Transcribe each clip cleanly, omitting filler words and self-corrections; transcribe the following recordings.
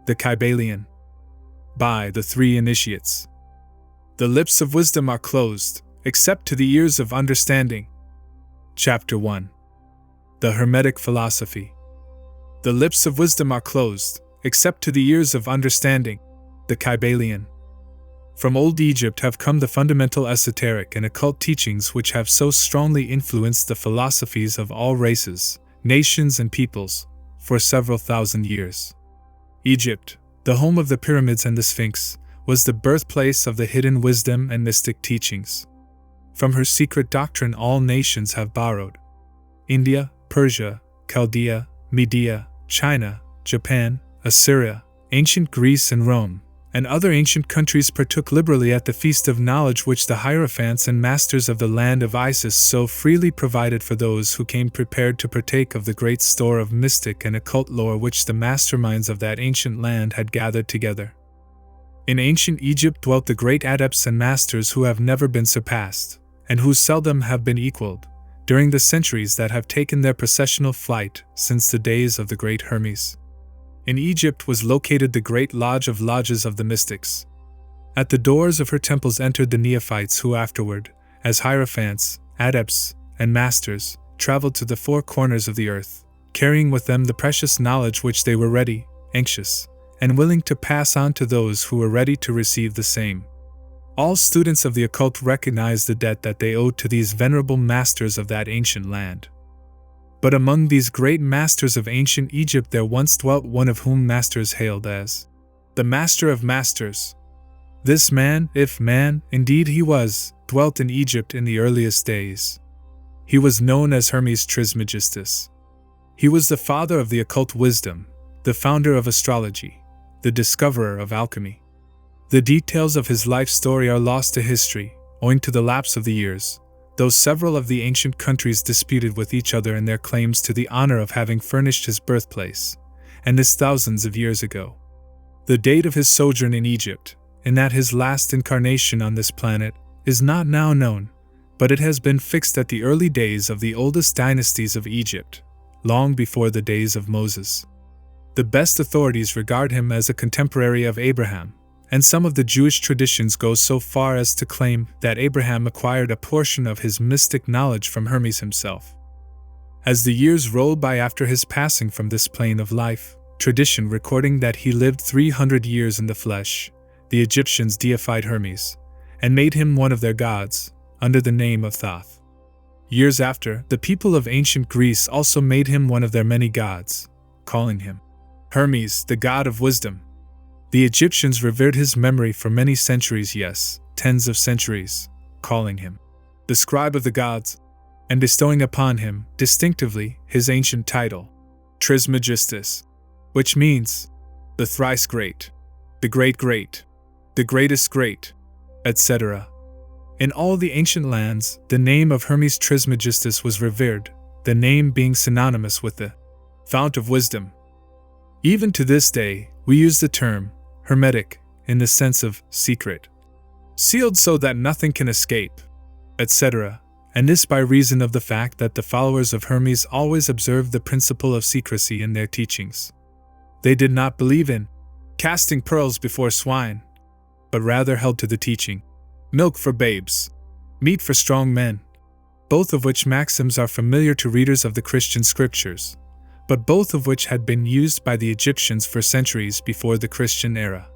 The Kybalion. By the Three Initiates. The lips of wisdom are closed, except to the ears of understanding. Chapter 1. The Hermetic Philosophy. The lips of wisdom are closed, except to the ears of understanding. The Kybalion. From Old Egypt have come the fundamental esoteric and occult teachings which have so strongly influenced the philosophies of all races, nations and peoples, for several thousand years. Egypt, the home of the pyramids and the Sphinx, was the birthplace of the hidden wisdom and mystic teachings. From her secret doctrine all nations have borrowed. India, Persia, Chaldea, Media, China, Japan, Assyria, ancient Greece and Rome, and other ancient countries partook liberally at the feast of knowledge which the hierophants and masters of the land of Isis so freely provided for those who came prepared to partake of the great store of mystic and occult lore which the masterminds of that ancient land had gathered together. In ancient Egypt dwelt the great adepts and masters who have never been surpassed, and who seldom have been equaled, during the centuries that have taken their processional flight since the days of the great Hermes. In Egypt was located the great lodge of lodges of the mystics. At the doors of her temples entered the neophytes who afterward, as hierophants, adepts, and masters, traveled to the four corners of the earth, carrying with them the precious knowledge which they were ready, anxious, and willing to pass on to those who were ready to receive the same. All students of the occult recognized the debt that they owed to these venerable masters of that ancient land. But among these great masters of ancient Egypt there once dwelt one of whom masters hailed as the Master of Masters. This man, if man indeed he was, dwelt in Egypt in the earliest days. He was known as Hermes Trismegistus. He was the father of the occult wisdom, the founder of astrology, the discoverer of alchemy. The details of his life story are lost to history, owing to the lapse of the years, though several of the ancient countries disputed with each other in their claims to the honor of having furnished his birthplace, and this thousands of years ago. The date of his sojourn in Egypt, and that his last incarnation on this planet, is not now known, but it has been fixed at the early days of the oldest dynasties of Egypt, long before the days of Moses. The best authorities regard him as a contemporary of Abraham, and some of the Jewish traditions go so far as to claim that Abraham acquired a portion of his mystic knowledge from Hermes himself. As the years rolled by after his passing from this plane of life, tradition recording that he lived 300 years in the flesh, the Egyptians deified Hermes, and made him one of their gods, under the name of Thoth. Years after, the people of ancient Greece also made him one of their many gods, calling him Hermes, the god of wisdom. The Egyptians revered his memory for many centuries, yes, tens of centuries, calling him the scribe of the gods, and bestowing upon him, distinctively, his ancient title, Trismegistus, which means the thrice great, the great, the greatest great, etc. In all the ancient lands, the name of Hermes Trismegistus was revered, the name being synonymous with the fount of wisdom. Even to this day, we use the term hermetic in the sense of secret, sealed so that nothing can escape, etc., and this by reason of the fact that the followers of Hermes always observed the principle of secrecy in their teachings. They did not believe in casting pearls before swine, but rather held to the teaching, milk for babes, meat for strong men, both of which maxims are familiar to readers of the Christian scriptures, but both of which had been used by the Egyptians for centuries before the Christian era.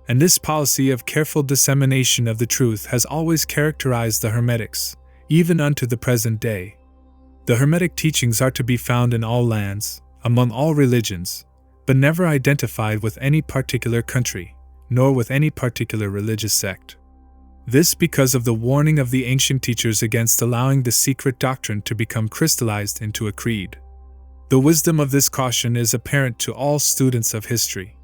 And this policy of careful dissemination of the truth has always characterized the Hermetics, even unto the present day. The Hermetic teachings are to be found in all lands, among all religions, but never identified with any particular country, nor with any particular religious sect. This because of the warning of the ancient teachers against allowing the secret doctrine to become crystallized into a creed. The wisdom of this caution is apparent to all students of history.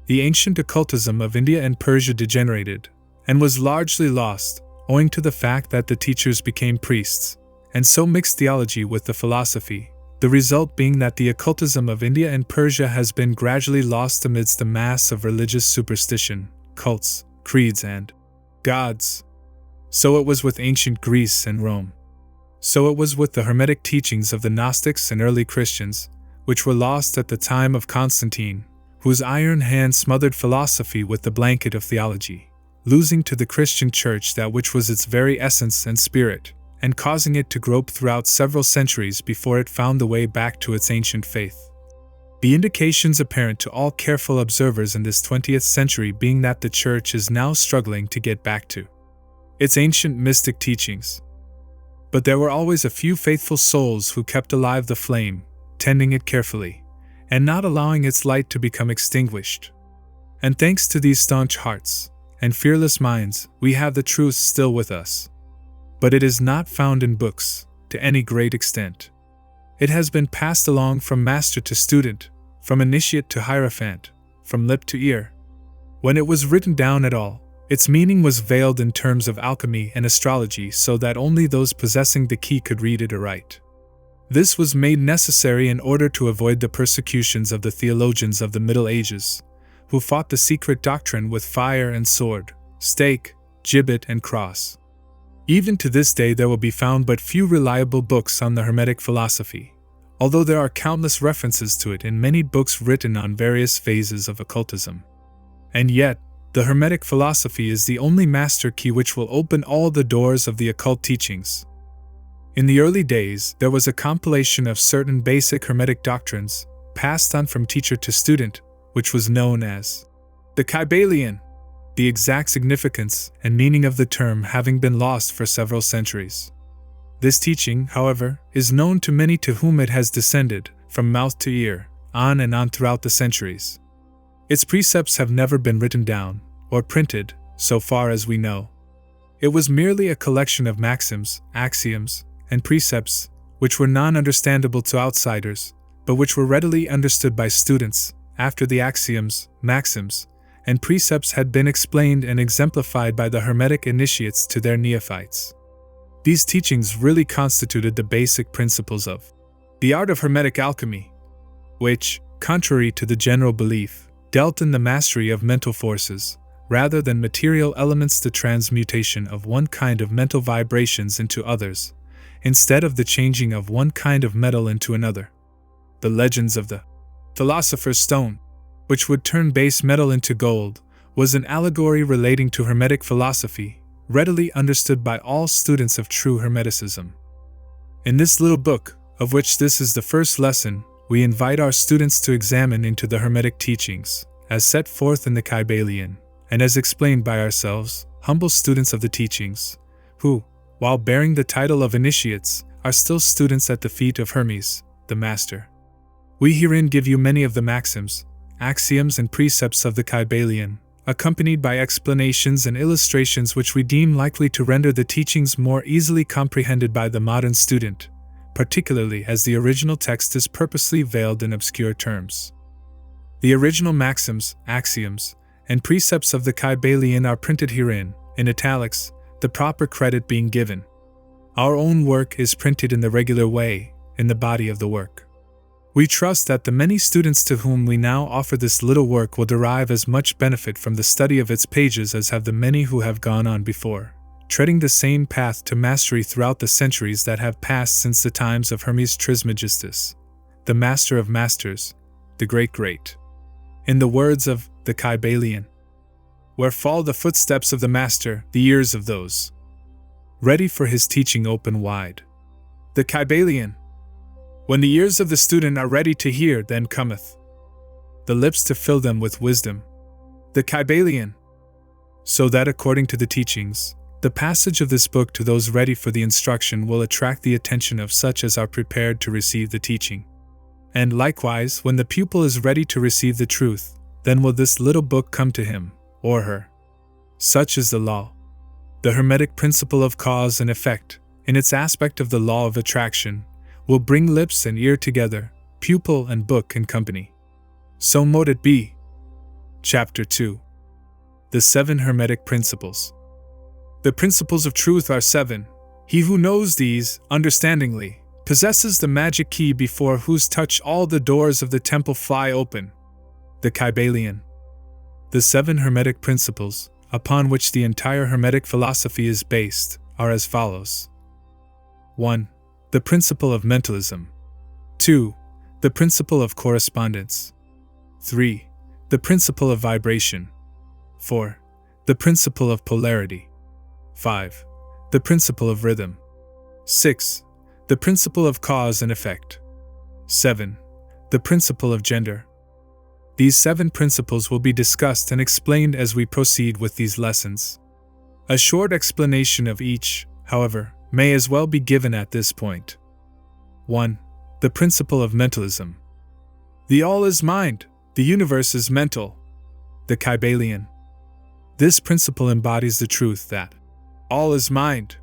The ancient occultism of India and Persia degenerated, and was largely lost, owing to the fact that the teachers became priests, and so mixed theology with the philosophy, the result being that the occultism of India and Persia has been gradually lost amidst the mass of religious superstition, cults, creeds and gods. So it was with ancient Greece and Rome. So it was with the Hermetic teachings of the Gnostics and early Christians, which were lost at the time of Constantine, whose iron hand smothered philosophy with the blanket of theology, losing to the Christian Church that which was its very essence and spirit, and causing it to grope throughout several centuries before it found the way back to its ancient faith. The indications apparent to all careful observers in this 20th century being that the Church is now struggling to get back to its ancient mystic teachings. But there were always a few faithful souls who kept alive the flame, tending it carefully, and not allowing its light to become extinguished. And thanks to these staunch hearts and fearless minds, we have the truth still with us. But it is not found in books, to any great extent. It has been passed along from master to student, from initiate to hierophant, from lip to ear. When it was written down at all, its meaning was veiled in terms of alchemy and astrology so that only those possessing the key could read it aright. This was made necessary in order to avoid the persecutions of the theologians of the Middle Ages, who fought the secret doctrine with fire and sword, stake, gibbet and cross. Even to this day there will be found but few reliable books on the Hermetic philosophy, although there are countless references to it in many books written on various phases of occultism. And yet, the Hermetic philosophy is the only master key which will open all the doors of the occult teachings. In the early days, there was a compilation of certain basic Hermetic doctrines, passed on from teacher to student, which was known as the Kybalion, the exact significance and meaning of the term having been lost for several centuries. This teaching, however, is known to many to whom it has descended, from mouth to ear, on and on throughout the centuries. Its precepts have never been written down, or printed, so far as we know. It was merely a collection of maxims, axioms, and precepts, which were non-understandable to outsiders, but which were readily understood by students, after the axioms, maxims, and precepts had been explained and exemplified by the Hermetic initiates to their neophytes. These teachings really constituted the basic principles of the art of Hermetic alchemy, which, contrary to the general belief, dealt in the mastery of mental forces, rather than material elements, the transmutation of one kind of mental vibrations into others, instead of the changing of one kind of metal into another. The legends of the philosopher's stone, which would turn base metal into gold, was an allegory relating to Hermetic philosophy, readily understood by all students of true Hermeticism. In this little book, of which this is the first lesson, we invite our students to examine into the Hermetic teachings, as set forth in the Kybalion, and as explained by ourselves, humble students of the teachings, who, while bearing the title of initiates, are still students at the feet of Hermes, the Master. We herein give you many of the maxims, axioms and precepts of the Kybalion, accompanied by explanations and illustrations which we deem likely to render the teachings more easily comprehended by the modern student, particularly as the original text is purposely veiled in obscure terms. The original maxims, axioms, and precepts of the Kybalion are printed herein, in italics, the proper credit being given. Our own work is printed in the regular way, in the body of the work. We trust that the many students to whom we now offer this little work will derive as much benefit from the study of its pages as have the many who have gone on before, treading the same path to mastery throughout the centuries that have passed since the times of Hermes Trismegistus, the master of masters, the great. In the words of the Kybalion, where fall the footsteps of the master, the ears of those ready for his teaching open wide. The Kybalion. When the ears of the student are ready to hear, then cometh the lips to fill them with wisdom. The Kybalion. So that according to the teachings, the passage of this book to those ready for the instruction will attract the attention of such as are prepared to receive the teaching. And likewise, when the pupil is ready to receive the truth, then will this little book come to him, or her. Such is the law. The Hermetic principle of cause and effect, in its aspect of the law of attraction, will bring lips and ear together, pupil and book in company. So mote it be. Chapter 2. The 7 Hermetic Principles. The principles of truth are 7. He who knows these, understandingly, possesses the magic key before whose touch all the doors of the temple fly open. The Kybalion. The 7 Hermetic Principles, upon which the entire Hermetic philosophy is based, are as follows. 1. The principle of mentalism. 2. The principle of correspondence. 3. The principle of vibration. 4. The principle of polarity. 5. The principle of rhythm. 6. The principle of cause and effect. 7. The principle of gender. These 7 principles will be discussed and explained as we proceed with these lessons. A short explanation of each, however, may as well be given at this point. 1. The principle of mentalism. The all is mind, the universe is mental. The Kybalion. This principle embodies the truth that all is mind.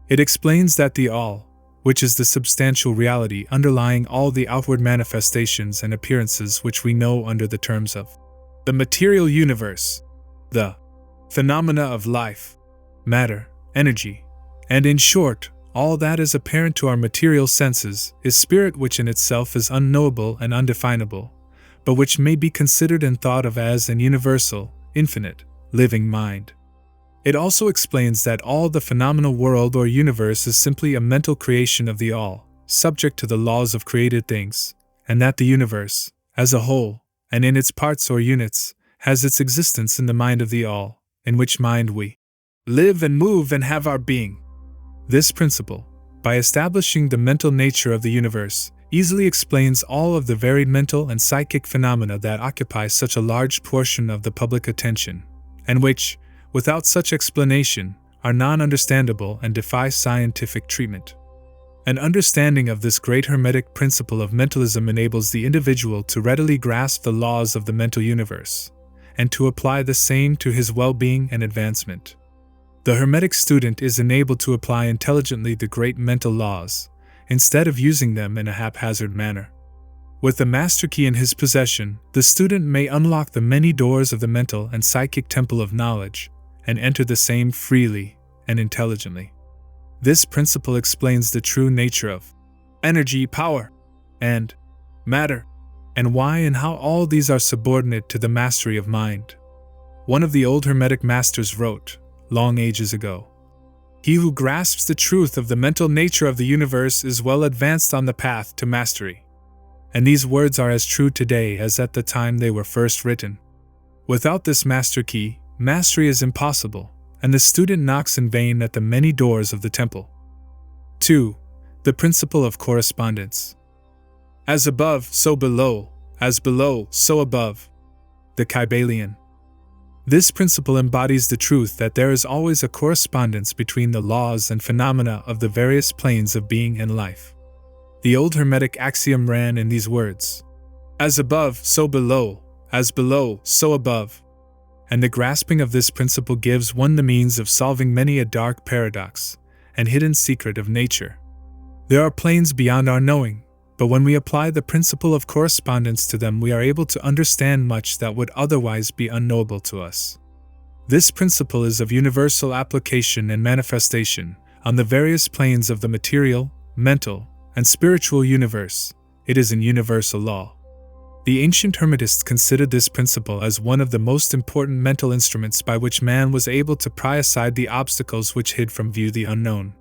It explains that the all, which is the substantial reality underlying all the outward manifestations and appearances which we know under the terms of the material universe, the phenomena of life, matter, energy, and in short, all that is apparent to our material senses, is spirit, which in itself is unknowable and undefinable, but which may be considered and thought of as an universal, infinite, living mind. It also explains that all the phenomenal world or universe is simply a mental creation of the all, subject to the laws of created things, and that the universe, as a whole, and in its parts or units, has its existence in the mind of the all, in which mind we live and move and have our being. This principle, by establishing the mental nature of the universe, easily explains all of the varied mental and psychic phenomena that occupy such a large portion of the public attention, and which, without such explanation, are non-understandable and defy scientific treatment. An understanding of this great Hermetic principle of mentalism enables the individual to readily grasp the laws of the mental universe, and to apply the same to his well-being and advancement. The Hermetic student is enabled to apply intelligently the great mental laws, instead of using them in a haphazard manner. With the master key in his possession, the student may unlock the many doors of the mental and psychic temple of knowledge, and enter the same freely and intelligently. This principle explains the true nature of energy, power, and matter, and why and how all these are subordinate to the mastery of mind. One of the old Hermetic masters wrote, long ages ago, "He who grasps the truth of the mental nature of the universe is well advanced on the path to mastery." And these words are as true today as at the time they were first written. Without this master key, mastery is impossible, and the student knocks in vain at the many doors of the temple. 2. The principle of correspondence. As above, so below, as below, so above. The Kybalion. This principle embodies the truth that there is always a correspondence between the laws and phenomena of the various planes of being and life. The old Hermetic axiom ran in these words: as above, so below, as below, so above. And the grasping of this principle gives one the means of solving many a dark paradox and hidden secret of nature. There are planes beyond our knowing, but when we apply the principle of correspondence to them, we are able to understand much that would otherwise be unknowable to us. This principle is of universal application and manifestation on the various planes of the material, mental, and spiritual universe. It is an universal law. The ancient Hermetists considered this principle as one of the most important mental instruments by which man was able to pry aside the obstacles which hid from view the unknown.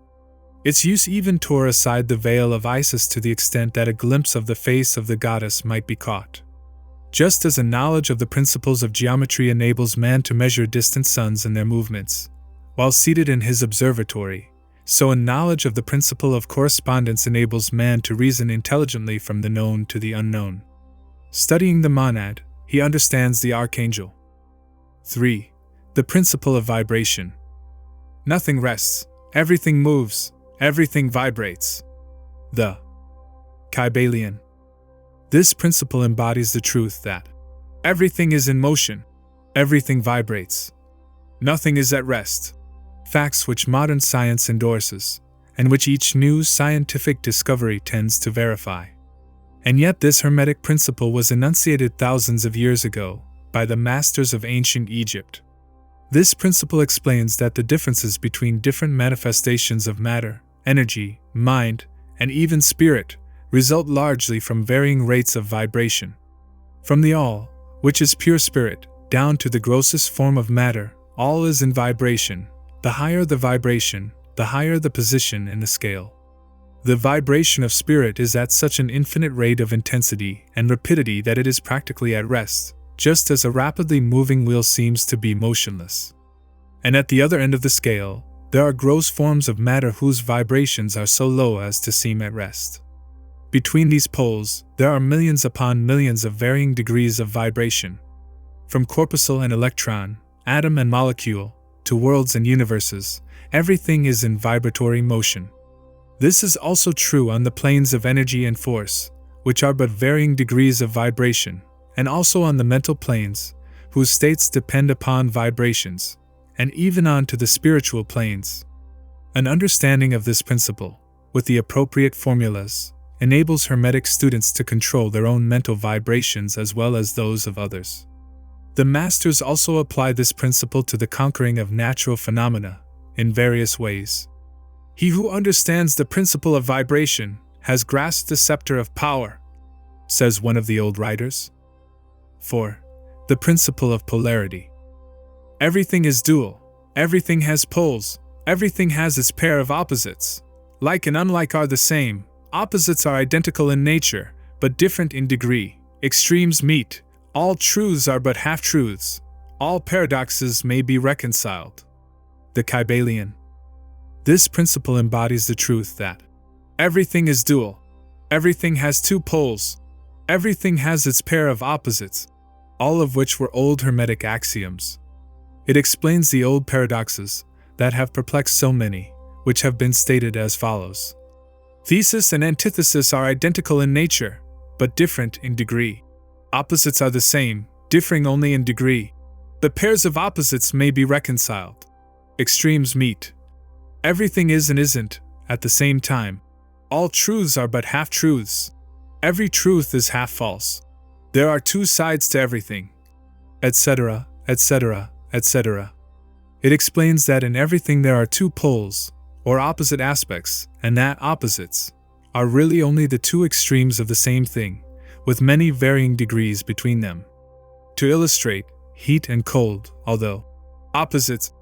Its use even tore aside the veil of Isis to the extent that a glimpse of the face of the goddess might be caught. Just as a knowledge of the principles of geometry enables man to measure distant suns and their movements, while seated in his observatory, so a knowledge of the principle of correspondence enables man to reason intelligently from the known to the unknown. Studying the monad, he understands the archangel. 3. The principle of vibration. Nothing rests, everything moves, everything vibrates. The Kybalion. This principle embodies the truth that everything is in motion, everything vibrates, nothing is at rest. Facts which modern science endorses, and which each new scientific discovery tends to verify. And yet this Hermetic principle was enunciated thousands of years ago by the masters of ancient Egypt. This principle explains that the differences between different manifestations of matter, energy, mind, and even spirit result largely from varying rates of vibration. From the all, which is pure spirit, down to the grossest form of matter, all is in vibration. The higher the vibration, the higher the position in the scale. The vibration of spirit is at such an infinite rate of intensity and rapidity that it is practically at rest, just as a rapidly moving wheel seems to be motionless. And at the other end of the scale, there are gross forms of matter whose vibrations are so low as to seem at rest. Between these poles, there are millions upon millions of varying degrees of vibration. From corpuscle and electron, atom and molecule, to worlds and universes, everything is in vibratory motion. This is also true on the planes of energy and force, which are but varying degrees of vibration, and also on the mental planes, whose states depend upon vibrations, and even on to the spiritual planes. An understanding of this principle, with the appropriate formulas, enables Hermetic students to control their own mental vibrations as well as those of others. The masters also apply this principle to the conquering of natural phenomena, in various ways. He who understands the principle of vibration has grasped the scepter of power, says one of the old writers. 4. The principle of polarity. Everything is dual, everything has poles, everything has its pair of opposites. Like and unlike are the same, opposites are identical in nature, but different in degree. Extremes meet, all truths are but half-truths, all paradoxes may be reconciled. The Kybalion. This principle embodies the truth that everything is dual, everything has two poles, everything has its pair of opposites, all of which were old Hermetic axioms. It explains the old paradoxes that have perplexed so many, which have been stated as follows. Thesis and antithesis are identical in nature, but different in degree. Opposites are the same, differing only in degree. The pairs of opposites may be reconciled. Extremes meet. Everything is and isn't, at the same time. All truths are but half-truths. Every truth is half-false. There are two sides to everything, etc., etc., etc. It explains that in everything there are two poles, or opposite aspects, and that opposites are really only the two extremes of the same thing, with many varying degrees between them. To illustrate, heat and cold, although opposites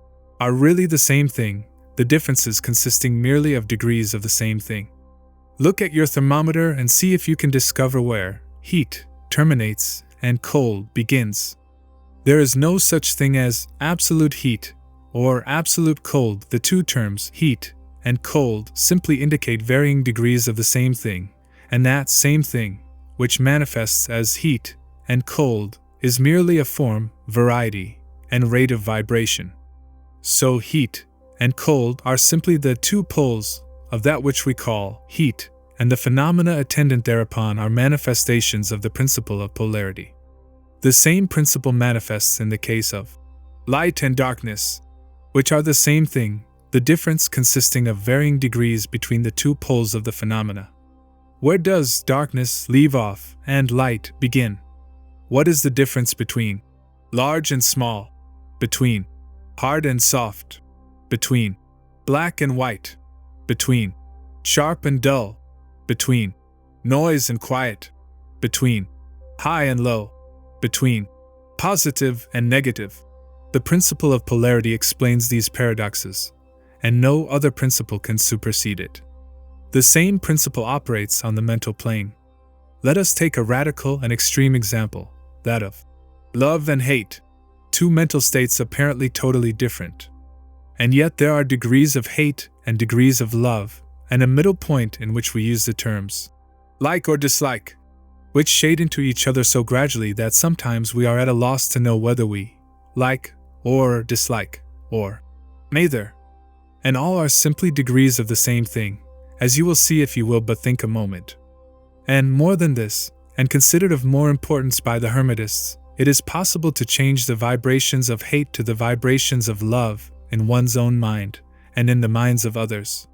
are really the same thing, the differences consisting merely of degrees of the same thing. Look at your thermometer and see if you can discover where heat terminates and cold begins. There is no such thing as absolute heat or absolute cold. The two terms, heat and cold, simply indicate varying degrees of the same thing, and that same thing, which manifests as heat and cold, is merely a form, variety, and rate of vibration. So heat and cold are simply the two poles of that which we call heat, and the phenomena attendant thereupon are manifestations of the principle of polarity. The same principle manifests in the case of light and darkness, which are the same thing, the difference consisting of varying degrees between the two poles of the phenomena. Where does darkness leave off and light begin? What is the difference between large and small, between hard and soft, between black and white, between sharp and dull, between noise and quiet, between high and low, between positive and negative? The principle of polarity explains these paradoxes, and no other principle can supersede it. The same principle operates on the mental plane. Let us take a radical and extreme example, that of love and hate, two mental states apparently totally different. And yet there are degrees of hate and degrees of love, and a middle point in which we use the terms like or dislike, which shade into each other so gradually that sometimes we are at a loss to know whether we like or dislike, or neither. And all are simply degrees of the same thing, as you will see if you will but think a moment. And more than this, and considered of more importance by the Hermetists, it is possible to change the vibrations of hate to the vibrations of love in one's own mind, and in the minds of others.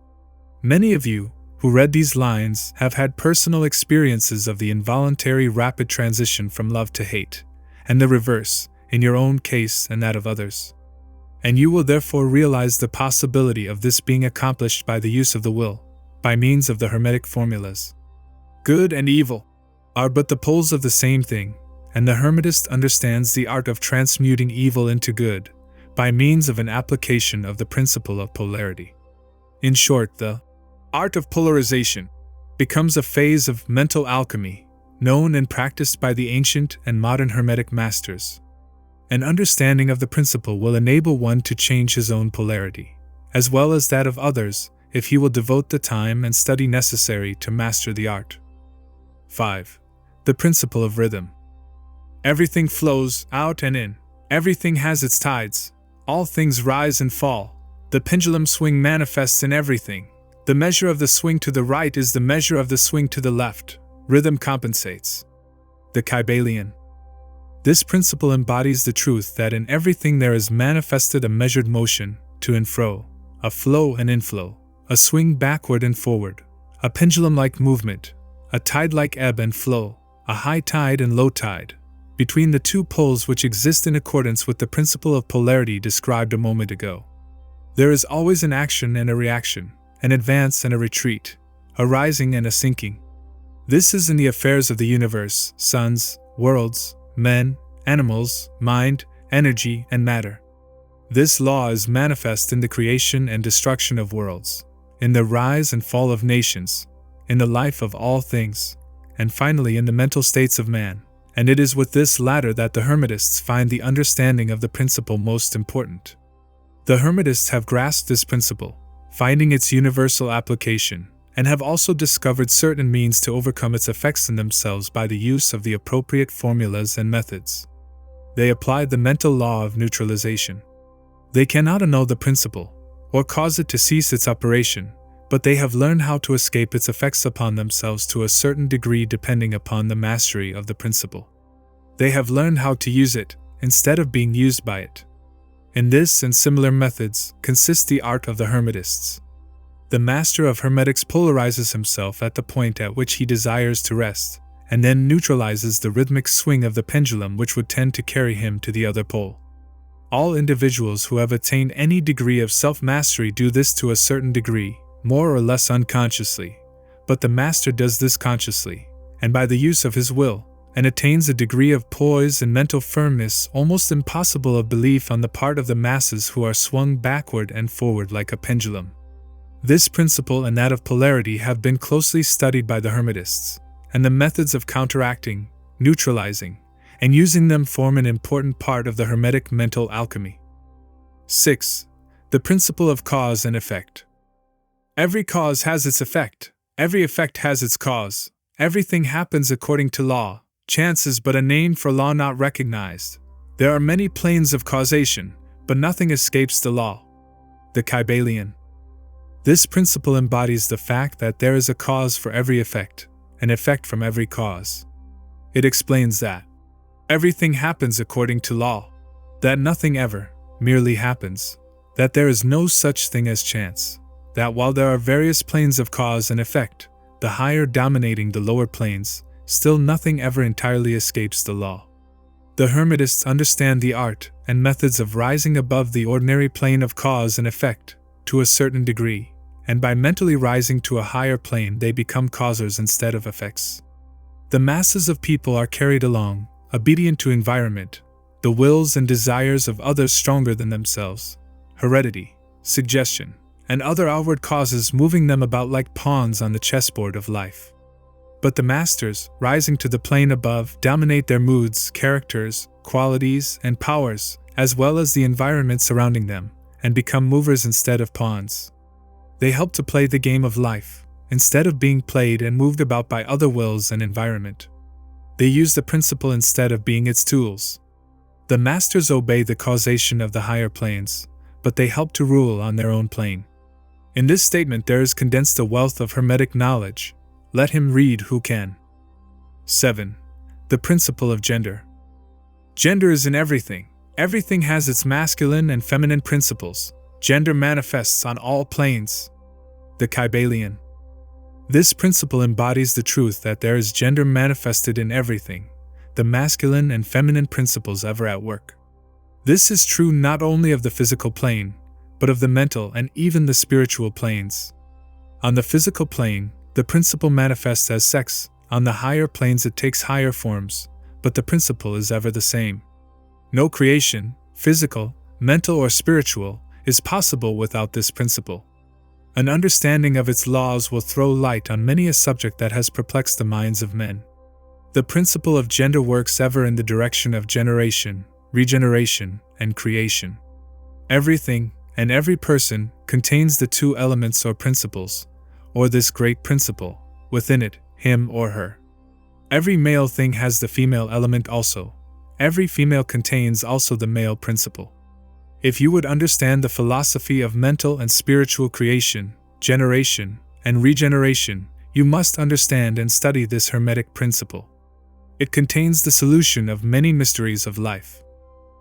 Many of you who read these lines have had personal experiences of the involuntary rapid transition from love to hate, and the reverse, in your own case and that of others. And you will therefore realize the possibility of this being accomplished by the use of the will, by means of the Hermetic formulas. Good and evil are but the poles of the same thing, and the Hermetist understands the art of transmuting evil into good, by means of an application of the principle of polarity. In short, the art of polarization becomes a phase of mental alchemy, known and practiced by the ancient and modern Hermetic masters. An understanding of the principle will enable one to change his own polarity, as well as that of others, if he will devote the time and study necessary to master the art. 5. The principle of rhythm. Everything flows out and in. Everything has its tides. All things rise and fall. The pendulum swing manifests in everything. The measure of the swing to the right is the measure of the swing to the left. Rhythm compensates. The Kybalion. This principle embodies the truth that in everything there is manifested a measured motion, to and fro, a flow and inflow, a swing backward and forward, a pendulum-like movement, a tide-like ebb and flow, a high tide and low tide, between the two poles which exist in accordance with the principle of polarity described a moment ago. There is always an action and a reaction, an advance and a retreat, a rising and a sinking. This is in the affairs of the universe, suns, worlds, men, animals, mind, energy, and matter. This law is manifest in the creation and destruction of worlds, in the rise and fall of nations, in the life of all things, and finally in the mental states of man, and it is with this latter that the Hermetists find the understanding of the principle most important. The Hermetists have grasped this principle, finding its universal application, and have also discovered certain means to overcome its effects in themselves by the use of the appropriate formulas and methods. They apply the mental law of neutralization. They cannot annul the principle, or cause it to cease its operation, but they have learned how to escape its effects upon themselves to a certain degree depending upon the mastery of the principle. They have learned how to use it, instead of being used by it. In this and similar methods consists the art of the Hermetists. The master of Hermetics polarizes himself at the point at which he desires to rest, and then neutralizes the rhythmic swing of the pendulum which would tend to carry him to the other pole. All individuals who have attained any degree of self-mastery do this to a certain degree, more or less unconsciously, but the master does this consciously, and by the use of his will, and attains a degree of poise and mental firmness almost impossible of belief on the part of the masses who are swung backward and forward like a pendulum. This principle and that of polarity have been closely studied by the Hermetists, and the methods of counteracting, neutralizing, and using them form an important part of the Hermetic mental alchemy. 6. The principle of cause and effect. Every cause has its effect. Every effect has its cause. Everything happens according to law. Chance is but a name for law not recognized. There are many planes of causation, but nothing escapes the law. The Kybalion. This principle embodies the fact that there is a cause for every effect, an effect from every cause. It explains that everything happens according to law, that nothing ever merely happens, that there is no such thing as chance, that while there are various planes of cause and effect, the higher dominating the lower planes, still nothing ever entirely escapes the law. The Hermetists understand the art and methods of rising above the ordinary plane of cause and effect to a certain degree, and by mentally rising to a higher plane they become causers instead of effects. The masses of people are carried along, obedient to environment, the wills and desires of others stronger than themselves, heredity, suggestion, and other outward causes moving them about like pawns on the chessboard of life. But the masters, rising to the plane above, dominate their moods, characters, qualities, and powers, as well as the environment surrounding them, and become movers instead of pawns. They help to play the game of life, instead of being played and moved about by other wills and environment. They use the principle instead of being its tools. The masters obey the causation of the higher planes, but they help to rule on their own plane. In this statement there is condensed a wealth of Hermetic knowledge. Let him read who can. 7. The principle of gender. Gender is in everything. Everything has its masculine and feminine principles. Gender manifests on all planes. The Kybalion. This principle embodies the truth that there is gender manifested in everything, the masculine and feminine principles ever at work. This is true not only of the physical plane, but of the mental and even the spiritual planes. On the physical plane, the principle manifests as sex. On the higher planes it takes higher forms, but the principle is ever the same. No creation, physical, mental or spiritual, is possible without this principle. An understanding of its laws will throw light on many a subject that has perplexed the minds of men. The principle of gender works ever in the direction of generation, regeneration, and creation. Everything and every person contains the two elements or principles, or this great principle, within it, him or her. Every male thing has the female element also. Every female contains also the male principle. If you would understand the philosophy of mental and spiritual creation, generation, and regeneration, you must understand and study this Hermetic principle. It contains the solution of many mysteries of life.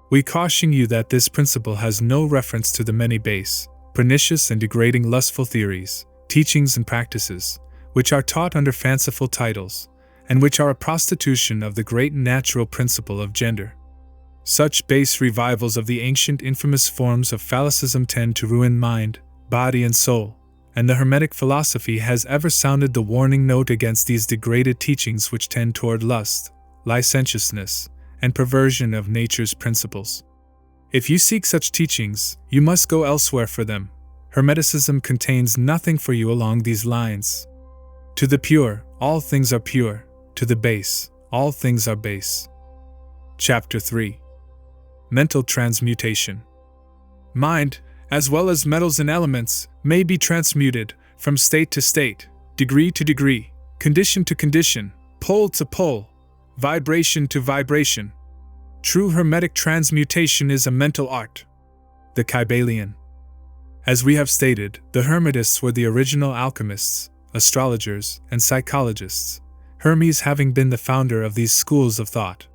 We caution you that this principle has no reference to the many base, pernicious and degrading lustful theories, teachings and practices, which are taught under fanciful titles, and which are a prostitution of the great natural principle of gender. Such base revivals of the ancient infamous forms of phallicism tend to ruin mind, body and soul, and the Hermetic philosophy has ever sounded the warning note against these degraded teachings which tend toward lust, licentiousness, and perversion of nature's principles. If you seek such teachings, you must go elsewhere for them. Hermeticism contains nothing for you along these lines. To the pure, all things are pure. To the base, all things are base. Chapter 3. Mental Transmutation. Mind, as well as metals and elements, may be transmuted from state to state, degree to degree, condition to condition, pole to pole, vibration to vibration. True Hermetic transmutation is a mental art. The Kybalion. As we have stated, the Hermetists were the original alchemists, astrologers, and psychologists, Hermes having been the founder of these schools of thought.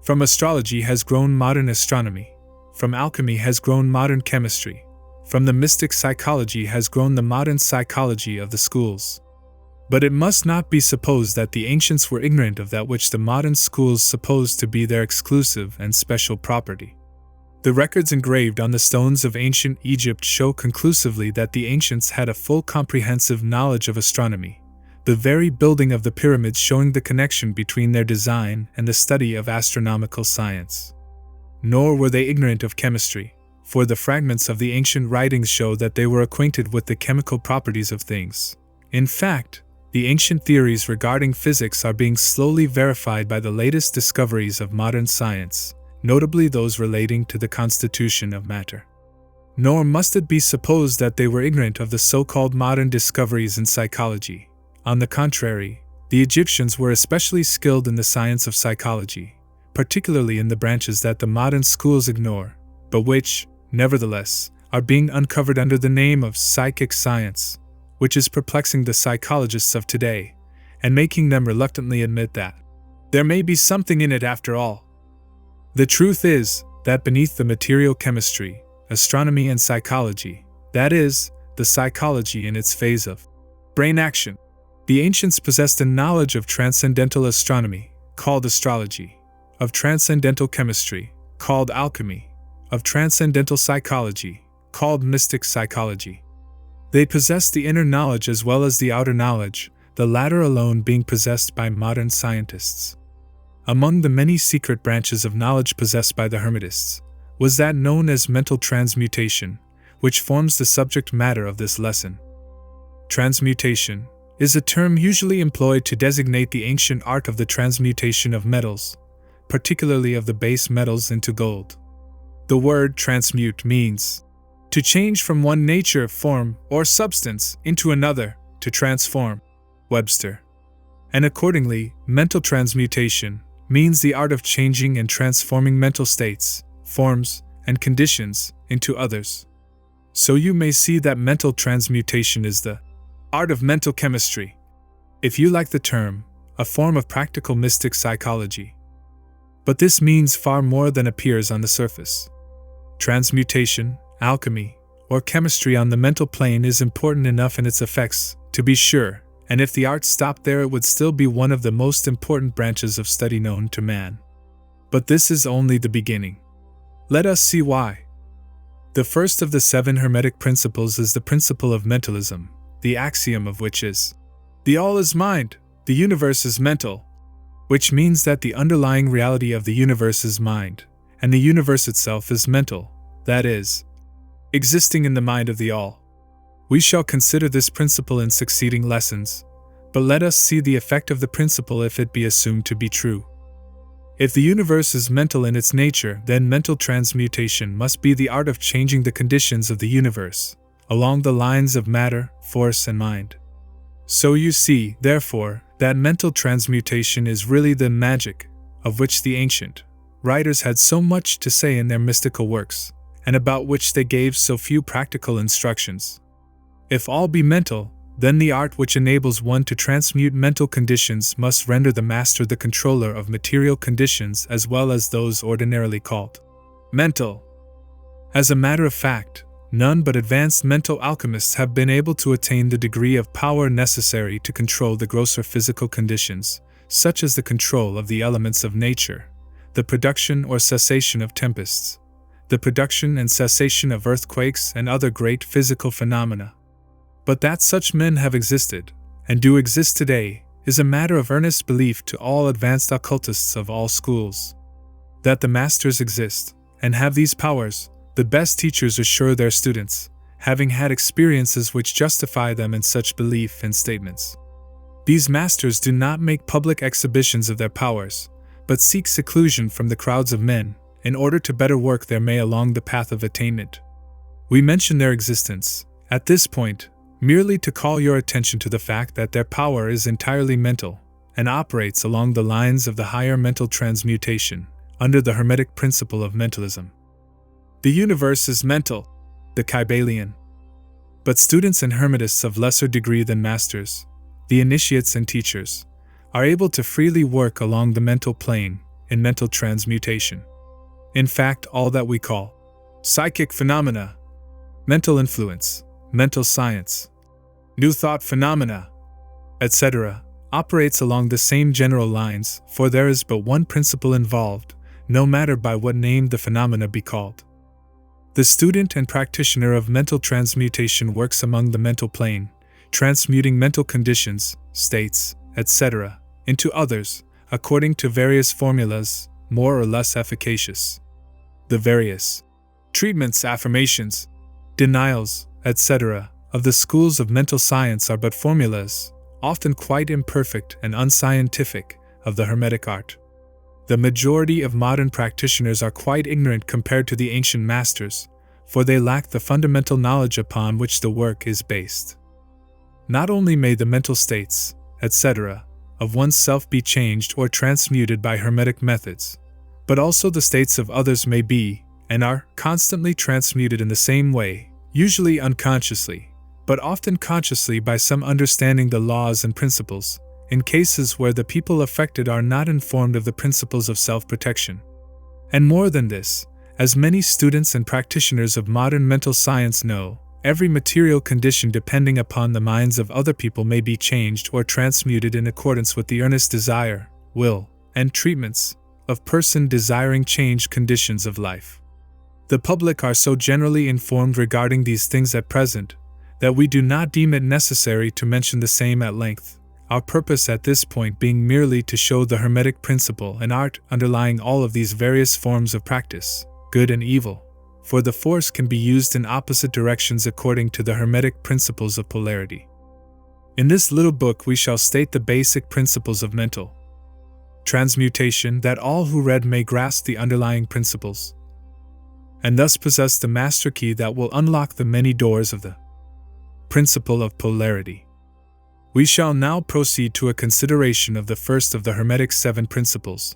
From astrology has grown modern astronomy. From alchemy has grown modern chemistry. From the mystic psychology has grown the modern psychology of the schools. But it must not be supposed that the ancients were ignorant of that which the modern schools suppose to be their exclusive and special property. The records engraved on the stones of ancient Egypt show conclusively that the ancients had a full comprehensive knowledge of astronomy, the very building of the pyramids showing the connection between their design and the study of astronomical science. Nor were they ignorant of chemistry, for the fragments of the ancient writings show that they were acquainted with the chemical properties of things. In fact, the ancient theories regarding physics are being slowly verified by the latest discoveries of modern science, notably those relating to the constitution of matter. Nor must it be supposed that they were ignorant of the so-called modern discoveries in psychology. On the contrary, the Egyptians were especially skilled in the science of psychology, particularly in the branches that the modern schools ignore, but which, nevertheless, are being uncovered under the name of psychic science, which is perplexing the psychologists of today, and making them reluctantly admit that there may be something in it after all. The truth is that beneath the material chemistry, astronomy and psychology, that is, the psychology in its phase of brain action, the ancients possessed a knowledge of transcendental astronomy, called astrology, of transcendental chemistry, called alchemy, of transcendental psychology, called mystic psychology. They possessed the inner knowledge as well as the outer knowledge, the latter alone being possessed by modern scientists. Among the many secret branches of knowledge possessed by the Hermetists was that known as mental transmutation, which forms the subject matter of this lesson. Transmutation is a term usually employed to designate the ancient art of the transmutation of metals, particularly of the base metals into gold. The word transmute means to change from one nature, form, or substance into another, to transform. Webster. And accordingly, mental transmutation means the art of changing and transforming mental states, forms, and conditions into others. So you may see that mental transmutation is the art of mental chemistry, if you like the term, a form of practical mystic psychology. But this means far more than appears on the surface. Transmutation, alchemy, or chemistry on the mental plane is important enough in its effects, to be sure, and if the art stopped there it would still be one of the most important branches of study known to man. But this is only the beginning. Let us see why. The first of the 7 Hermetic principles is the principle of mentalism, the axiom of which is, the all is mind, the universe is mental, which means that the underlying reality of the universe is mind, and the universe itself is mental, that is, existing in the mind of the all. We shall consider this principle in succeeding lessons, But let us see the effect of the principle if it be assumed to be true. If the universe is mental in its nature, then mental transmutation must be the art of changing the conditions of the universe, along the lines of matter, force, and mind. So you see, therefore, that mental transmutation is really the magic, of which the ancient writers had so much to say in their mystical works, and about which they gave so few practical instructions. If all be mental, then the art which enables one to transmute mental conditions must render the master the controller of material conditions as well as those ordinarily called mental. As a matter of fact, none but advanced mental alchemists have been able to attain the degree of power necessary to control the grosser physical conditions, such as the control of the elements of nature, the production or cessation of tempests, the production and cessation of earthquakes and other great physical phenomena. But that such men have existed, and do exist today, is a matter of earnest belief to all advanced occultists of all schools. That the masters exist, and have these powers, the best teachers assure their students, having had experiences which justify them in such belief and statements. These masters do not make public exhibitions of their powers, but seek seclusion from the crowds of men, in order to better work their way along the path of attainment. We mention their existence, at this point, merely to call your attention to the fact that their power is entirely mental, and operates along the lines of the higher mental transmutation, under the Hermetic principle of mentalism. The universe is mental, the Kybalion. But students and Hermetists of lesser degree than masters, the initiates and teachers, are able to freely work along the mental plane, in mental transmutation. In fact, all that we call psychic phenomena, mental influence, mental science, new thought phenomena, etc., operates along the same general lines, for there is but one principle involved, no matter by what name the phenomena be called. The student and practitioner of mental transmutation works among the mental plane, transmuting mental conditions, states, etc., into others, according to various formulas, more or less efficacious. The various treatments, affirmations, denials, etc., of the schools of mental science are but formulas, often quite imperfect and unscientific, of the Hermetic art. The majority of modern practitioners are quite ignorant compared to the ancient masters, for they lack the fundamental knowledge upon which the work is based. Not only may the mental states, etc., of oneself be changed or transmuted by Hermetic methods, but also the states of others may be, and are, constantly transmuted in the same way, usually unconsciously, but often consciously by some understanding the laws and principles, in cases where the people affected are not informed of the principles of self-protection. And more than this, as many students and practitioners of modern mental science know, every material condition depending upon the minds of other people may be changed or transmuted in accordance with the earnest desire, will, and treatments of person desiring changed conditions of life. The public are so generally informed regarding these things at present, that we do not deem it necessary to mention the same at length, our purpose at this point being merely to show the Hermetic principle and art underlying all of these various forms of practice, good and evil, for the force can be used in opposite directions according to the Hermetic principles of polarity. In this little book we shall state the basic principles of mental transmutation, that all who read may grasp the underlying principles, and thus possess the master key that will unlock the many doors of the principle of polarity. We shall now proceed to a consideration of the first of the Hermetic 7 principles,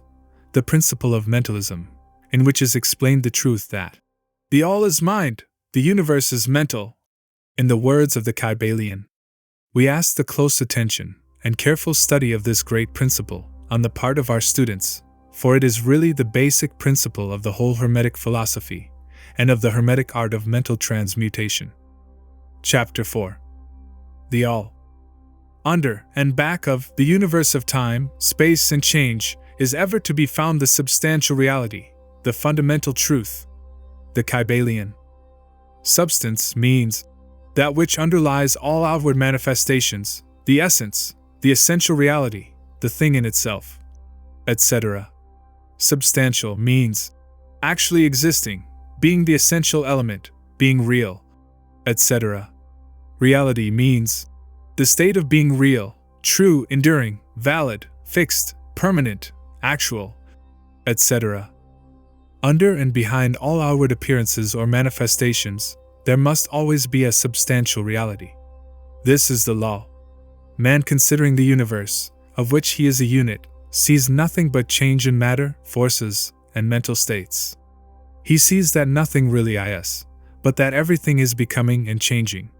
the principle of mentalism, in which is explained the truth that the all is mind, the universe is mental. In the words of the Kybalion, we ask the close attention and careful study of this great principle on the part of our students, for it is really the basic principle of the whole Hermetic philosophy and of the Hermetic art of mental transmutation. Chapter 4. The all, under and back of the universe of time, space, and change is ever to be found the substantial reality, the fundamental truth, the Kybalion. Substance means that which underlies all outward manifestations, the essence, the essential reality, the thing in itself, etc. Substantial means actually existing, being the essential element, being real, etc. Reality means the state of being real, true, enduring, valid, fixed, permanent, actual, etc. Under and behind all outward appearances or manifestations, there must always be a substantial reality. This is the law. Man, considering the universe, of which he is a unit, sees nothing but change in matter, forces, and mental states. He sees that nothing really is, but that everything is becoming and changing.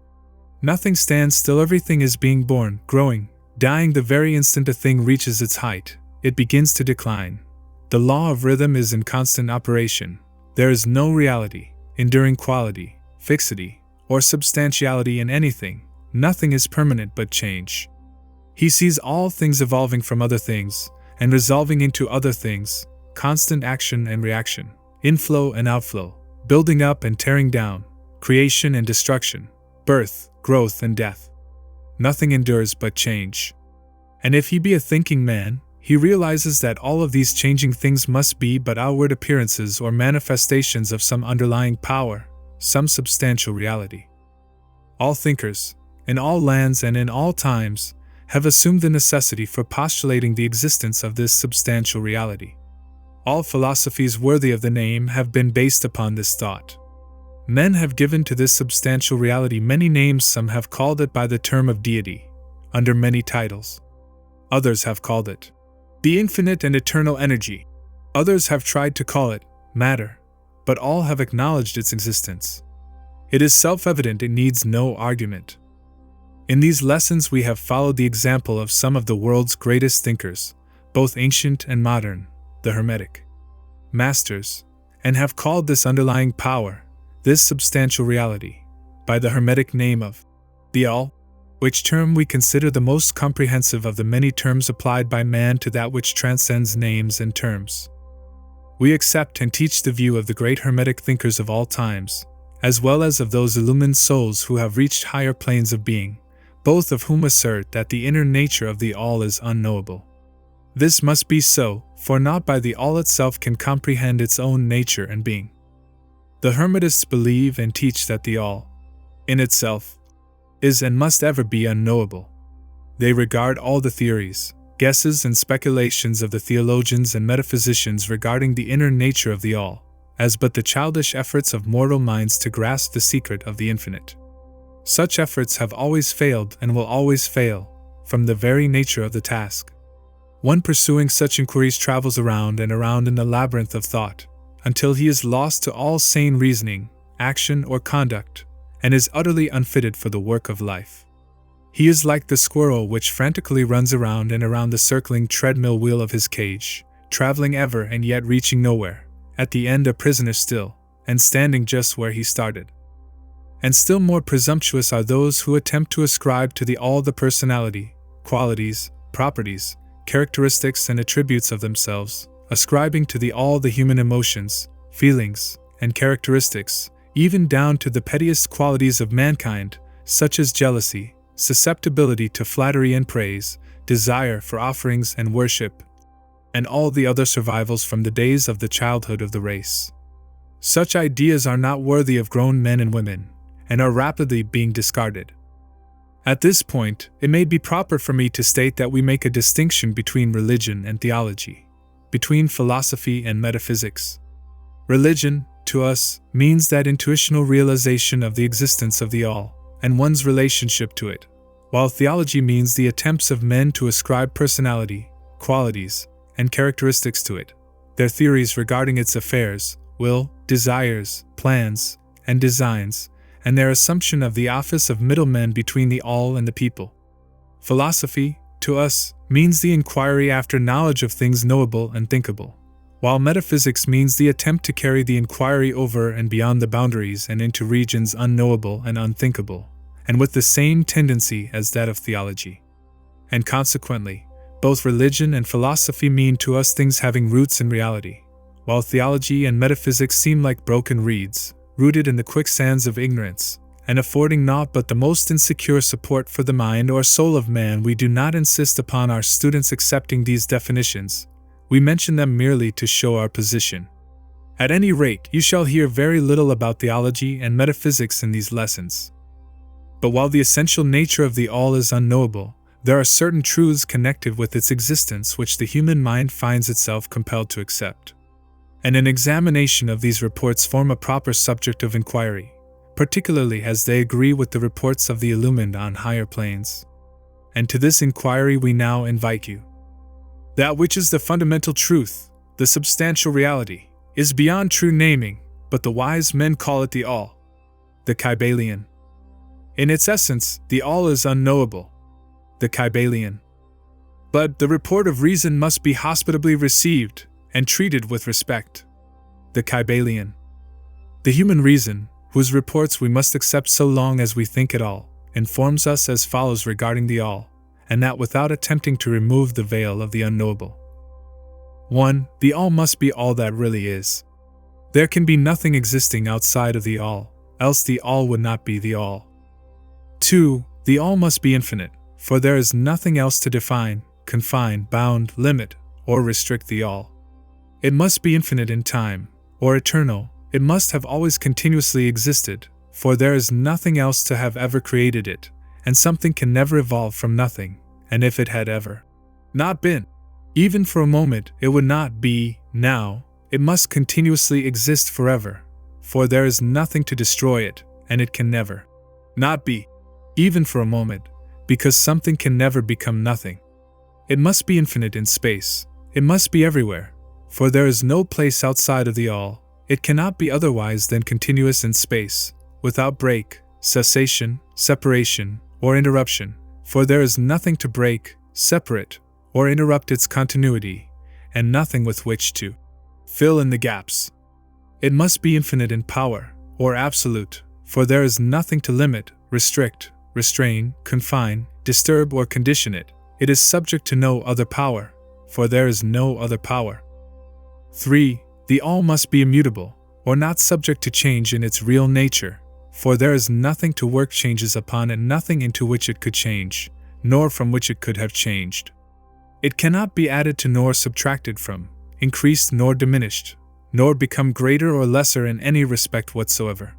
Nothing stands still, everything is being born, growing, dying. The very instant a thing reaches its height, it begins to decline. The law of rhythm is in constant operation. There is no reality, enduring quality, fixity, or substantiality in anything. Nothing is permanent but change. He sees all things evolving from other things, and resolving into other things, constant action and reaction, inflow and outflow, building up and tearing down, creation and destruction, birth, growth and death. Nothing endures but change. And if he be a thinking man, he realizes that all of these changing things must be but outward appearances or manifestations of some underlying power, some substantial reality. All thinkers, in all lands and in all times, have assumed the necessity for postulating the existence of this substantial reality. All philosophies worthy of the name have been based upon this thought. Men have given to this substantial reality many names. Some have called it by the term of deity, under many titles. Others have called it the infinite and eternal energy. Others have tried to call it matter, but all have acknowledged its existence. It is self-evident, it needs no argument. In these lessons we have followed the example of some of the world's greatest thinkers, both ancient and modern, the Hermetic masters, and have called this underlying power, this substantial reality, by the Hermetic name of the All, which term we consider the most comprehensive of the many terms applied by man to that which transcends names and terms. We accept and teach the view of the great Hermetic thinkers of all times, as well as of those illumined souls who have reached higher planes of being, both of whom assert that the inner nature of the All is unknowable. This must be so, for not by the All itself can comprehend its own nature and being. The Hermetists believe and teach that the All, in itself, is and must ever be unknowable. They regard all the theories, guesses and speculations of the theologians and metaphysicians regarding the inner nature of the All as but the childish efforts of mortal minds to grasp the secret of the infinite. Such efforts have always failed and will always fail, from the very nature of the task. One pursuing such inquiries travels around and around in the labyrinth of thought, until he is lost to all sane reasoning, action, or conduct, and is utterly unfitted for the work of life. He is like the squirrel which frantically runs around and around the circling treadmill wheel of his cage, traveling ever and yet reaching nowhere, at the end a prisoner still, and standing just where he started. And still more presumptuous are those who attempt to ascribe to the All the personality, qualities, properties, characteristics and attributes of themselves, ascribing to the All the human emotions, feelings, and characteristics, even down to the pettiest qualities of mankind, such as jealousy, susceptibility to flattery and praise, desire for offerings and worship, and all the other survivals from the days of the childhood of the race. Such ideas are not worthy of grown men and women, and are rapidly being discarded. At this point, it may be proper for me to state that we make a distinction between religion and theology, between philosophy and metaphysics. Religion, to us, means that intuitional realization of the existence of the All, and one's relationship to it, while theology means the attempts of men to ascribe personality, qualities, and characteristics to it, their theories regarding its affairs, will, desires, plans, and designs, and their assumption of the office of middlemen between the All and the people. Philosophy, to us, means the inquiry after knowledge of things knowable and thinkable, while metaphysics means the attempt to carry the inquiry over and beyond the boundaries and into regions unknowable and unthinkable, and with the same tendency as that of theology. And consequently, both religion and philosophy mean to us things having roots in reality, while theology and metaphysics seem like broken reeds, rooted in the quicksands of ignorance, and affording naught but the most insecure support for the mind or soul of man. We do not insist upon our students accepting these definitions, we mention them merely to show our position. At any rate, you shall hear very little about theology and metaphysics in these lessons. But while the essential nature of the All is unknowable, There are certain truths connected with its existence which the human mind finds itself compelled to accept. And an examination of these reports form a proper subject of inquiry, particularly as they agree with the reports of the illumined on higher planes. And to this inquiry we now invite you. That which is the fundamental truth, the substantial reality, is beyond true naming, but the wise men call it the All, the Kybalion. In its essence, the All is unknowable, the Kybalion. But the report of reason must be hospitably received and treated with respect, the Kybalion. The human reason, whose reports we must accept so long as we think at all, informs us as follows regarding the All, and that without attempting to remove the veil of the unknowable. 1. The All must be all that really is. There can be nothing existing outside of the All, else the All would not be the All. 2. The All must be infinite, for there is nothing else to define, confine, bound, limit, or restrict the All. It must be infinite in time, or eternal. It must have always continuously existed, for there is nothing else to have ever created it, and something can never evolve from nothing, and if it had ever not been, even for a moment, it would not be now. It must continuously exist forever, for there is nothing to destroy it, and it can never not be, even for a moment, because something can never become nothing. It must be infinite in space. It must be everywhere, for there is no place outside of the All. It cannot be otherwise than continuous in space, without break, cessation, separation, or interruption, for there is nothing to break, separate, or interrupt its continuity, and nothing with which to fill in the gaps. It must be infinite in power, or absolute, for there is nothing to limit, restrict, restrain, confine, disturb, or condition it. It is subject to no other power, for there is no other power. 3. The All must be immutable, or not subject to change in its real nature, for there is nothing to work changes upon and nothing into which it could change, nor from which it could have changed. It cannot be added to nor subtracted from, increased nor diminished, nor become greater or lesser in any respect whatsoever.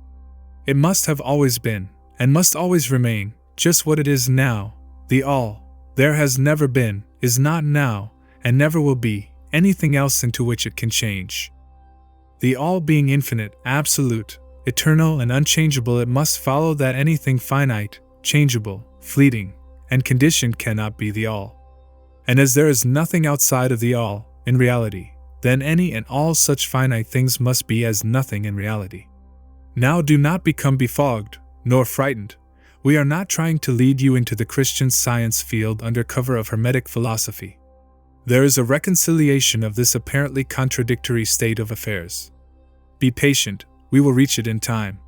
It must have always been, and must always remain, just what it is now, the All. There has never been, is not now, and never will be, anything else into which it can change. The All being infinite, absolute, eternal, and unchangeable, it must follow that anything finite, changeable, fleeting, and conditioned cannot be the All. And as there is nothing outside of the All, in reality, then any and all such finite things must be as nothing in reality. Now do not become befogged, nor frightened. We are not trying to lead you into the Christian Science field under cover of Hermetic philosophy. There is a reconciliation of this apparently contradictory state of affairs. Be patient, we will reach it in time.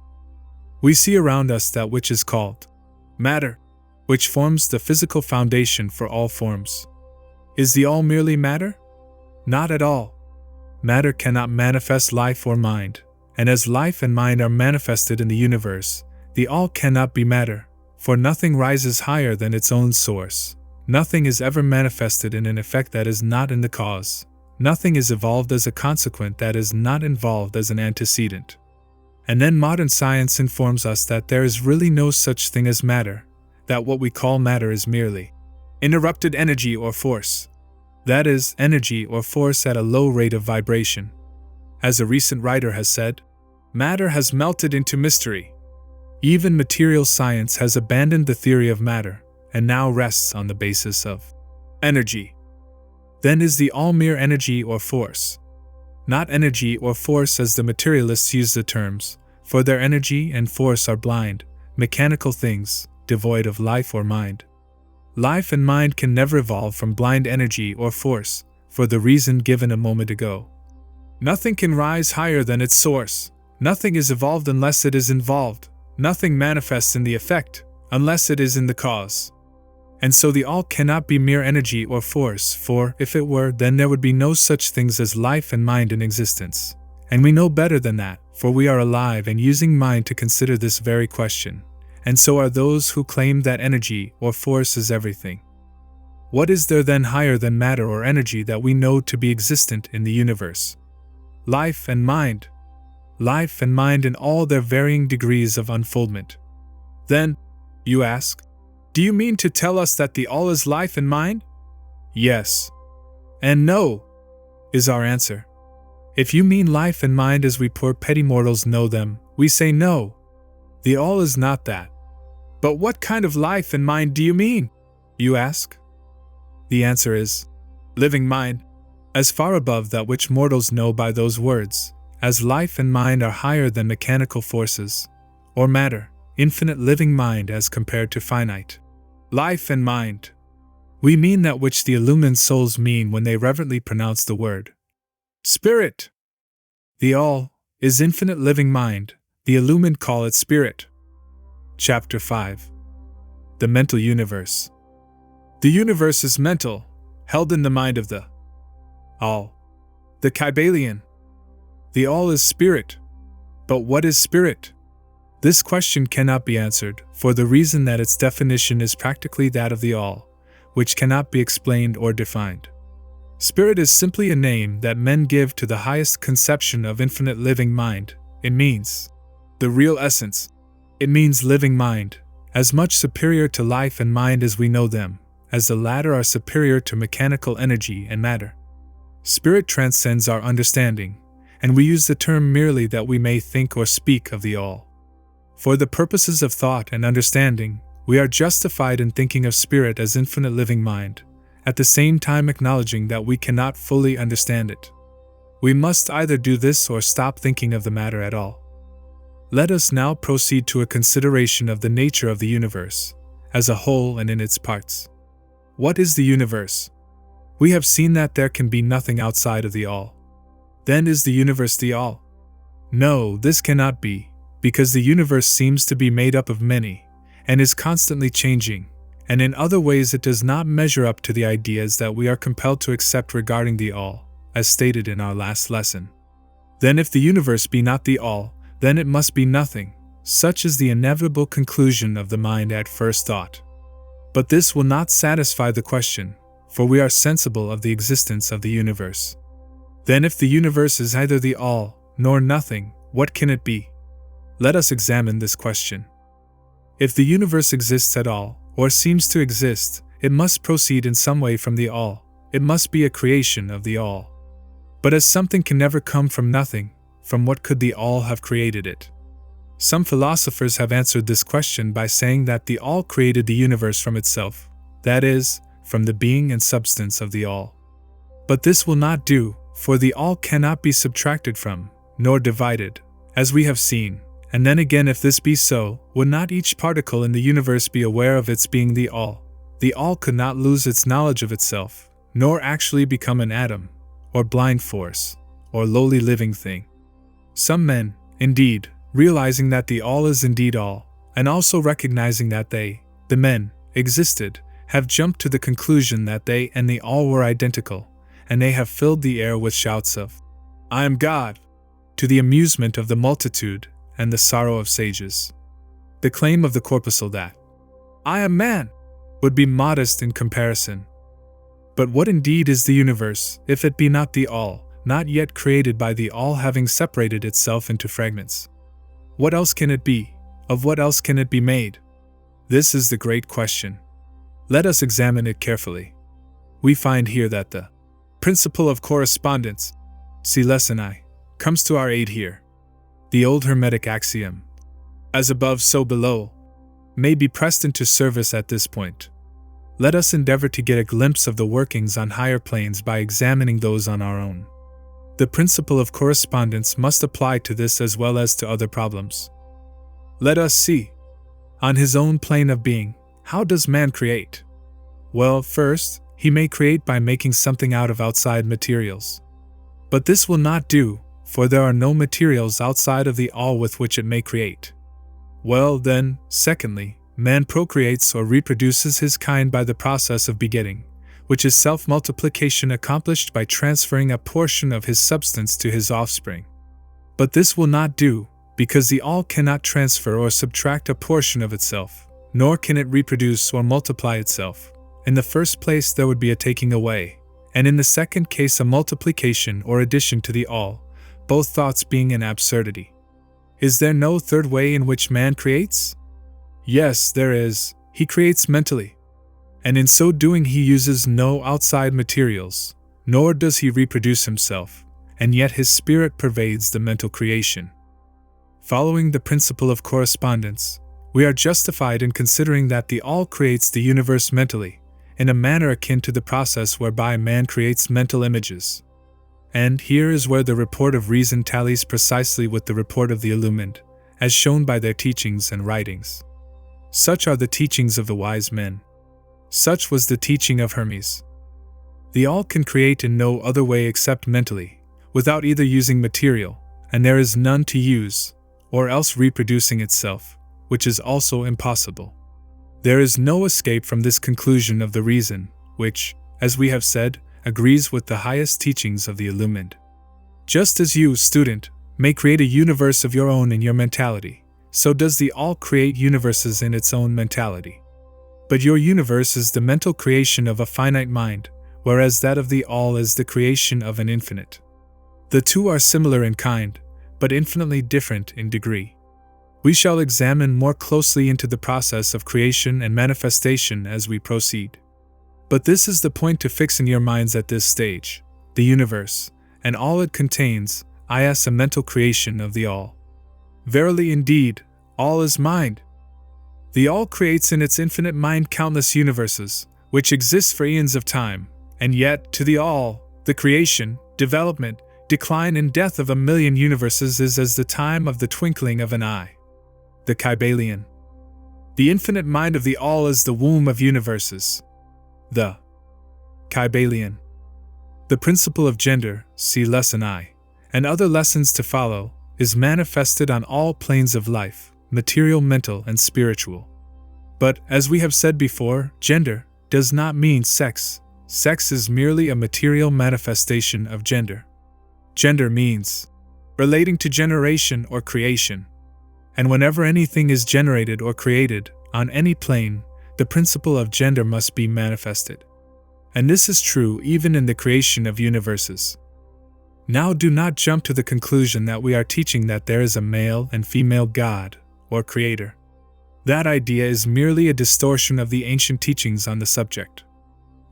We see around us that which is called matter, which forms the physical foundation for all forms. Is the All merely matter? Not at all. Matter cannot manifest life or mind, and as life and mind are manifested in the universe, the All cannot be matter, for nothing rises higher than its own source. Nothing is ever manifested in an effect that is not in the cause. Nothing is evolved as a consequent that is not involved as an antecedent. And then modern science informs us that there is really no such thing as matter, that what we call matter is merely interrupted energy or force. That is, energy or force at a low rate of vibration. As a recent writer has said, matter has melted into mystery. Even material science has abandoned the theory of matter, and now rests on the basis of energy. Then is the All mere energy or force? Not energy or force as the materialists use the terms, for their energy and force are blind, mechanical things, devoid of life or mind. Life and mind can never evolve from blind energy or force, for the reason given a moment ago. Nothing can rise higher than its source. Nothing is evolved unless it is involved. Nothing manifests in the effect, unless it is in the cause. And so the All cannot be mere energy or force, for if it were, then there would be no such things as life and mind in existence. And we know better than that, for we are alive and using mind to consider this very question. And so are those who claim that energy or force is everything. What is there then higher than matter or energy that we know to be existent in the universe? Life and mind. Life and mind in all their varying degrees of unfoldment. Then, you ask, Do you mean to tell us that the all is life and mind? Yes. And no, is our answer. If you mean life and mind as we poor petty mortals know them, we say no. The all is not that. But what kind of life and mind do you mean? You ask. The answer is, living mind, as far above that which mortals know by those words, as life and mind are higher than mechanical forces, or matter, infinite living mind as compared to finite. Life and mind. We mean that which the illumined souls mean when they reverently pronounce the word Spirit. The all is infinite living mind, the illumined call it Spirit. Chapter 5. The Mental Universe. The universe is mental, held in the mind of the all. The Kybalion. The all is spirit. But what is spirit? This question cannot be answered, for the reason that its definition is practically that of the all, which cannot be explained or defined. Spirit is simply a name that men give to the highest conception of infinite living mind. It means the real essence. It means living mind, as much superior to life and mind as we know them, as the latter are superior to mechanical energy and matter. Spirit transcends our understanding, and we use the term merely that we may think or speak of the all. For the purposes of thought and understanding, we are justified in thinking of spirit as infinite living mind, at the same time acknowledging that we cannot fully understand it. We must either do this or stop thinking of the matter at all. Let us now proceed to a consideration of the nature of the universe, as a whole and in its parts. What is the universe? We have seen that there can be nothing outside of the all. Then is the universe the all? No, this cannot be, because the universe seems to be made up of many, and is constantly changing, and in other ways it does not measure up to the ideas that we are compelled to accept regarding the all, as stated in our last lesson. Then if the universe be not the all, then it must be nothing. Such is the inevitable conclusion of the mind at first thought. But this will not satisfy the question, for we are sensible of the existence of the universe. Then if the universe is neither the all, nor nothing, what can it be? Let us examine this question. If the universe exists at all, or seems to exist, it must proceed in some way from the all. It must be a creation of the all. But as something can never come from nothing, from what could the all have created it? Some philosophers have answered this question by saying that the all created the universe from itself, that is, from the being and substance of the all. But this will not do, for the all cannot be subtracted from, nor divided, as we have seen. And then again, if this be so, would not each particle in the universe be aware of its being the all? The all could not lose its knowledge of itself, nor actually become an atom, or blind force, or lowly living thing. Some men, indeed, realizing that the all is indeed all, and also recognizing that they, the men, existed, have jumped to the conclusion that they and the all were identical, and they have filled the air with shouts of, "I am God," to the amusement of the multitude and the sorrow of sages. The claim of the corpuscle that, "I am man," would be modest in comparison. But what indeed is the universe, if it be not the all, not yet created by the all having separated itself into fragments? What else can it be? Of what else can it be made? This is the great question. Let us examine it carefully. We find here that the principle of correspondence, see lesson I, comes to our aid here. The old Hermetic axiom, as above so below, may be pressed into service at this point. Let us endeavor to get a glimpse of the workings on higher planes by examining those on our own. The principle of correspondence must apply to this as well as to other problems. Let us see. On his own plane of being, how does man create? Well, first, he may create by making something out of outside materials. But this will not do, for there are no materials outside of the all with which it may create. Well then, secondly, man procreates or reproduces his kind by the process of begetting, which is self-multiplication accomplished by transferring a portion of his substance to his offspring. But this will not do, because the all cannot transfer or subtract a portion of itself, nor can it reproduce or multiply itself. In the first place there would be a taking away, and in the second case a multiplication or addition to the all, both thoughts being an absurdity. Is there no third way in which man creates? Yes, there is, he creates mentally. And in so doing he uses no outside materials, nor does he reproduce himself, and yet his spirit pervades the mental creation. Following the principle of correspondence, we are justified in considering that the All creates the universe mentally, in a manner akin to the process whereby man creates mental images. And here is where the report of reason tallies precisely with the report of the illumined, as shown by their teachings and writings. Such are the teachings of the wise men. Such was the teaching of Hermes. The All can create in no other way except mentally, without either using material, and there is none to use, or else reproducing itself, which is also impossible. There is no escape from this conclusion of the reason, which, as we have said, agrees with the highest teachings of the illumined. Just as you, student, may create a universe of your own in your mentality, so does the All create universes in its own mentality. But your universe is the mental creation of a finite mind, whereas that of the All is the creation of an infinite. The two are similar in kind, but infinitely different in degree. We shall examine more closely into the process of creation and manifestation as we proceed. But this is the point to fix in your minds at this stage: the universe, and all it contains, is a mental creation of the All. Verily indeed, all is mind. The All creates in its infinite mind countless universes, which exist for eons of time, and yet, to the All, the creation, development, decline and death of a million universes is as the time of the twinkling of an eye. The Kybalion. The infinite mind of the All is the womb of universes. The Kybalion. The principle of gender, see Lesson I, and other lessons to follow, is manifested on all planes of life, material, mental, and spiritual. But, as we have said before, gender does not mean sex. Sex is merely a material manifestation of gender. Gender means relating to generation or creation. And whenever anything is generated or created, on any plane, the principle of gender must be manifested. And this is true even in the creation of universes. Now do not jump to the conclusion that we are teaching that there is a male and female God, or creator. That idea is merely a distortion of the ancient teachings on the subject.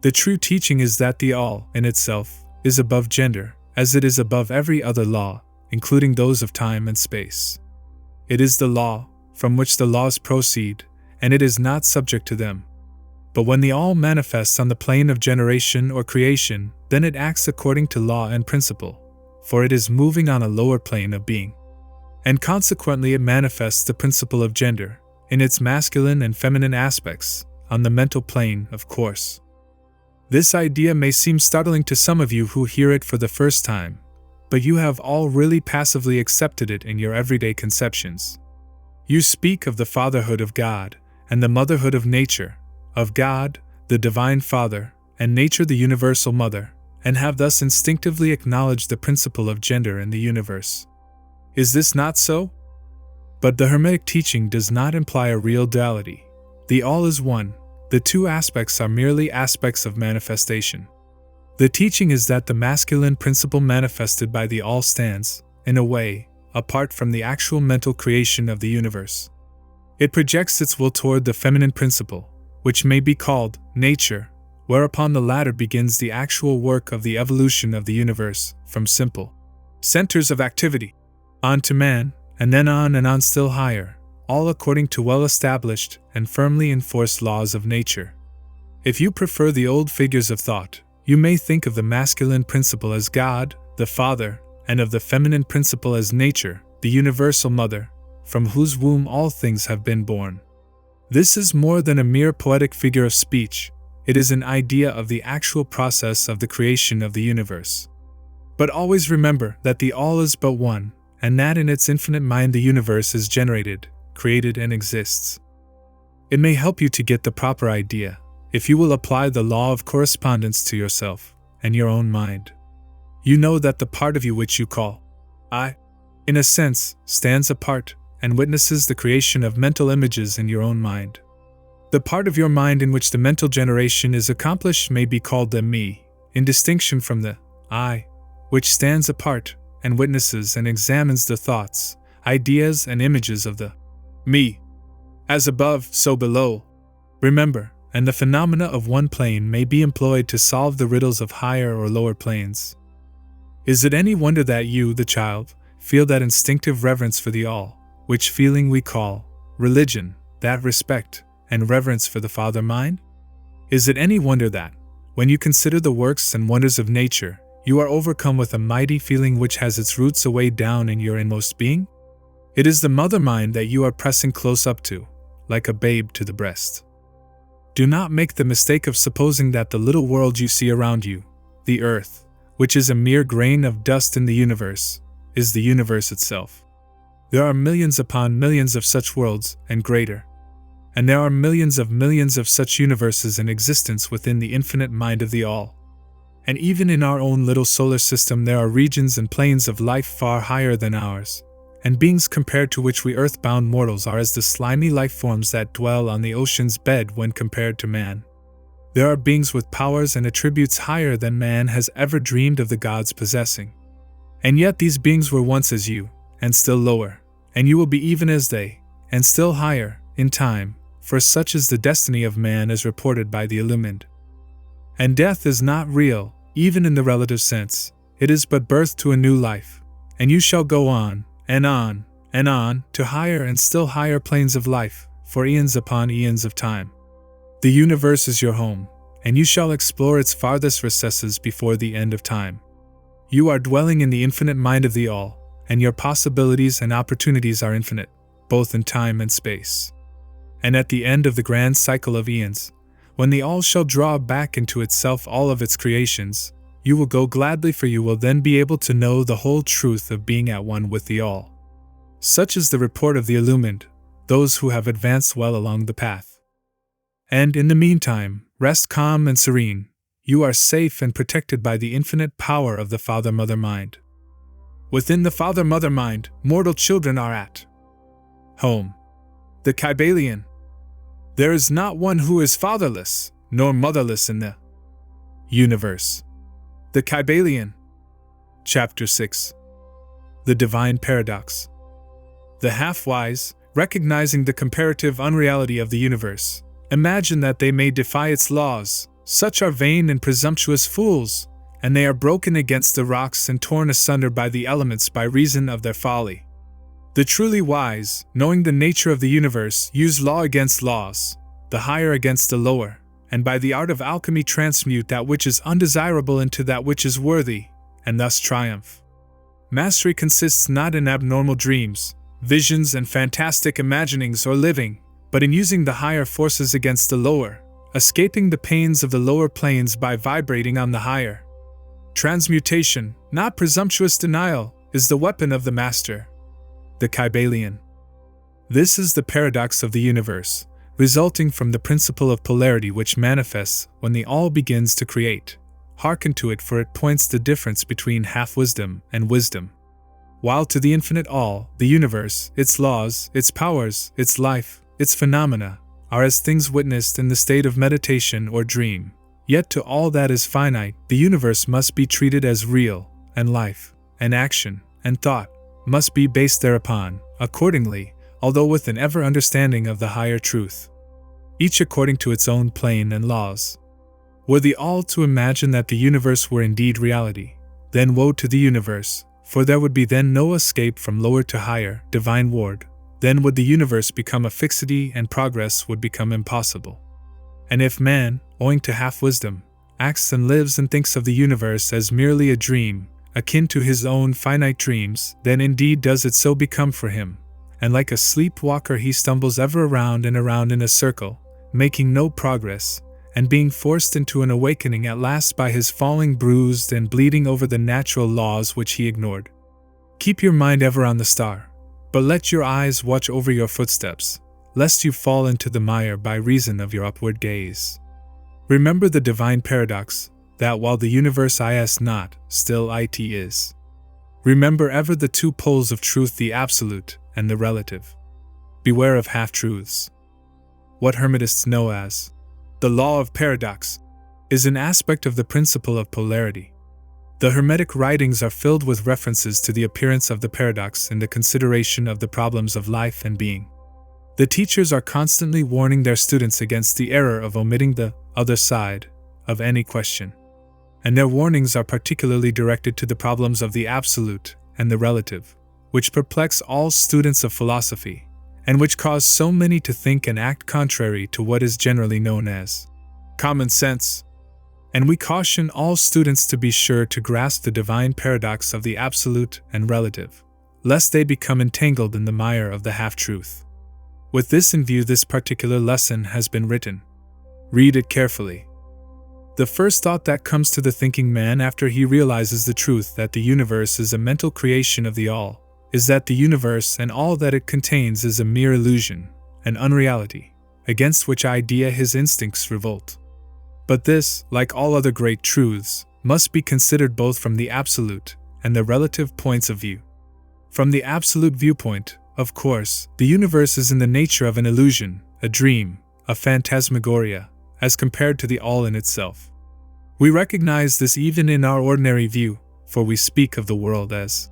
The true teaching is that the All, in itself, is above gender, as it is above every other law, including those of time and space. It is the law, from which the laws proceed, and it is not subject to them. But when the All manifests on the plane of generation or creation, then it acts according to law and principle, for it is moving on a lower plane of being. And consequently it manifests the principle of gender, in its masculine and feminine aspects, on the mental plane, of course. This idea may seem startling to some of you who hear it for the first time, but you have all really passively accepted it in your everyday conceptions. You speak of the fatherhood of God, and the motherhood of nature, of God, the divine Father, and nature the universal mother, and have thus instinctively acknowledged the principle of gender in the universe. Is this not so? But the Hermetic teaching does not imply a real duality. The All is one. The two aspects are merely aspects of manifestation. The teaching is that the masculine principle manifested by the All stands, in a way, apart from the actual mental creation of the universe. It projects its will toward the feminine principle, which may be called nature, whereupon the latter begins the actual work of the evolution of the universe, from simple centers of activity, on to man, and then on and on still higher, all according to well-established and firmly enforced laws of nature. If you prefer the old figures of thought, you may think of the masculine principle as God, the Father, and of the feminine principle as nature, the universal mother, from whose womb all things have been born. This is more than a mere poetic figure of speech. It is an idea of the actual process of the creation of the universe. But always remember that the All is but one, and that in its infinite mind the universe is generated, created, and exists. It may help you to get the proper idea, if you will apply the law of correspondence to yourself and your own mind. You know that the part of you which you call I, in a sense, stands apart and witnesses the creation of mental images in your own mind. The part of your mind in which the mental generation is accomplished may be called the me, in distinction from the I, which stands apart and witnesses and examines the thoughts, ideas, and images of the me. As above, so below. Remember, and the phenomena of one plane may be employed to solve the riddles of higher or lower planes. Is it any wonder that you, the child, feel that instinctive reverence for the all, which feeling we call religion, that respect and reverence for the Father Mind? Is it any wonder that, when you consider the works and wonders of nature, you are overcome with a mighty feeling which has its roots away down in your inmost being? It is the Mother Mind that you are pressing close up to, like a babe to the breast. Do not make the mistake of supposing that the little world you see around you, the earth, which is a mere grain of dust in the universe, is the universe itself. There are millions upon millions of such worlds, and greater. And there are millions of such universes in existence within the infinite mind of the All. And even in our own little solar system there are regions and planes of life far higher than ours, and beings compared to which we earthbound mortals are as the slimy life forms that dwell on the ocean's bed when compared to man. There are beings with powers and attributes higher than man has ever dreamed of the gods possessing. And yet these beings were once as you, and still lower, and you will be even as they, and still higher, in time, for such is the destiny of man as reported by the illumined. And death is not real, even in the relative sense, it is but birth to a new life, and you shall go on, and on, and on, to higher and still higher planes of life, for eons upon eons of time. The universe is your home, and you shall explore its farthest recesses before the end of time. You are dwelling in the infinite mind of the All, and your possibilities and opportunities are infinite, both in time and space. And at the end of the grand cycle of eons, when the All shall draw back into itself all of its creations, you will go gladly, for you will then be able to know the whole truth of being at one with the All. Such is the report of the illumined, those who have advanced well along the path. And in the meantime, rest calm and serene. You are safe and protected by the infinite power of the Father-Mother Mind. Within the Father-Mother Mind, mortal children are at home. The Kybalion. There is not one who is fatherless, nor motherless in the universe. The Kybalion. Chapter 6. The Divine Paradox. The half-wise, recognizing the comparative unreality of the universe, imagine that they may defy its laws. Such are vain and presumptuous fools, and they are broken against the rocks and torn asunder by the elements by reason of their folly. The truly wise, knowing the nature of the universe, use law against laws, the higher against the lower, and by the art of alchemy transmute that which is undesirable into that which is worthy, and thus triumph. Mastery consists not in abnormal dreams, visions and fantastic imaginings or living, but in using the higher forces against the lower, escaping the pains of the lower planes by vibrating on the higher. Transmutation, not presumptuous denial, is the weapon of the master. The Kybalion. This is the paradox of the universe, resulting from the principle of polarity which manifests when the All begins to create. Hearken to it, for it points the difference between half-wisdom and wisdom. While to the infinite All, the universe, its laws, its powers, its life, its phenomena, are as things witnessed in the state of meditation or dream, yet to all that is finite, the universe must be treated as real, and life, and action, and thought must be based thereupon, accordingly, although with an ever understanding of the higher truth, each according to its own plane and laws. Were the All to imagine that the universe were indeed reality, then woe to the universe, for there would be then no escape from lower to higher, divine ward. Then would the universe become a fixity and progress would become impossible. And if man, owing to half-wisdom, acts and lives and thinks of the universe as merely a dream, akin to his own finite dreams, then indeed does it so become for him, and like a sleepwalker he stumbles ever around and around in a circle, making no progress, and being forced into an awakening at last by his falling bruised and bleeding over the natural laws which he ignored. Keep your mind ever on the star, but let your eyes watch over your footsteps, lest you fall into the mire by reason of your upward gaze. Remember the divine paradox, that while the universe is not, still it is. Remember ever the two poles of truth, the absolute and the relative. Beware of half-truths. What Hermetists know as the law of paradox is an aspect of the principle of polarity. The Hermetic writings are filled with references to the appearance of the paradox in the consideration of the problems of life and being. The teachers are constantly warning their students against the error of omitting the other side of any question. And their warnings are particularly directed to the problems of the absolute and the relative, which perplex all students of philosophy, and which cause so many to think and act contrary to what is generally known as common sense. And we caution all students to be sure to grasp the divine paradox of the absolute and relative, lest they become entangled in the mire of the half-truth. With this in view, this particular lesson has been written. Read it carefully. The first thought that comes to the thinking man after he realizes the truth that the universe is a mental creation of the all is that the universe and all that it contains is a mere illusion, an unreality, against which idea his instincts revolt. But this, like all other great truths, must be considered both from the absolute and the relative points of view. From the absolute viewpoint, of course, the universe is in the nature of an illusion, a dream, a phantasmagoria, as compared to the all in itself. We recognize this even in our ordinary view, for we speak of the world as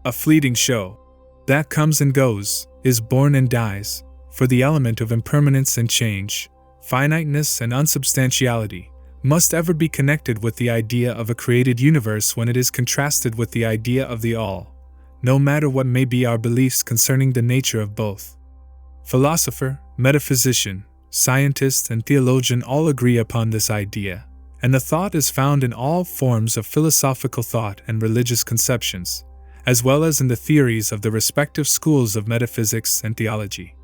a fleeting show that comes and goes, is born and dies, for the element of impermanence and change, finiteness and unsubstantiality, must ever be connected with the idea of a created universe when it is contrasted with the idea of the all, no matter what may be our beliefs concerning the nature of both. Philosopher, metaphysician, scientist, and theologian all agree upon this idea, and the thought is found in all forms of philosophical thought and religious conceptions, as well as in the theories of the respective schools of metaphysics and theology.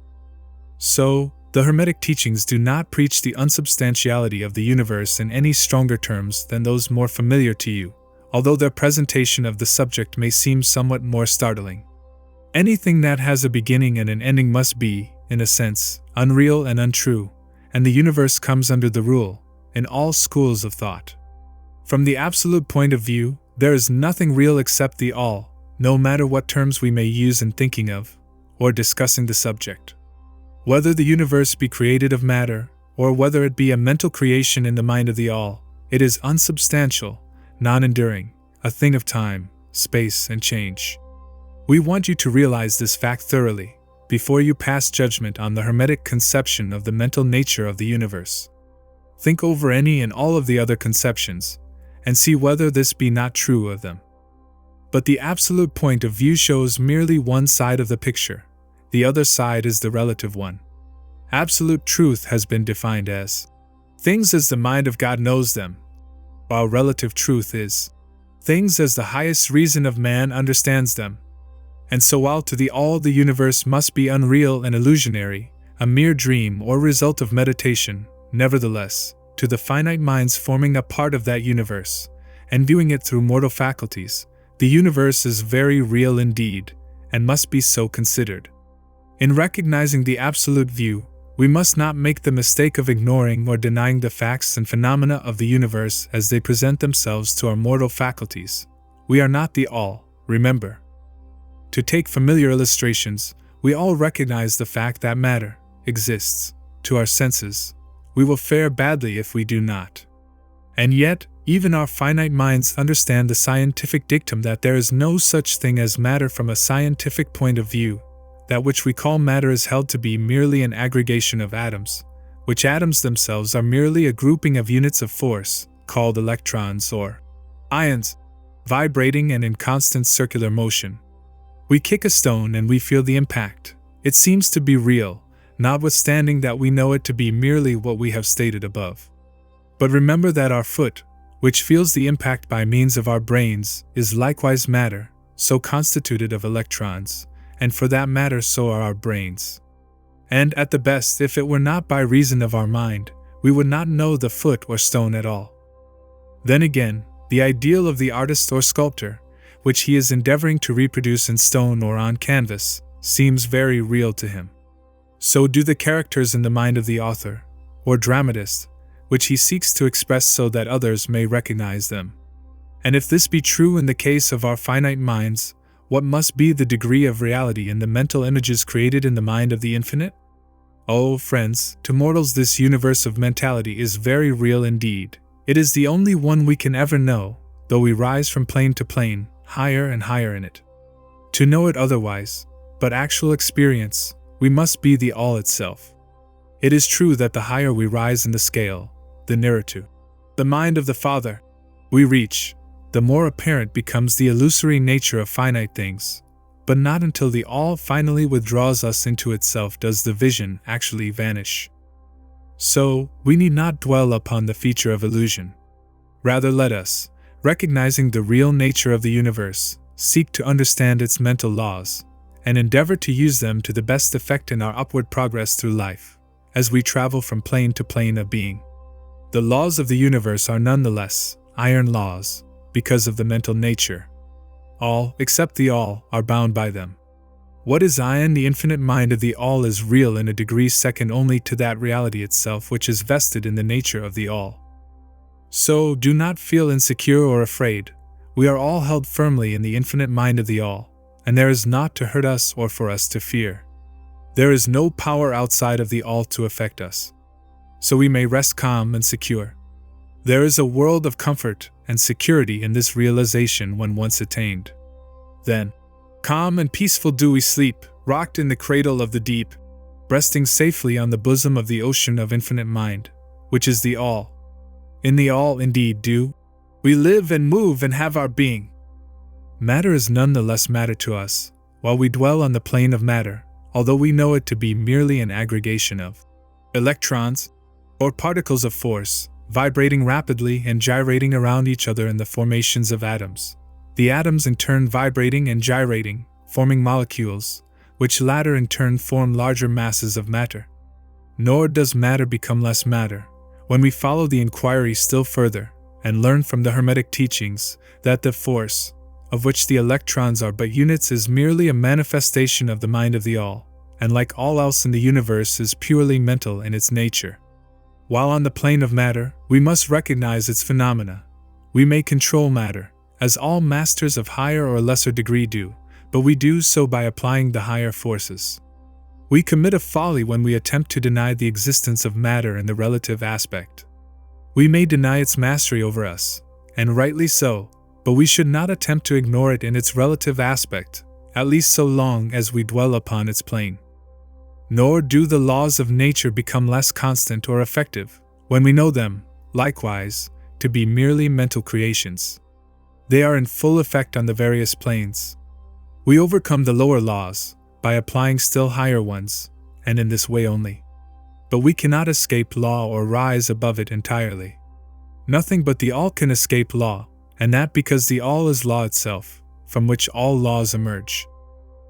So, the Hermetic teachings do not preach the unsubstantiality of the universe in any stronger terms than those more familiar to you, although their presentation of the subject may seem somewhat more startling. Anything that has a beginning and an ending must be, in a sense, unreal and untrue, and the universe comes under the rule, in all schools of thought. From the absolute point of view, there is nothing real except the all, no matter what terms we may use in thinking of, or discussing the subject. Whether the universe be created of matter, or whether it be a mental creation in the mind of the all, it is unsubstantial, non-enduring, a thing of time, space, and change. We want you to realize this fact thoroughly, before you pass judgment on the Hermetic conception of the mental nature of the universe. Think over any and all of the other conceptions, and see whether this be not true of them. But the absolute point of view shows merely one side of the picture. The other side is the relative one. Absolute truth has been defined as things as the mind of God knows them, while relative truth is things as the highest reason of man understands them. And so while to the all the universe must be unreal and illusionary, a mere dream or result of meditation, nevertheless, to the finite minds forming a part of that universe, and viewing it through mortal faculties, the universe is very real indeed, and must be so considered. In recognizing the absolute view, we must not make the mistake of ignoring or denying the facts and phenomena of the universe as they present themselves to our mortal faculties. We are not the all, remember. To take familiar illustrations, we all recognize the fact that matter exists, to our senses. We will fare badly if we do not. And yet, even our finite minds understand the scientific dictum that there is no such thing as matter from a scientific point of view. That which we call matter is held to be merely an aggregation of atoms, which atoms themselves are merely a grouping of units of force, called electrons or ions, vibrating and in constant circular motion. We kick a stone and we feel the impact. It seems to be real, notwithstanding that we know it to be merely what we have stated above. But remember that our foot, which feels the impact by means of our brains, is likewise matter, so constituted of electrons, and for that matter so are our brains. And at the best, if it were not by reason of our mind, we would not know the foot or stone at all. Then again, the ideal of the artist or sculptor, which he is endeavoring to reproduce in stone or on canvas, seems very real to him. So do the characters in the mind of the author, or dramatist, which he seeks to express so that others may recognize them. And if this be true in the case of our finite minds, what must be the degree of reality in the mental images created in the mind of the infinite? Oh, friends, to mortals this universe of mentality is very real indeed. It is the only one we can ever know, though we rise from plane to plane, higher and higher in it. To know it otherwise, but actual experience, we must be the all itself. It is true that the higher we rise in the scale, the nearer to the mind of the Father we reach, the more apparent becomes the illusory nature of finite things. But not until the all finally withdraws us into itself does the vision actually vanish. So, we need not dwell upon the feature of illusion. Rather, let us, recognizing the real nature of the universe, seek to understand its mental laws, and endeavor to use them to the best effect in our upward progress through life, as we travel from plane to plane of being. The laws of the universe are nonetheless iron laws, because of the mental nature. All, except the all, are bound by them. What is iron? The infinite mind of the all is real in a degree second only to that reality itself which is vested in the nature of the all. So, do not feel insecure or afraid. We are all held firmly in the infinite mind of the all, and there is naught to hurt us or for us to fear. There is no power outside of the all to affect us. So we may rest calm and secure. There is a world of comfort and security in this realization when once attained. Then, calm and peaceful do we sleep, rocked in the cradle of the deep, resting safely on the bosom of the ocean of infinite mind, which is the all. In the all indeed do we live and move and have our being. Matter is none the less matter to us, while we dwell on the plane of matter, although we know it to be merely an aggregation of electrons, or particles of force, vibrating rapidly and gyrating around each other in the formations of atoms. The atoms in turn vibrating and gyrating, forming molecules, which latter in turn form larger masses of matter. Nor does matter become less matter, when we follow the inquiry still further, and learn from the Hermetic teachings that the force, of which the electrons are but units, is merely a manifestation of the mind of the all, and like all else in the universe is purely mental in its nature. While on the plane of matter, we must recognize its phenomena. We may control matter, as all masters of higher or lesser degree do, but we do so by applying the higher forces. We commit a folly when we attempt to deny the existence of matter in the relative aspect. We may deny its mastery over us, and rightly so, but we should not attempt to ignore it in its relative aspect, at least so long as we dwell upon its plane. Nor do the laws of nature become less constant or effective when we know them, likewise, to be merely mental creations. They are in full effect on the various planes. We overcome the lower laws by applying still higher ones, and in this way only. But we cannot escape law or rise above it entirely. Nothing but the all can escape law, and that because the all is law itself, from which all laws emerge.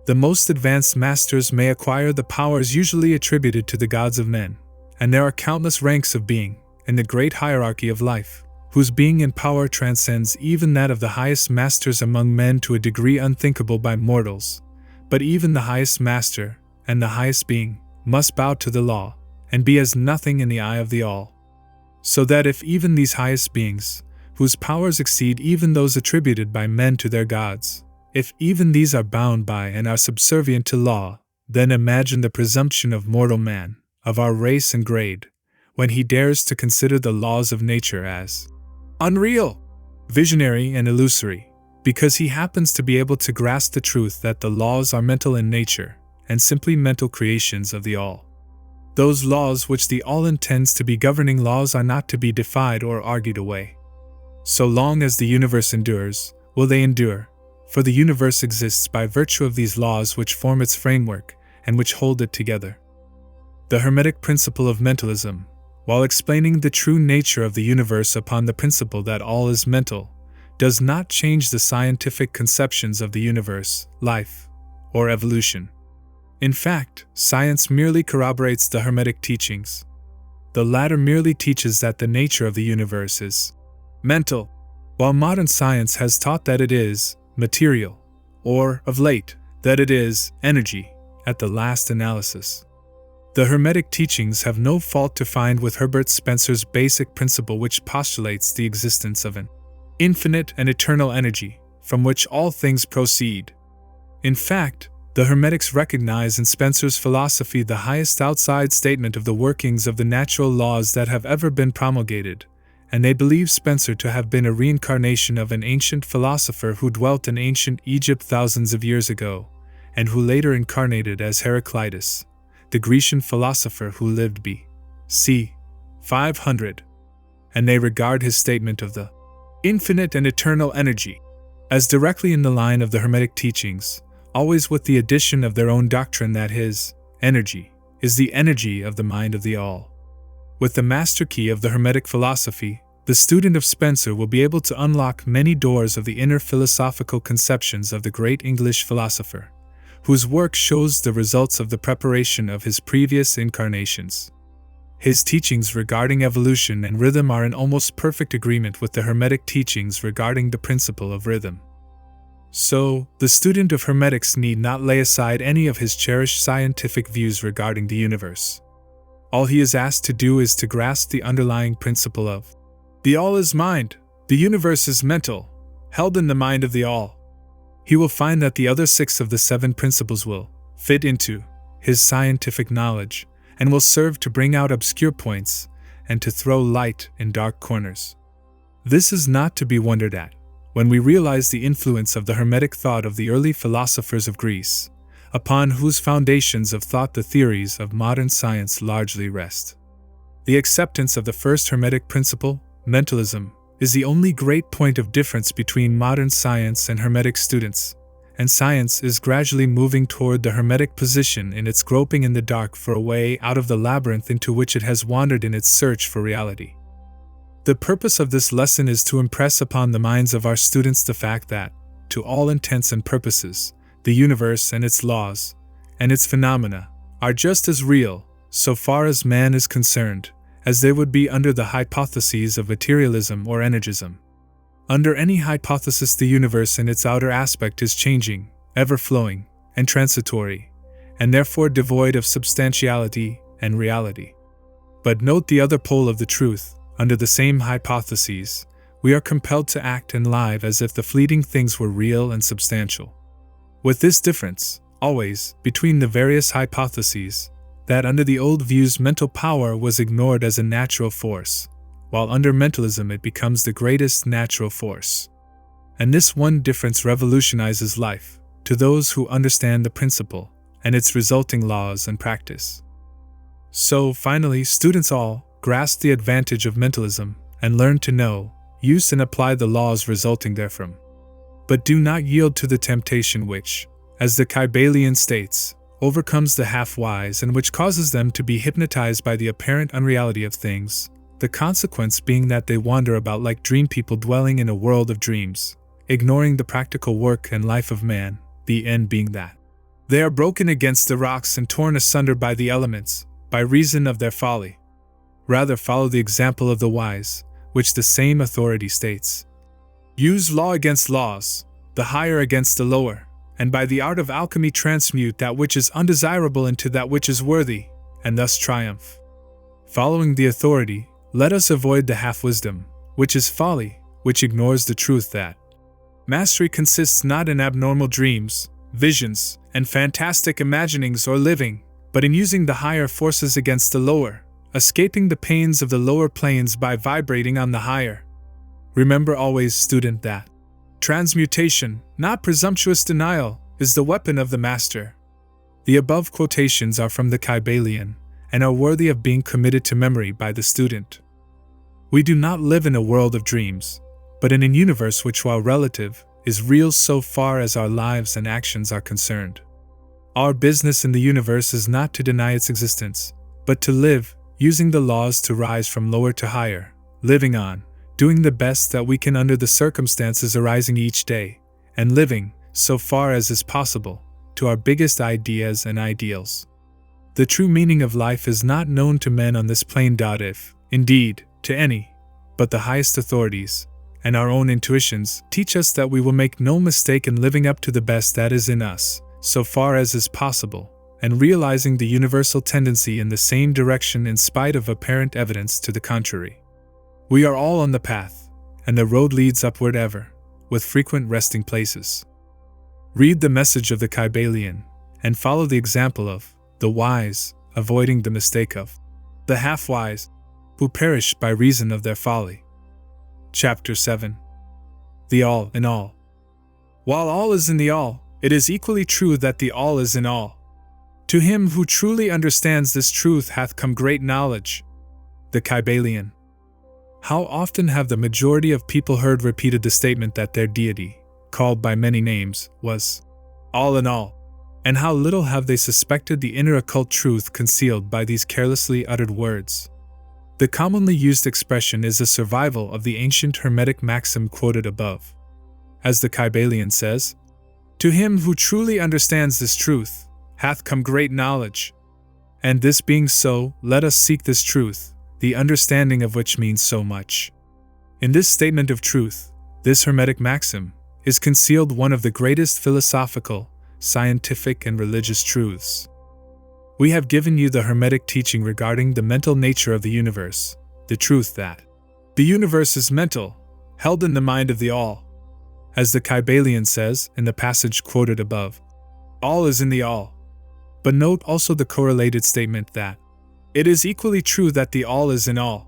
The most advanced masters may acquire the powers usually attributed to the gods of men, and there are countless ranks of being, in the great hierarchy of life, whose being and power transcends even that of the highest masters among men to a degree unthinkable by mortals. But even the highest master, and the highest being, must bow to the law, and be as nothing in the eye of the all. So that if even these highest beings, whose powers exceed even those attributed by men to their gods, if even these are bound by and are subservient to law, then imagine the presumption of mortal man, of our race and grade, when he dares to consider the laws of nature as unreal, visionary, and illusory, because he happens to be able to grasp the truth that the laws are mental in nature, and simply mental creations of the all. Those laws which the all intends to be governing laws are not to be defied or argued away. So long as the universe endures, will they endure, for the universe exists by virtue of these laws which form its framework and which hold it together. The Hermetic principle of mentalism, while explaining the true nature of the universe upon the principle that all is mental, does not change the scientific conceptions of the universe, life, or evolution. In fact, science merely corroborates the Hermetic teachings. The latter merely teaches that the nature of the universe is mental, while modern science has taught that it is material, or, of late, that it is energy, at the last analysis. The Hermetic teachings have no fault to find with Herbert Spencer's basic principle, which postulates the existence of an infinite and eternal energy, from which all things proceed. In fact, the Hermetics recognize in Spencer's philosophy the highest outside statement of the workings of the natural laws that have ever been promulgated, and they believe Spencer to have been a reincarnation of an ancient philosopher who dwelt in ancient Egypt thousands of years ago, and who later incarnated as Heraclitus, the Grecian philosopher who lived b.c. 500, and they regard his statement of the infinite and eternal energy as directly in the line of the Hermetic teachings, always with the addition of their own doctrine that his energy is the energy of the mind of the all. With the master key of the Hermetic philosophy, the student of Spencer will be able to unlock many doors of the inner philosophical conceptions of the great English philosopher, whose work shows the results of the preparation of his previous incarnations. His teachings regarding evolution and rhythm are in almost perfect agreement with the Hermetic teachings regarding the principle of rhythm. So, the student of Hermetics need not lay aside any of his cherished scientific views regarding the universe. All he is asked to do is to grasp the underlying principle of the all is mind, the universe is mental, held in the mind of the all. He will find that the other 6 of the 7 principles will fit into his scientific knowledge and will serve to bring out obscure points and to throw light in dark corners. This is not to be wondered at when we realize the influence of the Hermetic thought of the early philosophers of Greece, upon whose foundations of thought the theories of modern science largely rest. The acceptance of the first Hermetic principle, mentalism, is the only great point of difference between modern science and Hermetic students, and science is gradually moving toward the Hermetic position in its groping in the dark for a way out of the labyrinth into which it has wandered in its search for reality. The purpose of this lesson is to impress upon the minds of our students the fact that, to all intents and purposes, the universe and its laws, and its phenomena, are just as real, so far as man is concerned, as they would be under the hypotheses of materialism or energism. Under any hypothesis, the universe in its outer aspect is changing, ever-flowing, and transitory, and therefore devoid of substantiality and reality. But note the other pole of the truth. Under the same hypotheses, we are compelled to act and live as if the fleeting things were real and substantial. With this difference, always, between the various hypotheses, that under the old views mental power was ignored as a natural force, while under mentalism it becomes the greatest natural force. And this one difference revolutionizes life, to those who understand the principle, and its resulting laws and practice. So, finally, students all grasp the advantage of mentalism, and learn to know, use and apply the laws resulting therefrom. But do not yield to the temptation which, as the Kybalion states, overcomes the half-wise and which causes them to be hypnotized by the apparent unreality of things, the consequence being that they wander about like dream people dwelling in a world of dreams, ignoring the practical work and life of man, the end being that they are broken against the rocks and torn asunder by the elements, by reason of their folly. Rather follow the example of the wise, which the same authority states. Use law against laws, the higher against the lower, and by the art of alchemy transmute that which is undesirable into that which is worthy, and thus triumph. Following the authority, let us avoid the half-wisdom, which is folly, which ignores the truth that mastery consists not in abnormal dreams, visions, and fantastic imaginings or living, but in using the higher forces against the lower, escaping the pains of the lower planes by vibrating on the higher. Remember always, student, that transmutation, not presumptuous denial, is the weapon of the master. The above quotations are from the Kybalion, and are worthy of being committed to memory by the student. We do not live in a world of dreams, but in a universe which, while relative, is real so far as our lives and actions are concerned. Our business in the universe is not to deny its existence, but to live, using the laws to rise from lower to higher, living on, doing the best that we can under the circumstances arising each day, and living, so far as is possible, to our biggest ideas and ideals. The true meaning of life is not known to men on this plane. If, indeed, to any, but the highest authorities, and our own intuitions, teach us that we will make no mistake in living up to the best that is in us, so far as is possible, and realizing the universal tendency in the same direction in spite of apparent evidence to the contrary. We are all on the path, and the road leads upward ever, with frequent resting places. Read the message of the Kybalion, and follow the example of the wise, avoiding the mistake of the half-wise, who perish by reason of their folly. Chapter 7. The All in All. While all is in the all, it is equally true that the all is in all. To him who truly understands this truth hath come great knowledge. The Kybalion. How often have the majority of people heard repeated the statement that their deity, called by many names, was all in all, and how little have they suspected the inner occult truth concealed by these carelessly uttered words. The commonly used expression is a survival of the ancient Hermetic maxim quoted above. As the Kybalion says, "To him who truly understands this truth, hath come great knowledge." And this being so, let us seek this truth, the understanding of which means so much. In this statement of truth, this Hermetic maxim, is concealed one of the greatest philosophical, scientific, and religious truths. We have given you the Hermetic teaching regarding the mental nature of the universe, the truth that the universe is mental, held in the mind of the all. As the Kybalion says in the passage quoted above, all is in the all. But note also the correlated statement that it is equally true that the all is in all.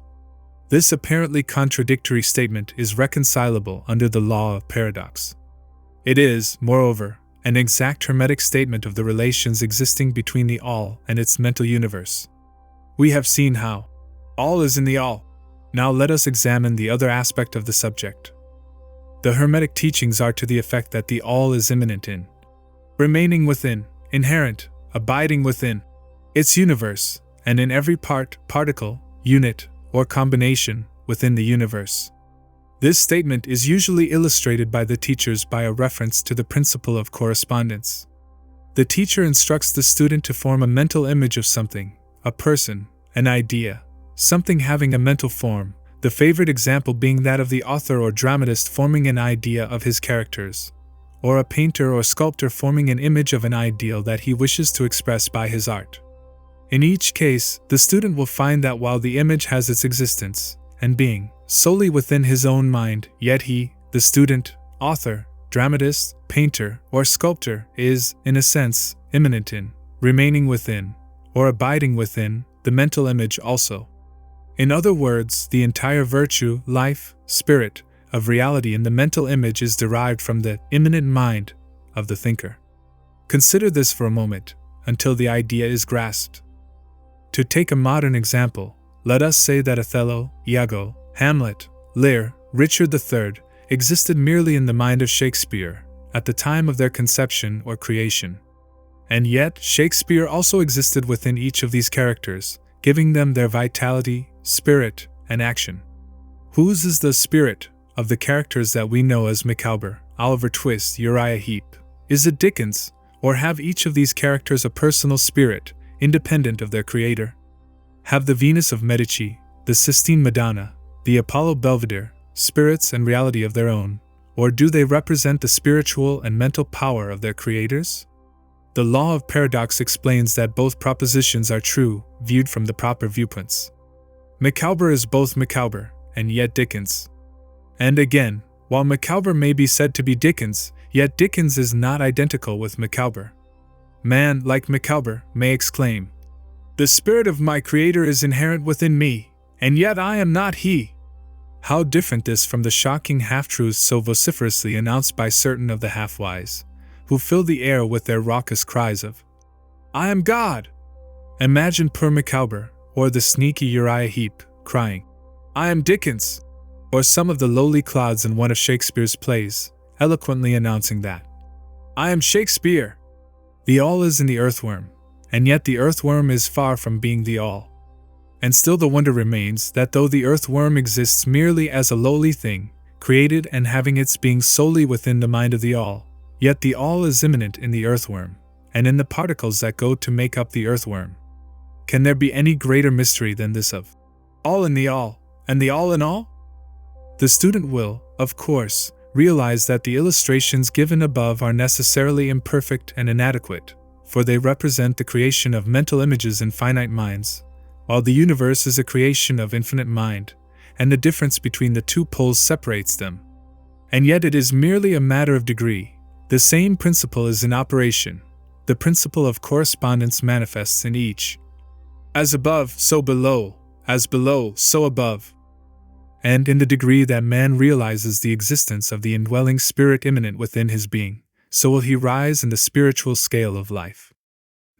This apparently contradictory statement is reconcilable under the law of paradox. It is, moreover, an exact Hermetic statement of the relations existing between the all and its mental universe. We have seen how all is in the all. Now let us examine the other aspect of the subject. The Hermetic teachings are to the effect that the all is immanent in, remaining within, inherent, abiding within its universe, and in every part, particle, unit, or combination within the universe. This statement is usually illustrated by the teachers by a reference to the principle of correspondence. The teacher instructs the student to form a mental image of something, a person, an idea, something having a mental form, the favorite example being that of the author or dramatist forming an idea of his characters, or a painter or sculptor forming an image of an ideal that he wishes to express by his art. In each case, the student will find that while the image has its existence and being solely within his own mind, yet he, the student, author, dramatist, painter, or sculptor, is, in a sense, immanent in, remaining within, or abiding within, the mental image also. In other words, the entire virtue, life, spirit, of reality in the mental image is derived from the immanent mind of the thinker. Consider this for a moment, until the idea is grasped. To take a modern example, let us say that Othello, Iago, Hamlet, Lear, Richard III existed merely in the mind of Shakespeare at the time of their conception or creation. And yet, Shakespeare also existed within each of these characters, giving them their vitality, spirit, and action. Whose is the spirit of the characters that we know as Micawber, Oliver Twist, Uriah Heep? Is it Dickens, or have each of these characters a personal spirit, independent of their creator? Have the Venus of Medici, the Sistine Madonna, the Apollo Belvedere, spirits and reality of their own, or do they represent the spiritual and mental power of their creators? The law of paradox explains that both propositions are true, viewed from the proper viewpoints. Micawber is both Micawber, and yet Dickens. And again, while Micawber may be said to be Dickens, yet Dickens is not identical with Micawber. Man, like Micawber, may exclaim, "The spirit of my creator is inherent within me, and yet I am not he." How different this from the shocking half-truths so vociferously announced by certain of the half-wise, who fill the air with their raucous cries of, "I am God!" Imagine poor Micawber, or the sneaky Uriah Heep, crying, "I am Dickens!" Or some of the lowly clods in one of Shakespeare's plays, eloquently announcing that, "I am Shakespeare!" The all is in the earthworm, and yet the earthworm is far from being the all. And still the wonder remains that though the earthworm exists merely as a lowly thing, created and having its being solely within the mind of the all, yet the all is immanent in the earthworm, and in the particles that go to make up the earthworm. Can there be any greater mystery than this of all in the all, and the all in all? The student will, of course, realize that the illustrations given above are necessarily imperfect and inadequate, for they represent the creation of mental images in finite minds, while the universe is a creation of infinite mind, and the difference between the two poles separates them. And yet it is merely a matter of degree. The same principle is in operation. The principle of correspondence manifests in each. As above, so below; as below, so above. And in the degree that man realizes the existence of the indwelling spirit immanent within his being, so will he rise in the spiritual scale of life.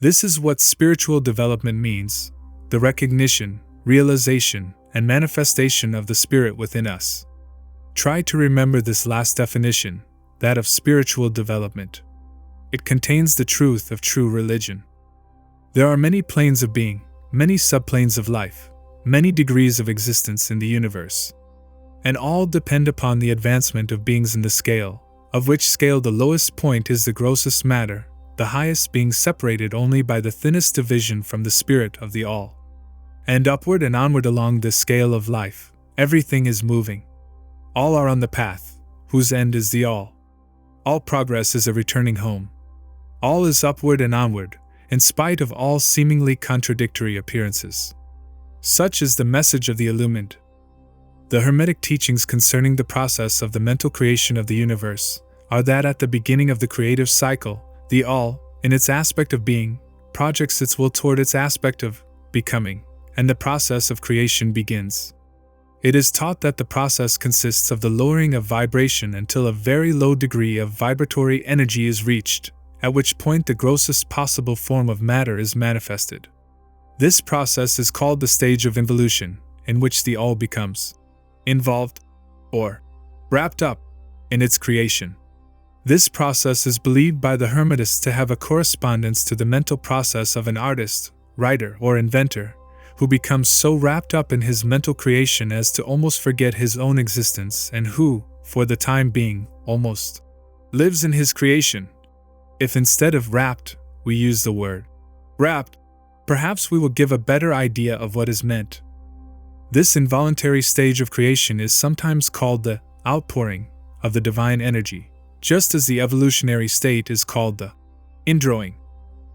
This is what spiritual development means: the recognition, realization, and manifestation of the Spirit within us. Try to remember this last definition, that of spiritual development. It contains the truth of true religion. There are many planes of being, many subplanes of life, many degrees of existence in the universe, and all depend upon the advancement of beings in the scale, of which scale the lowest point is the grossest matter, the highest being separated only by the thinnest division from the spirit of the all. And upward and onward along this scale of life, everything is moving. All are on the path, whose end is the all. All progress is a returning home. All is upward and onward, in spite of all seemingly contradictory appearances. Such is the message of the illumined. The Hermetic teachings concerning the process of the mental creation of the universe are that at the beginning of the creative cycle, the all, in its aspect of being, projects its will toward its aspect of becoming, and the process of creation begins. It is taught that the process consists of the lowering of vibration until a very low degree of vibratory energy is reached, at which point the grossest possible form of matter is manifested. This process is called the stage of involution, in which the all becomes involved, or wrapped up, in its creation. This process is believed by the Hermetists to have a correspondence to the mental process of an artist, writer, or inventor, who becomes so wrapped up in his mental creation as to almost forget his own existence, and who, for the time being, almost lives in his creation. If instead of wrapped, we use the word wrapped, perhaps we will give a better idea of what is meant. This involuntary stage of creation is sometimes called the outpouring of the divine energy, just as the evolutionary state is called the indrawing.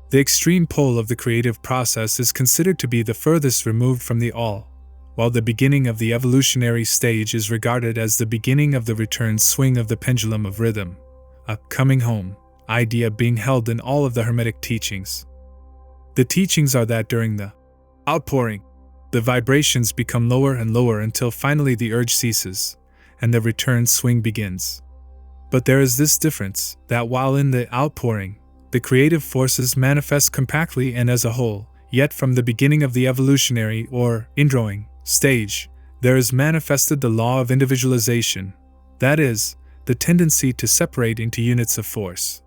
The extreme pole of the creative process is considered to be the furthest removed from the all, while the beginning of the evolutionary stage is regarded as the beginning of the return swing of the pendulum of rhythm, a coming home idea being held in all of the Hermetic teachings. The teachings are that during the outpouring, the vibrations become lower and lower until finally the urge ceases, and the return swing begins. But there is this difference, that while in the outpouring, the creative forces manifest compactly and as a whole, yet from the beginning of the evolutionary or indrawing stage, there is manifested the law of individualization, that is, the tendency to separate into units of force.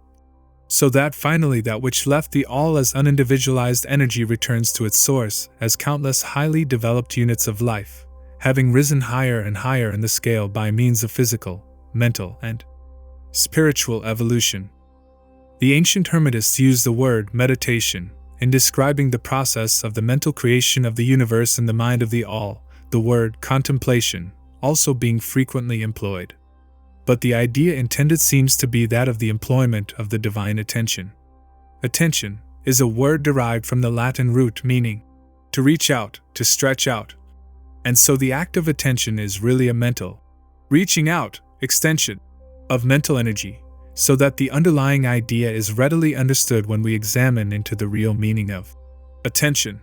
So that finally that which left the all as unindividualized energy returns to its source as countless highly developed units of life, having risen higher and higher in the scale by means of physical, mental, and spiritual evolution. The ancient Hermetists used the word meditation in describing the process of the mental creation of the universe in the mind of the all, the word contemplation also being frequently employed. But the idea intended seems to be that of the employment of the divine attention. Attention is a word derived from the Latin root meaning to reach out, to stretch out. And so the act of attention is really a mental reaching out, extension of mental energy, so that the underlying idea is readily understood when we examine into the real meaning of attention.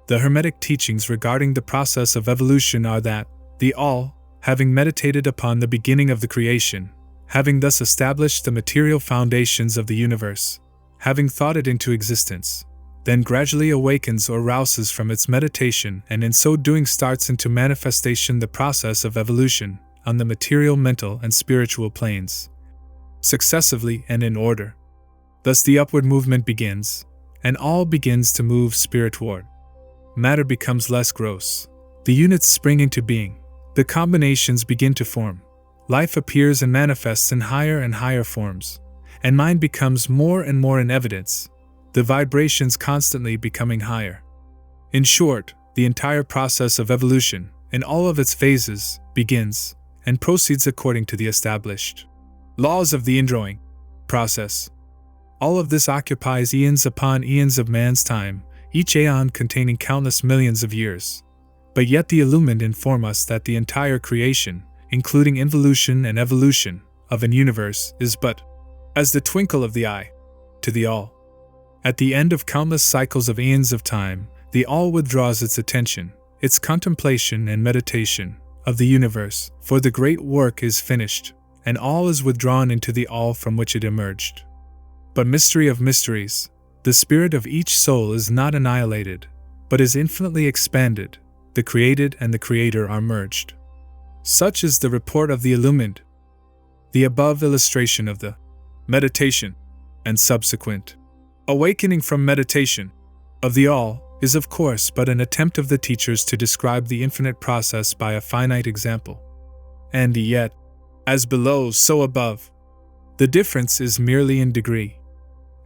The Hermetic teachings regarding the process of evolution are that the all, having meditated upon the beginning of the creation, having thus established the material foundations of the universe, having thought it into existence, then gradually awakens or rouses from its meditation and in so doing starts into manifestation the process of evolution on the material, mental, and spiritual planes, successively and in order. Thus the upward movement begins, and all begins to move spiritward. Matter becomes less gross. The units spring into being. The combinations begin to form. Life appears and manifests in higher and higher forms, and mind becomes more and more in evidence, the vibrations constantly becoming higher. In short, the entire process of evolution, in all of its phases, begins and proceeds according to the established laws of the indrawing process. All of this occupies eons upon eons of man's time, each aeon containing countless millions of years. But yet the illumined inform us that the entire creation, including involution and evolution, of an universe is but as the twinkle of the eye to the all. At the end of countless cycles of eons of time, the all withdraws its attention, its contemplation and meditation of the universe, for the great work is finished, and all is withdrawn into the all from which it emerged. But mystery of mysteries, The spirit of each soul is not annihilated, but is infinitely expanded. The created and the Creator are merged. Such is the report of the illumined. The above illustration of the meditation and subsequent awakening from meditation of the all is of course but an attempt of the teachers to describe the infinite process by a finite example. And yet, as below, so above. The difference is merely in degree.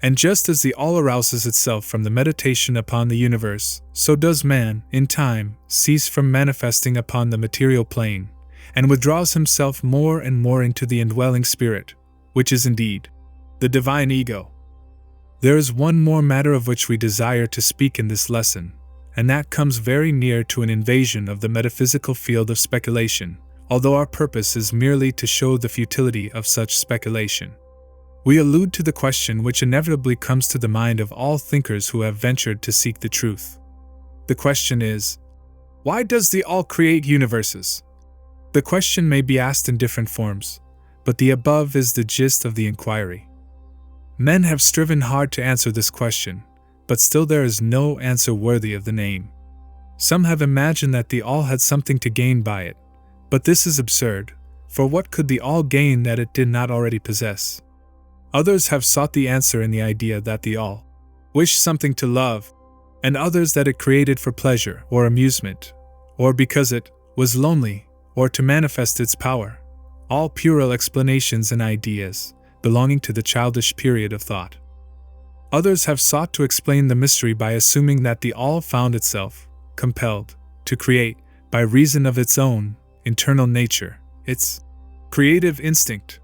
And just as the all arouses itself from the meditation upon the universe, so does man, in time, cease from manifesting upon the material plane, and withdraws himself more and more into the indwelling spirit, which is indeed the divine ego. There is one more matter of which we desire to speak in this lesson, and that comes very near to an invasion of the metaphysical field of speculation, although our purpose is merely to show the futility of such speculation. We allude to the question which inevitably comes to the mind of all thinkers who have ventured to seek the truth. The question is, why does the all create universes? The question may be asked in different forms, but the above is the gist of the inquiry. Men have striven hard to answer this question, but still there is no answer worthy of the name. Some have imagined that the all had something to gain by it, but this is absurd, for what could the all gain that it did not already possess? Others have sought the answer in the idea that the all wished something to love, and others that it created for pleasure or amusement, or because it was lonely, or to manifest its power, all puerile explanations and ideas belonging to the childish period of thought. Others have sought to explain the mystery by assuming that the all found itself compelled to create by reason of its own internal nature, its creative instinct.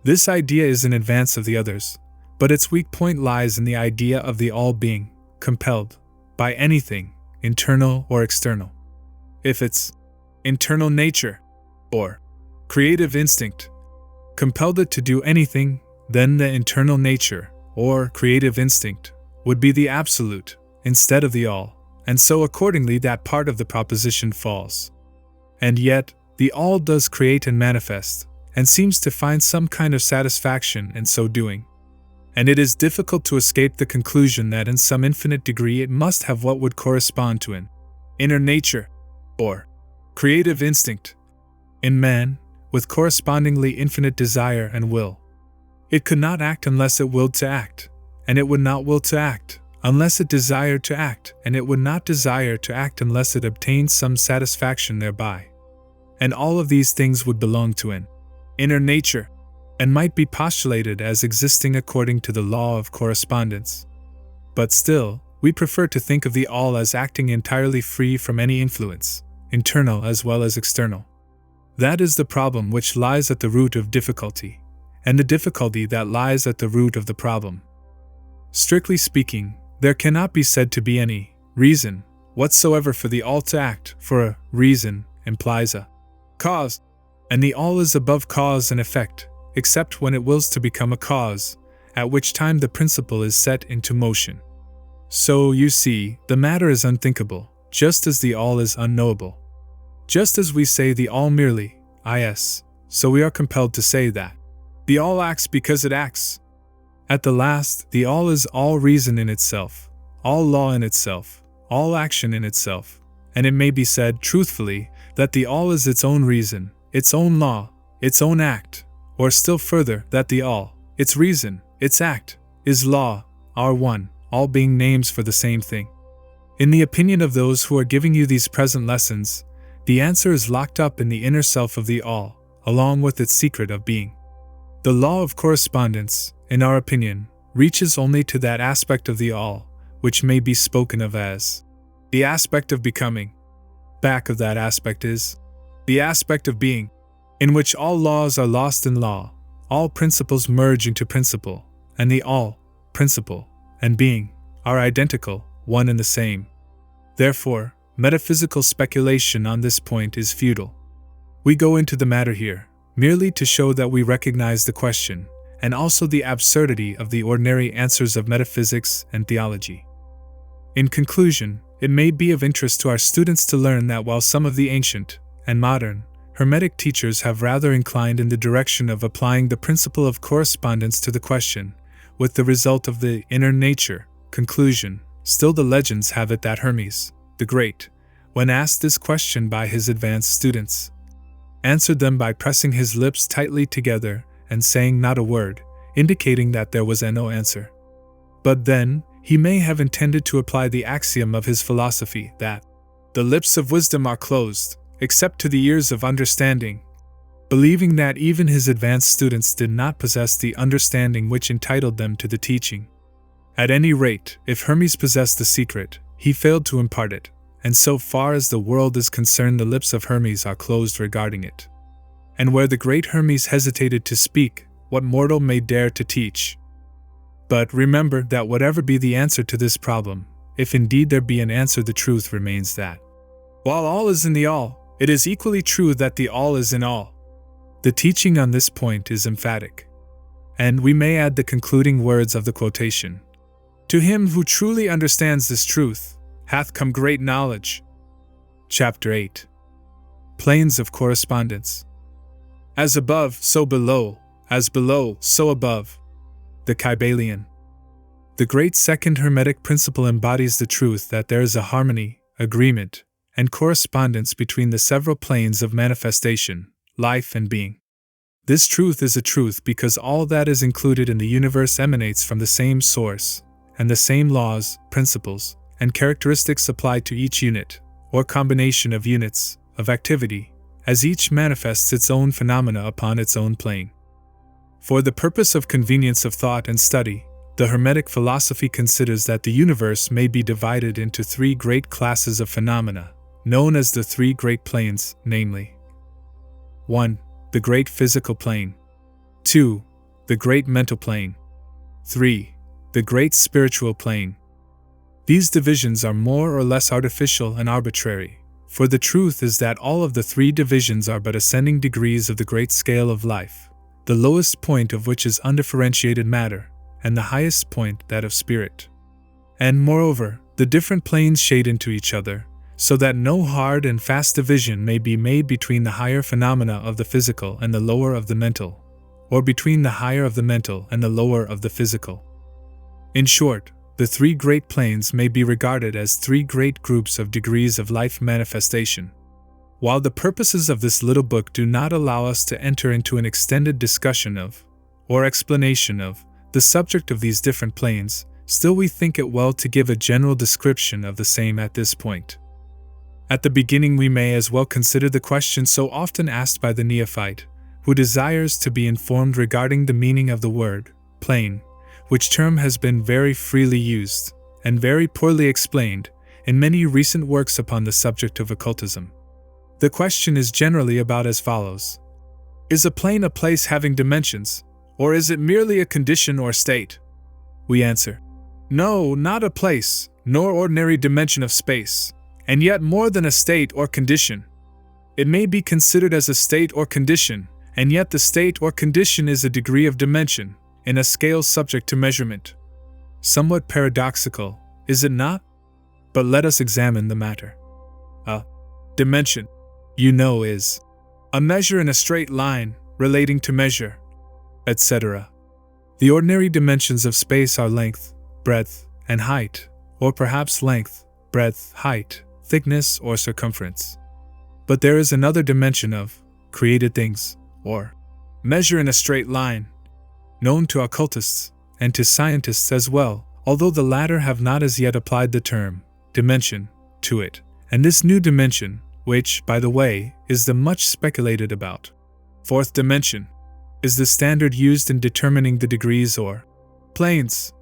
This idea is in advance of the others, but its weak point lies in the idea of the all being compelled by anything, internal or external. If its internal nature, or creative instinct, compelled it to do anything, then the internal nature, or creative instinct, would be the absolute, instead of the all, and so accordingly that part of the proposition falls. And yet, the all does create and manifest, and seems to find some kind of satisfaction in so doing. And it is difficult to escape the conclusion that in some infinite degree it must have what would correspond to an inner nature, or creative instinct, in man, with correspondingly infinite desire and will. It could not act unless it willed to act, and it would not will to act unless it desired to act, and it would not desire to act unless it obtained some satisfaction thereby. And all of these things would belong to an inner nature, and might be postulated as existing according to the law of correspondence. But still, we prefer to think of the all as acting entirely free from any influence, internal as well as external. That is the problem which lies at the root of difficulty, and the difficulty that lies at the root of the problem. Strictly speaking, there cannot be said to be any reason whatsoever for the all to act, for a reason implies a cause, and the all is above cause and effect, except when it wills to become a cause, at which time the principle is set into motion. So, you see, the matter is unthinkable, just as the all is unknowable. Just as we say the all merely, is, so we are compelled to say that the all acts because it acts. At the last, the all is all reason in itself, all law in itself, all action in itself, and it may be said truthfully that the all is its own reason, its own law, its own act, or still further that the all, its reason, its act, is law, are one, all being names for the same thing. In the opinion of those who are giving you these present lessons, the answer is locked up in the inner self of the all, along with its secret of being. The law of correspondence, in our opinion, reaches only to that aspect of the all, which may be spoken of as the aspect of becoming. Back of that aspect is the aspect of being, in which all laws are lost in law, all principles merge into principle, and the all, principle, and being, are identical, one and the same. Therefore, metaphysical speculation on this point is futile. We go into the matter here, merely to show that we recognize the question, and also the absurdity of the ordinary answers of metaphysics and theology. In conclusion, it may be of interest to our students to learn that while some of the ancient and modern Hermetic teachers have rather inclined in the direction of applying the principle of correspondence to the question, with the result of the inner nature Conclusion: still the legends have it that Hermes, the Great, when asked this question by his advanced students, answered them by pressing his lips tightly together and saying not a word, indicating that there was no answer. But then, he may have intended to apply the axiom of his philosophy that the lips of wisdom are closed, except to the ears of understanding, believing that even his advanced students did not possess the understanding which entitled them to the teaching. At any rate, if Hermes possessed the secret, he failed to impart it, and so far as the world is concerned, the lips of Hermes are closed regarding it. And where the great Hermes hesitated to speak, what mortal may dare to teach? But remember that whatever be the answer to this problem, if indeed there be an answer, the truth remains that while all is in the all, it is equally true that the all is in all. The teaching on this point is emphatic. And we may add the concluding words of the quotation: "To him who truly understands this truth, hath come great knowledge." Chapter 8. Planes of Correspondence. As above, so below; as below, so above. The Kybalion. The great second Hermetic principle embodies the truth that there is a harmony, agreement, and correspondence between the several planes of manifestation, life and being. This truth is a truth because all that is included in the universe emanates from the same source, and the same laws, principles, and characteristics apply to each unit, or combination of units, of activity, as each manifests its own phenomena upon its own plane. For the purpose of convenience of thought and study, the Hermetic philosophy considers that the universe may be divided into three great classes of phenomena, known as the three great planes, namely: 1. The great physical plane. 2. The great mental plane. 3. The great spiritual plane. These divisions are more or less artificial and arbitrary, for the truth is that all of the three divisions are but ascending degrees of the great scale of life, the lowest point of which is undifferentiated matter, and the highest point that of spirit. And moreover, the different planes shade into each other, so that no hard and fast division may be made between the higher phenomena of the physical and the lower of the mental, or between the higher of the mental and the lower of the physical. In short, the three great planes may be regarded as three great groups of degrees of life manifestation. While the purposes of this little book do not allow us to enter into an extended discussion of, or explanation of, the subject of these different planes, still we think it well to give a general description of the same at this point. At the beginning we may as well consider the question so often asked by the neophyte, who desires to be informed regarding the meaning of the word plane, which term has been very freely used, and very poorly explained, in many recent works upon the subject of occultism. The question is generally about as follows: is a plane a place having dimensions, or is it merely a condition or state? We answer: no, not a place, nor ordinary dimension of space, and yet more than a state or condition. It may be considered as a state or condition, and yet the state or condition is a degree of dimension, in a scale subject to measurement. Somewhat paradoxical, is it not? But let us examine the matter. A dimension, is a measure in a straight line, relating to measure, etc. The ordinary dimensions of space are length, breadth, and height, or perhaps length, breadth, height, thickness, or circumference. But there is another dimension of created things, or measure in a straight line, known to occultists and to scientists as well, although the latter have not as yet applied the term dimension to it. And this new dimension, which, by the way, is the much speculated about fourth dimension, is the standard used in determining the degrees or planes.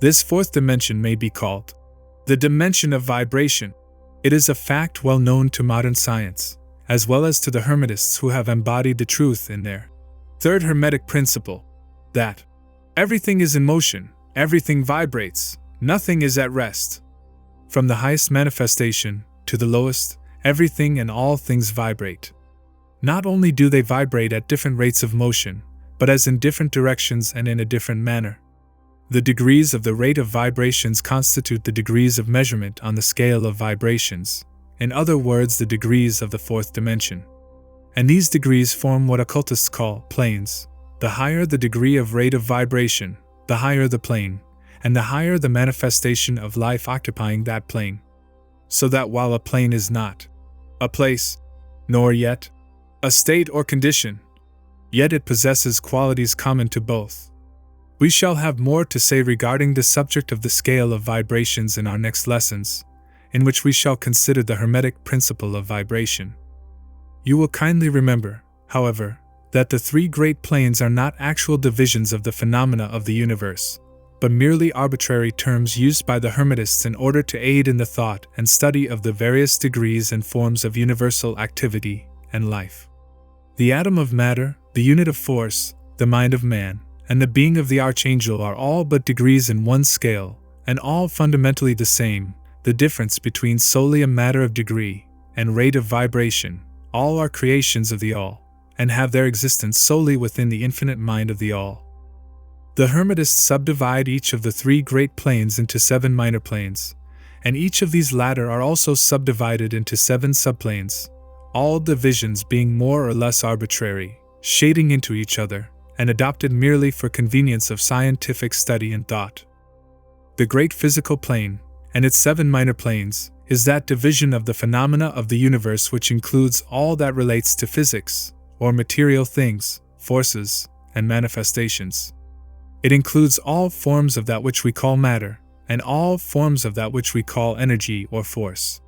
This fourth dimension may be called the dimension of vibration. It is a fact well known to modern science, as well as to the Hermetists who have embodied the truth in their third Hermetic principle, that everything is in motion, everything vibrates, nothing is at rest. From the highest manifestation to the lowest, everything and all things vibrate. Not only do they vibrate at different rates of motion, but as in different directions and in a different manner. The degrees of the rate of vibrations constitute the degrees of measurement on the scale of vibrations, in other words, the degrees of the fourth dimension. And these degrees form what occultists call planes. The higher the degree of rate of vibration, the higher the plane, and the higher the manifestation of life occupying that plane. So that while a plane is not a place, nor yet a state or condition, yet it possesses qualities common to both. We shall have more to say regarding the subject of the scale of vibrations in our next lessons, in which we shall consider the Hermetic principle of vibration. You will kindly remember, however, that the three great planes are not actual divisions of the phenomena of the universe, but merely arbitrary terms used by the Hermetists in order to aid in the thought and study of the various degrees and forms of universal activity and life. The atom of matter, the unit of force, the mind of man, and the being of the archangel are all but degrees in one scale, and all fundamentally the same. The difference between solely a matter of degree and rate of vibration, all are creations of the All, and have their existence solely within the infinite mind of the All. The Hermetists subdivide each of the three great planes into 7 minor planes, and each of these latter are also subdivided into 7 subplanes, all divisions being more or less arbitrary, shading into each other, and adopted merely for convenience of scientific study and thought. The great physical plane, and its 7 minor planes, is that division of the phenomena of the universe which includes all that relates to physics, or material things, forces, and manifestations. It includes all forms of that which we call matter, and all forms of that which we call energy or force.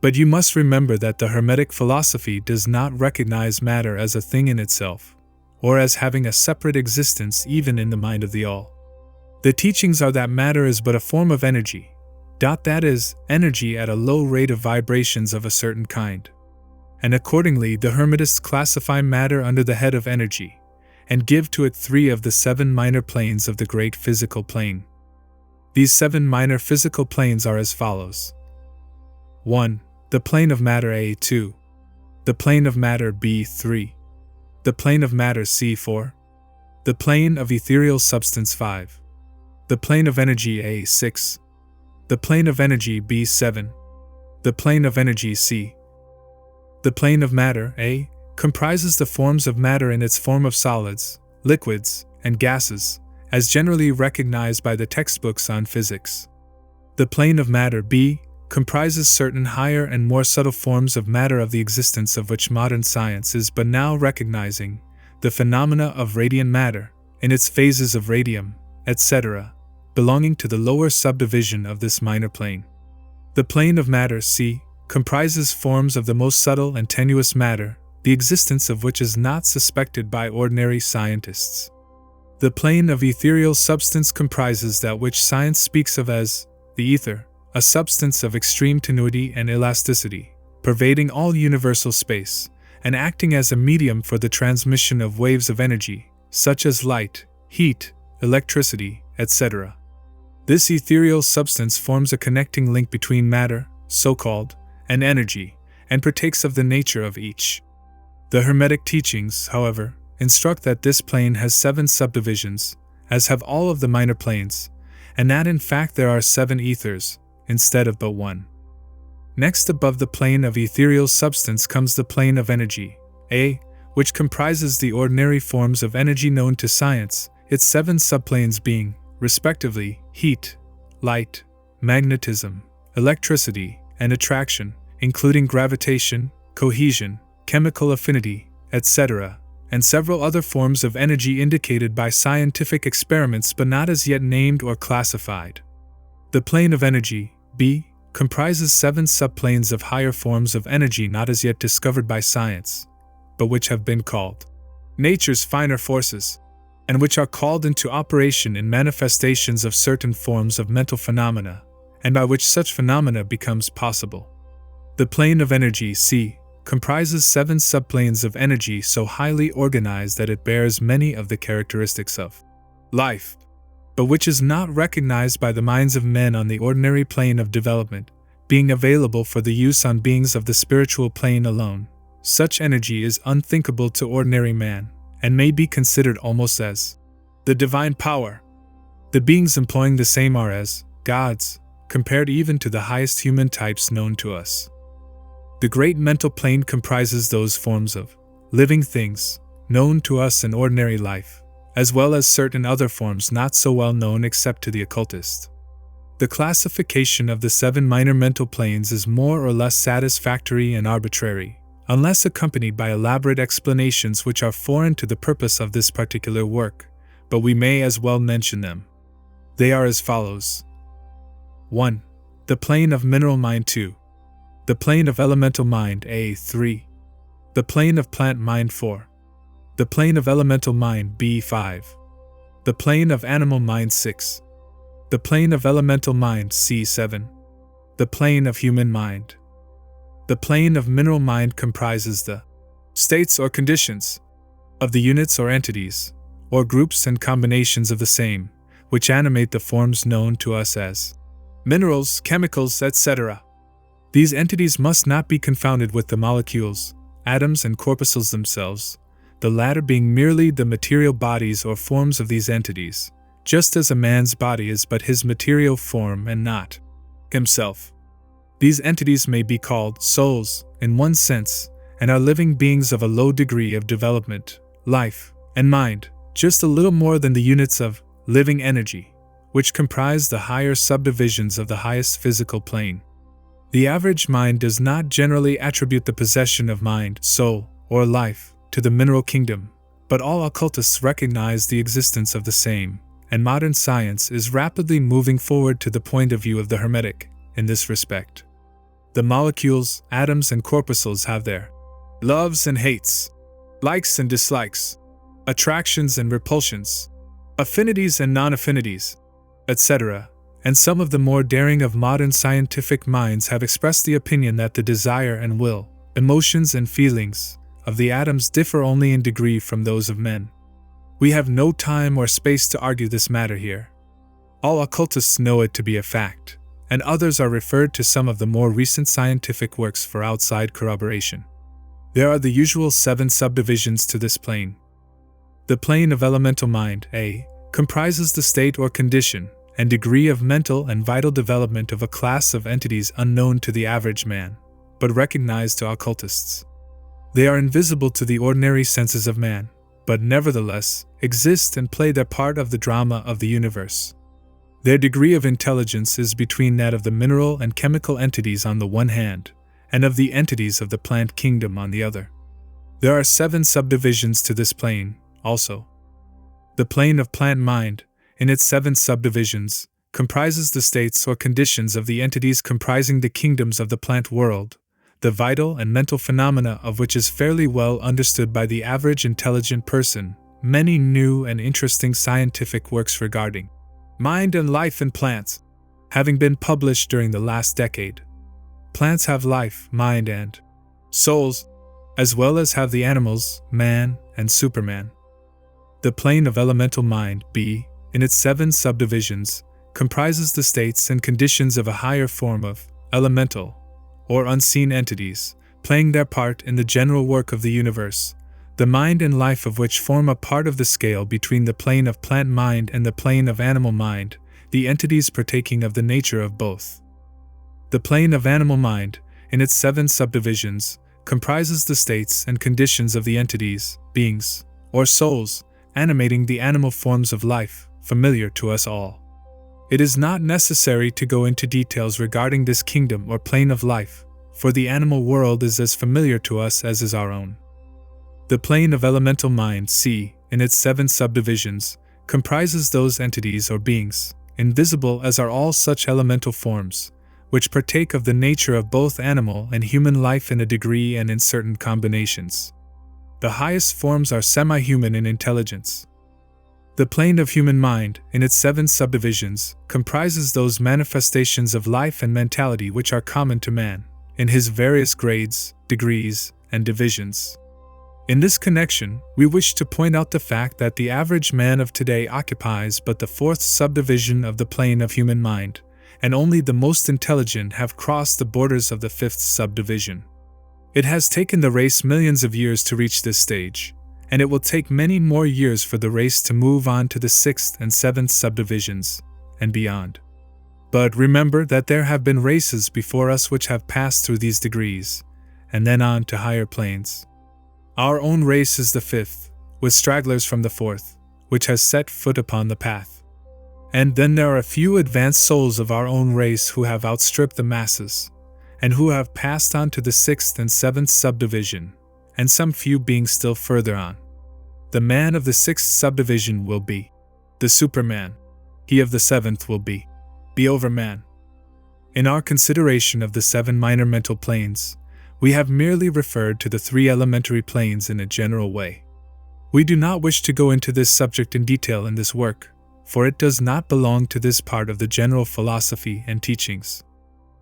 But you must remember that the Hermetic philosophy does not recognize matter as a thing in itself, or as having a separate existence even in the mind of the All. The teachings are that matter is but a form of energy, that is, energy at a low rate of vibrations of a certain kind. And accordingly the Hermetists classify matter under the head of energy, and give to it 3 of the 7 minor planes of the great physical plane. These 7 minor physical planes are as follows. 1. The plane of matter A2. The plane of matter B3. The plane of matter C4. The plane of ethereal substance 5. The plane of energy A6. The plane of energy B7. The plane of energy C. The plane of matter A comprises the forms of matter in its form of solids, liquids, and gases, as generally recognized by the textbooks on physics. The plane of matter B comprises certain higher and more subtle forms of matter of the existence of which modern science is but now recognizing, the phenomena of radiant matter, in its phases of radium, etc., belonging to the lower subdivision of this minor plane. The plane of matter C comprises forms of the most subtle and tenuous matter, the existence of which is not suspected by ordinary scientists. The plane of ethereal substance comprises that which science speaks of as the ether, a substance of extreme tenuity and elasticity, pervading all universal space, and acting as a medium for the transmission of waves of energy, such as light, heat, electricity, etc. This ethereal substance forms a connecting link between matter, so-called, and energy, and partakes of the nature of each. The Hermetic teachings, however, instruct that this plane has 7 subdivisions, as have all of the minor planes, and that in fact there are 7 ethers, instead of but 1. Next above the plane of ethereal substance comes the plane of energy, A, which comprises the ordinary forms of energy known to science, its 7 subplanes being, respectively, heat, light, magnetism, electricity, and attraction, including gravitation, cohesion, chemical affinity, etc., and several other forms of energy indicated by scientific experiments but not as yet named or classified. The plane of energy, B, comprises 7 subplanes of higher forms of energy not as yet discovered by science, but which have been called nature's finer forces, and which are called into operation in manifestations of certain forms of mental phenomena, and by which such phenomena becomes possible. The plane of energy, C, comprises 7 subplanes of energy so highly organized that it bears many of the characteristics of life, but which is not recognized by the minds of men on the ordinary plane of development, being available for the use on beings of the spiritual plane alone. Such energy is unthinkable to ordinary man, and may be considered almost as the divine power. The beings employing the same are as gods, compared even to the highest human types known to us. The great mental plane comprises those forms of living things, known to us in ordinary life, as well as certain other forms not so well known except to the occultist. The classification of the 7 minor mental planes is more or less satisfactory and arbitrary, unless accompanied by elaborate explanations which are foreign to the purpose of this particular work, but we may as well mention them. They are as follows. 1. The plane of mineral mind. 2. The plane of elemental mind. 3. The plane of plant mind. 4. The plane of elemental mind. 5. The plane of animal mind. 6. The plane of elemental mind. 7. The plane of human mind. The plane of mineral mind comprises the states or conditions of the units or entities, or groups and combinations of the same, which animate the forms known to us as minerals, chemicals, etc. These entities must not be confounded with the molecules, atoms, and corpuscles themselves, the latter being merely the material bodies or forms of these entities, just as a man's body is but his material form and not himself. These entities may be called souls, in one sense, and are living beings of a low degree of development, life, and mind, just a little more than the units of living energy, which comprise the higher subdivisions of the highest physical plane. The average mind does not generally attribute the possession of mind, soul, or life to the mineral kingdom, but all occultists recognize the existence of the same, and modern science is rapidly moving forward to the point of view of the Hermetic in this respect. The molecules, atoms, and corpuscles have their loves and hates, likes and dislikes, attractions and repulsions, affinities and non-affinities, etc., and some of the more daring of modern scientific minds have expressed the opinion that the desire and will, emotions and feelings of the atoms differ only in degree from those of men. We have no time or space to argue this matter here. All occultists know it to be a fact, and others are referred to some of the more recent scientific works for outside corroboration. There are the usual 7 subdivisions to this plane. The plane of elemental mind, A, comprises the state or condition and degree of mental and vital development of a class of entities unknown to the average man, but recognized to occultists. They are invisible to the ordinary senses of man, but nevertheless exist and play their part of the drama of the universe. Their degree of intelligence is between that of the mineral and chemical entities on the one hand, and of the entities of the plant kingdom on the other. There are 7 subdivisions to this plane, also. The plane of plant mind, in its 7 subdivisions, comprises the states or conditions of the entities comprising the kingdoms of the plant world, the vital and mental phenomena of which is fairly well understood by the average intelligent person. Many new and interesting scientific works regarding mind and life in plants having been published during the last decade. Plants have life, mind, and souls, as well as have the animals, man, and Superman. The plane of elemental mind, B, in its 7 subdivisions, comprises the states and conditions of a higher form of elemental, or unseen entities, playing their part in the general work of the universe, the mind and life of which form a part of the scale between the plane of plant mind and the plane of animal mind, the entities partaking of the nature of both. The plane of animal mind, in its 7 subdivisions, comprises the states and conditions of the entities, beings, or souls, animating the animal forms of life, familiar to us all. It is not necessary to go into details regarding this kingdom or plane of life, for the animal world is as familiar to us as is our own. The plane of elemental mind, C, in its 7 subdivisions, comprises those entities or beings, invisible as are all such elemental forms, which partake of the nature of both animal and human life in a degree and in certain combinations. The highest forms are semi-human in intelligence. The plane of human mind, in its 7 subdivisions, comprises those manifestations of life and mentality which are common to man, in his various grades, degrees, and divisions. In this connection, we wish to point out the fact that the average man of today occupies but the 4th subdivision of the plane of human mind, and only the most intelligent have crossed the borders of the 5th subdivision. It has taken the race millions of years to reach this stage, and it will take many more years for the race to move on to the 6th and 7th subdivisions, and beyond. But remember that there have been races before us which have passed through these degrees, and then on to higher planes. Our own race is the 5th, with stragglers from the 4th, which has set foot upon the path. And then there are a few advanced souls of our own race who have outstripped the masses, and who have passed on to the 6th and 7th subdivision, and some few being still further on. The man of the 6th subdivision will be the Superman. He of the 7th will be the Overman. In our consideration of the 7 minor mental planes, we have merely referred to the 3 elementary planes in a general way. We do not wish to go into this subject in detail in this work, for it does not belong to this part of the general philosophy and teachings.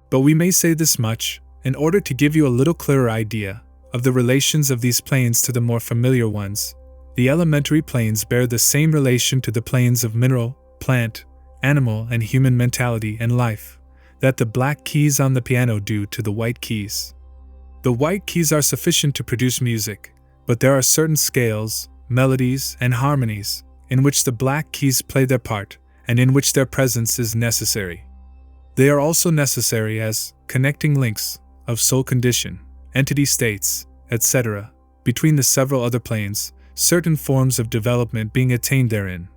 But we may say this much, in order to give you a little clearer idea of the relations of these planes to the more familiar ones. The elementary planes bear the same relation to the planes of mineral, plant, animal, and human mentality and life that the black keys on the piano do to the white keys. The white keys are sufficient to produce music, but there are certain scales, melodies, and harmonies in which the black keys play their part and in which their presence is necessary. They are also necessary as connecting links of soul condition, entity states, etc., between the several other planes, certain forms of development being attained therein.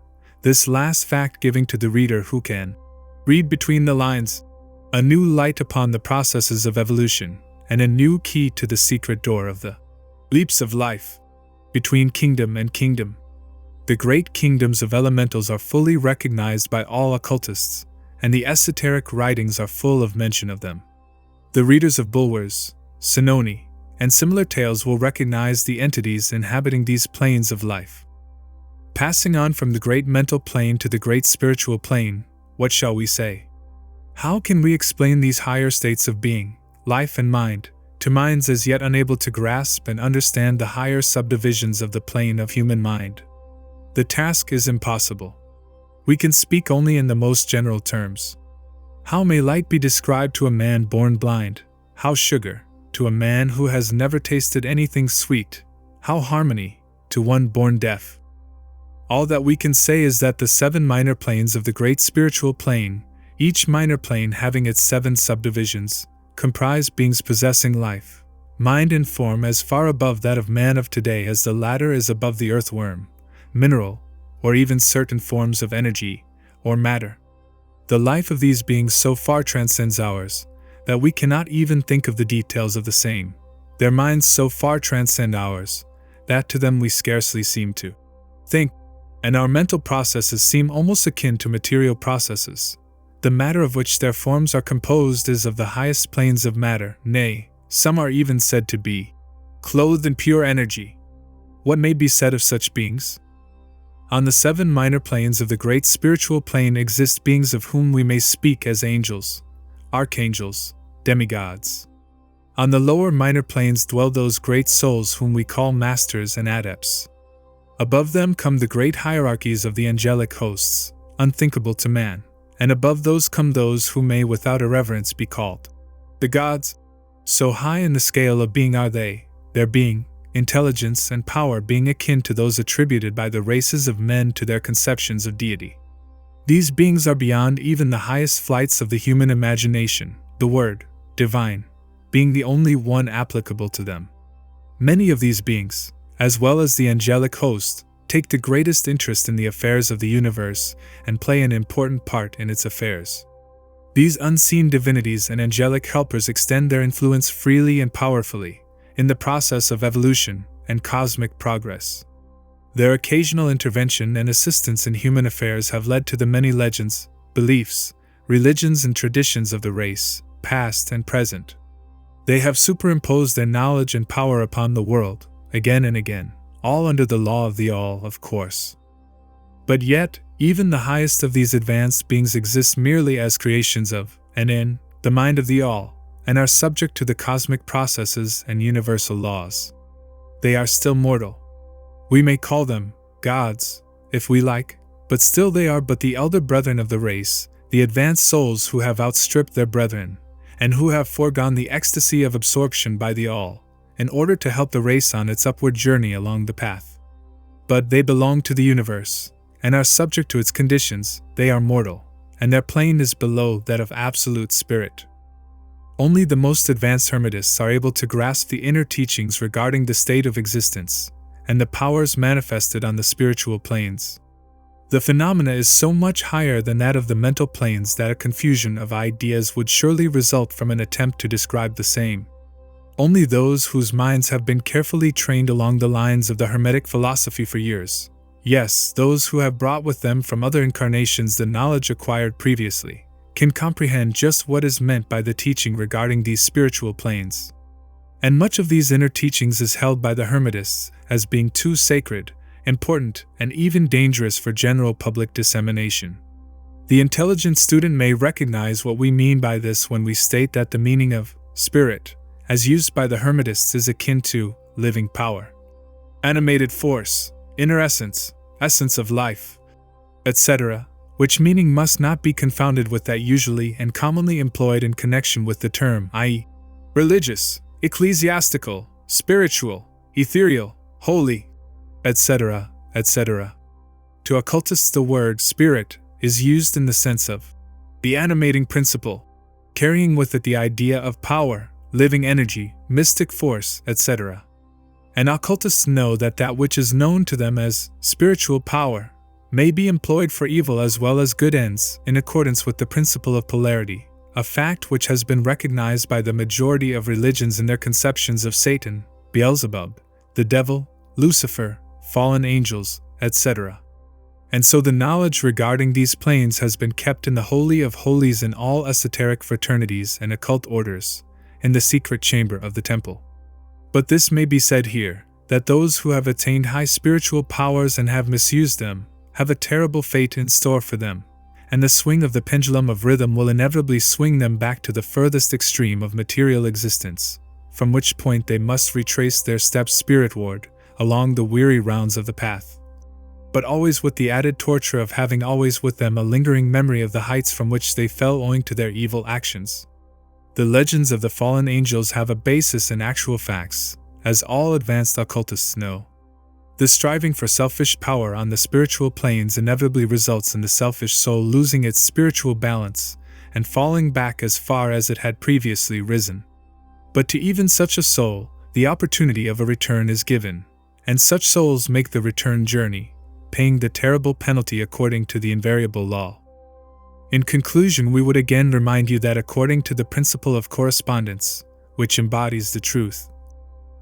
This last fact giving to the reader who can read between the lines a new light upon the processes of evolution and a new key to the secret door of the leaps of life between kingdom and kingdom. The great kingdoms of elementals are fully recognized by all occultists, and the esoteric writings are full of mention of them. The readers of Bulwer's, Sinoni, and similar tales will recognize the entities inhabiting these planes of life. Passing on from the great mental plane to the great spiritual plane, what shall we say? How can we explain these higher states of being, life and mind, to minds as yet unable to grasp and understand the higher subdivisions of the plane of human mind? The task is impossible. We can speak only in the most general terms. How may light be described to a man born blind? How sugar, to a man who has never tasted anything sweet? How harmony, to one born deaf? All that we can say is that the 7 minor planes of the great spiritual plane, each minor plane having its 7 subdivisions, comprise beings possessing life, mind and form as far above that of man of today as the latter is above the earthworm, mineral, or even certain forms of energy, or matter. The life of these beings so far transcends ours, that we cannot even think of the details of the same. Their minds so far transcend ours, that to them we scarcely seem to think, and our mental processes seem almost akin to material processes. The matter of which their forms are composed is of the highest planes of matter, nay, some are even said to be clothed in pure energy. What may be said of such beings? On the 7 minor planes of the great spiritual plane exist beings of whom we may speak as angels, archangels, demigods. On the lower minor planes dwell those great souls whom we call masters and adepts. Above them come the great hierarchies of the angelic hosts, unthinkable to man, and above those come those who may without irreverence be called the gods. So high in the scale of being are they, their being, intelligence, and power being akin to those attributed by the races of men to their conceptions of deity. These beings are beyond even the highest flights of the human imagination, the word, divine, being the only one applicable to them. Many of these beings, as well as the angelic host, take the greatest interest in the affairs of the universe and play an important part in its affairs. These unseen divinities and angelic helpers extend their influence freely and powerfully in the process of evolution and cosmic progress. Their occasional intervention and assistance in human affairs have led to the many legends, beliefs, religions, and traditions of the race, past and present. They have superimposed their knowledge and power upon the world, again and again, all under the law of the all, of course. But yet, even the highest of these advanced beings exist merely as creations of, and in, the mind of the all, and are subject to the cosmic processes and universal laws. They are still mortal. We may call them gods, if we like, but still they are but the elder brethren of the race, the advanced souls who have outstripped their brethren, and who have foregone the ecstasy of absorption by the all, in order to help the race on its upward journey along the path. But they belong to the universe, and are subject to its conditions. They are mortal, and their plane is below that of absolute spirit. Only the most advanced Hermetists are able to grasp the inner teachings regarding the state of existence, and the powers manifested on the spiritual planes. The phenomena is so much higher than that of the mental planes that a confusion of ideas would surely result from an attempt to describe the same. Only those whose minds have been carefully trained along the lines of the Hermetic philosophy for years, yes, those who have brought with them from other incarnations the knowledge acquired previously, can comprehend just what is meant by the teaching regarding these spiritual planes. And much of these inner teachings is held by the Hermetists as being too sacred, important, and even dangerous for general public dissemination. The intelligent student may recognize what we mean by this when we state that the meaning of spirit, as used by the Hermetists, is akin to living power, animated force, inner essence, essence of life, etc., which meaning must not be confounded with that usually and commonly employed in connection with the term, i.e., religious, ecclesiastical, spiritual, ethereal, holy, etc., etc. To occultists, the word spirit is used in the sense of the animating principle, carrying with it the idea of power, living energy, mystic force, etc. And occultists know that that which is known to them as spiritual power may be employed for evil as well as good ends in accordance with the principle of polarity, a fact which has been recognized by the majority of religions in their conceptions of Satan, Beelzebub, the devil, Lucifer, fallen angels, etc. And so the knowledge regarding these planes has been kept in the Holy of Holies in all esoteric fraternities and occult orders, in the secret chamber of the temple. But this may be said here, that those who have attained high spiritual powers and have misused them, have a terrible fate in store for them, and the swing of the pendulum of rhythm will inevitably swing them back to the furthest extreme of material existence, from which point they must retrace their steps spiritward, along the weary rounds of the path. But always with the added torture of having always with them a lingering memory of the heights from which they fell owing to their evil actions. The legends of the fallen angels have a basis in actual facts, as all advanced occultists know. The striving for selfish power on the spiritual planes inevitably results in the selfish soul losing its spiritual balance and falling back as far as it had previously risen. But to even such a soul, the opportunity of a return is given, and such souls make the return journey, paying the terrible penalty according to the invariable law. In conclusion, we would again remind you that according to the principle of correspondence, which embodies the truth,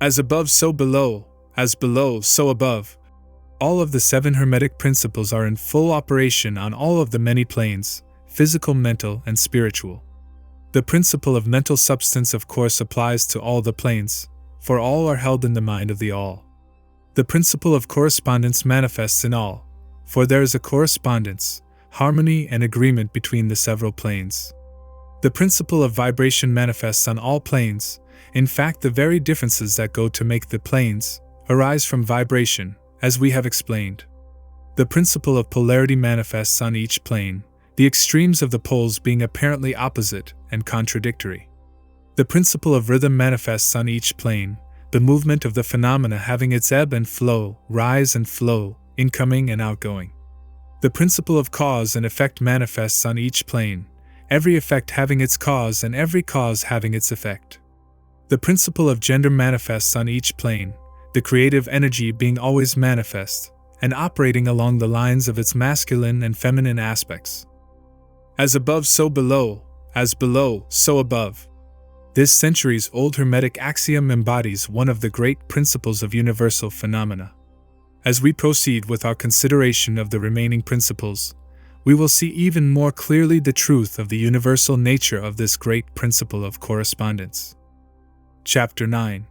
as above so below, as below so above, all of the 7 Hermetic principles are in full operation on all of the many planes, physical, mental, and spiritual. The principle of mental substance of course applies to all the planes, for all are held in the mind of the all. The principle of correspondence manifests in all, for there is a correspondence, harmony, and agreement between the several planes. The principle of vibration manifests on all planes. In fact, the very differences that go to make the planes arise from vibration, as we have explained. The principle of polarity manifests on each plane, the extremes of the poles being apparently opposite and contradictory. The principle of rhythm manifests on each plane, the movement of the phenomena having its ebb and flow, rise and flow, incoming and outgoing. The principle of cause and effect manifests on each plane, every effect having its cause and every cause having its effect. The principle of gender manifests on each plane, the creative energy being always manifest, and operating along the lines of its masculine and feminine aspects. As above so below, as below so above. This centuries-old Hermetic axiom embodies one of the great principles of universal phenomena. As we proceed with our consideration of the remaining principles, we will see even more clearly the truth of the universal nature of this great principle of correspondence. Chapter 9.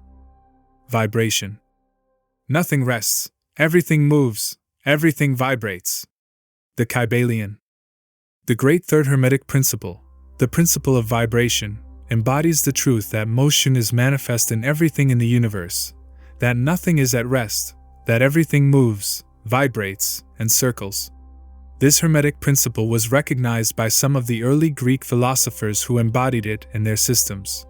Vibration. Nothing rests, everything moves, everything vibrates. The Kybalion. The great third Hermetic principle, the principle of vibration, embodies the truth that motion is manifest in everything in the universe, that nothing is at rest, that everything moves, vibrates, and circles. This Hermetic principle was recognized by some of the early Greek philosophers who embodied it in their systems.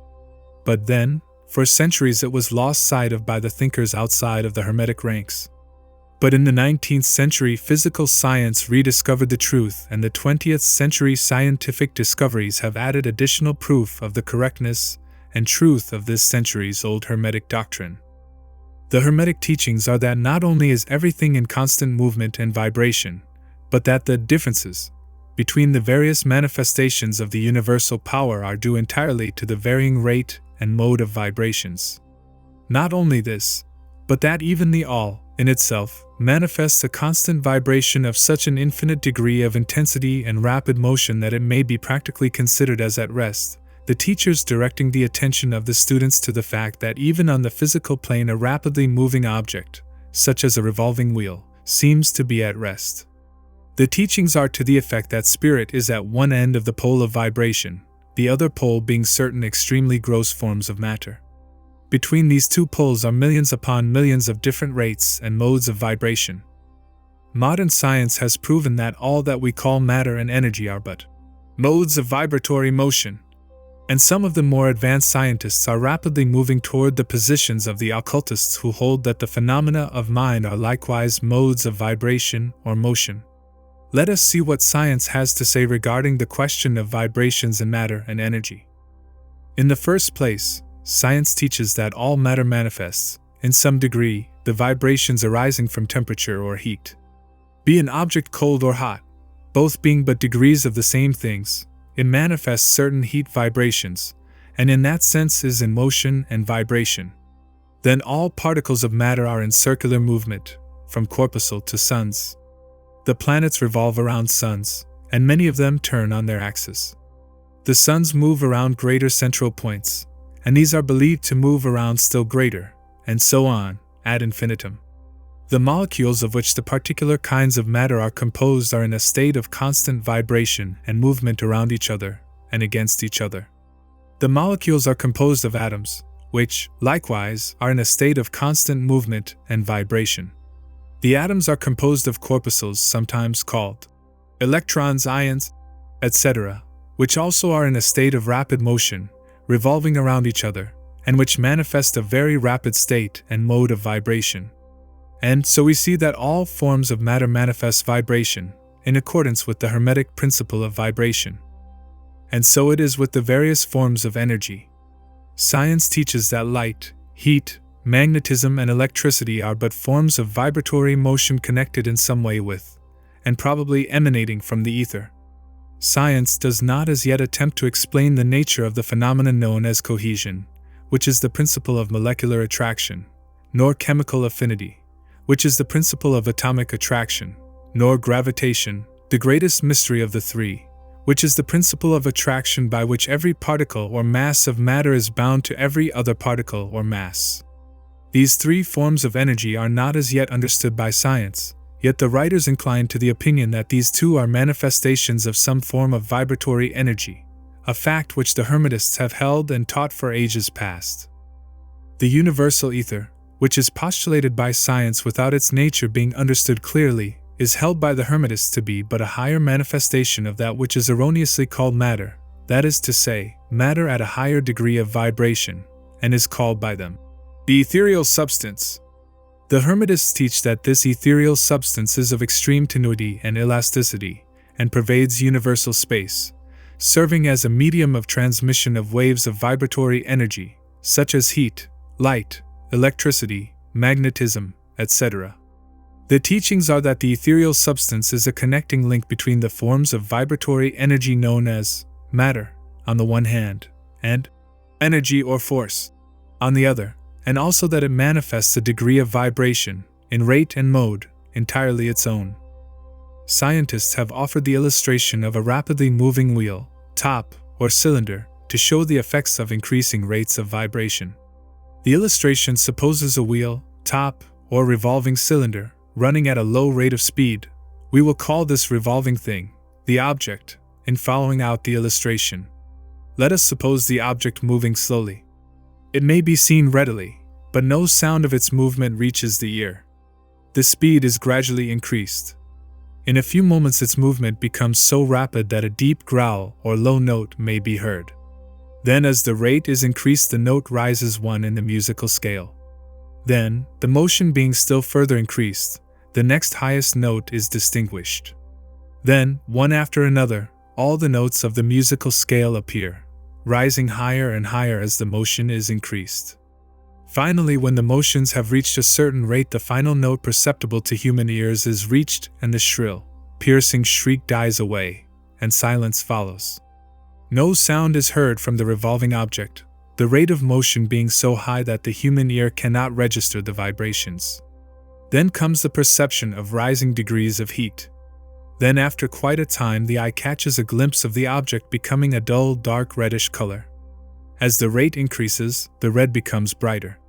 But then, for centuries it was lost sight of by the thinkers outside of the Hermetic ranks. But in the 19th century, physical science rediscovered the truth, and the 20th century scientific discoveries have added additional proof of the correctness and truth of this centuries-old Hermetic doctrine. The Hermetic teachings are that not only is everything in constant movement and vibration, but that the differences between the various manifestations of the universal power are due entirely to the varying rate and mode of vibrations. Not only this, but that even the all, in itself, manifests a constant vibration of such an infinite degree of intensity and rapid motion that it may be practically considered as at rest, the teachers directing the attention of the students to the fact that even on the physical plane a rapidly moving object, such as a revolving wheel, seems to be at rest. The teachings are to the effect that spirit is at one end of the pole of vibration, the other pole being certain extremely gross forms of matter. Between these two poles are millions upon millions of different rates and modes of vibration. Modern science has proven that all that we call matter and energy are but modes of vibratory motion, and some of the more advanced scientists are rapidly moving toward the positions of the occultists who hold that the phenomena of mind are likewise modes of vibration or motion. Let us see what science has to say regarding the question of vibrations in matter and energy. In the first place, science teaches that all matter manifests, in some degree, the vibrations arising from temperature or heat. Be an object cold or hot, both being but degrees of the same things, it manifests certain heat vibrations, and in that sense is in motion and vibration. Then all particles of matter are in circular movement, from corpuscle to suns. The planets revolve around suns, and many of them turn on their axis. The suns move around greater central points, and these are believed to move around still greater, and so on, ad infinitum. The molecules of which the particular kinds of matter are composed are in a state of constant vibration and movement around each other and against each other. The molecules are composed of atoms, which, likewise, are in a state of constant movement and vibration. The atoms are composed of corpuscles, sometimes called electrons, ions, etc., which also are in a state of rapid motion, revolving around each other, and which manifest a very rapid state and mode of vibration. And so we see that all forms of matter manifest vibration, in accordance with the Hermetic principle of vibration. And so it is with the various forms of energy. Science teaches that light, heat, magnetism, and electricity are but forms of vibratory motion connected in some way with, and probably emanating from the ether. Science does not as yet attempt to explain the nature of the phenomenon known as cohesion, which is the principle of molecular attraction, nor chemical affinity, which is the principle of atomic attraction, nor gravitation, the greatest mystery of the three, which is the principle of attraction by which every particle or mass of matter is bound to every other particle or mass. These three forms of energy are not as yet understood by science, yet the writers incline to the opinion that these two are manifestations of some form of vibratory energy, a fact which the Hermetists have held and taught for ages past. The universal ether, which is postulated by science without its nature being understood clearly, is held by the Hermetists to be but a higher manifestation of that which is erroneously called matter, that is to say, matter at a higher degree of vibration, and is called by them the ethereal substance. The Hermetists teach that this ethereal substance is of extreme tenuity and elasticity, and pervades universal space, serving as a medium of transmission of waves of vibratory energy, such as heat, light, electricity, magnetism, etc. The teachings are that the ethereal substance is a connecting link between the forms of vibratory energy known as matter, on the one hand, and energy or force, on the other, and also that it manifests a degree of vibration, in rate and mode, entirely its own. Scientists have offered the illustration of a rapidly moving wheel, top, or cylinder, to show the effects of increasing rates of vibration. The illustration supposes a wheel, top, or revolving cylinder, running at a low rate of speed. We will call this revolving thing the object, in following out the illustration. Let us suppose the object moving slowly. It may be seen readily, but no sound of its movement reaches the ear. The speed is gradually increased. In a few moments its movement becomes so rapid that a deep growl or low note may be heard. Then as the rate is increased the note rises one in the musical scale. Then, the motion being still further increased, the next highest note is distinguished. Then, one after another, all the notes of the musical scale appear, rising higher and higher as the motion is increased. Finally, when the motions have reached a certain rate, the final note perceptible to human ears is reached, and the shrill, piercing shriek dies away, and silence follows. No sound is heard from the revolving object, the rate of motion being so high that the human ear cannot register the vibrations. Then comes the perception of rising degrees of heat. Then after quite a time the eye catches a glimpse of the object becoming a dull dark reddish color. As the rate increases, the red becomes brighter.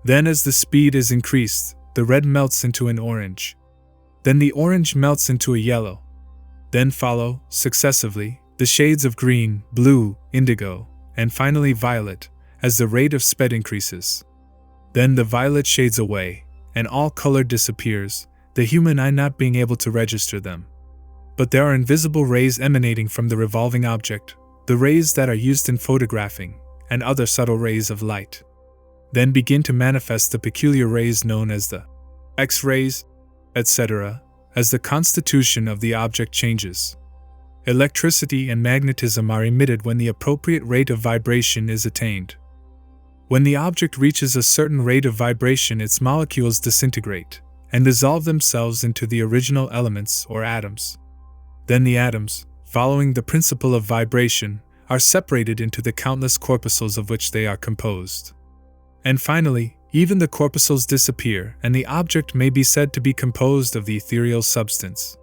Then as the speed is increased, the red melts into an orange. Then the orange melts into a yellow. Then follow, successively, the shades of green, blue, indigo, and finally violet, as the rate of speed increases. Then the violet shades away, and all color disappears, the human eye not being able to register them. But there are invisible rays emanating from the revolving object, the rays that are used in photographing, and other subtle rays of light. Then begin to manifest the peculiar rays known as the X-rays, etc., as the constitution of the object changes. Electricity and magnetism are emitted when the appropriate rate of vibration is attained. When the object reaches a certain rate of vibration, its molecules disintegrate and dissolve themselves into the original elements or atoms. Then the atoms, following the principle of vibration, are separated into the countless corpuscles of which they are composed. And finally, even the corpuscles disappear, and the object may be said to be composed of the ethereal substance.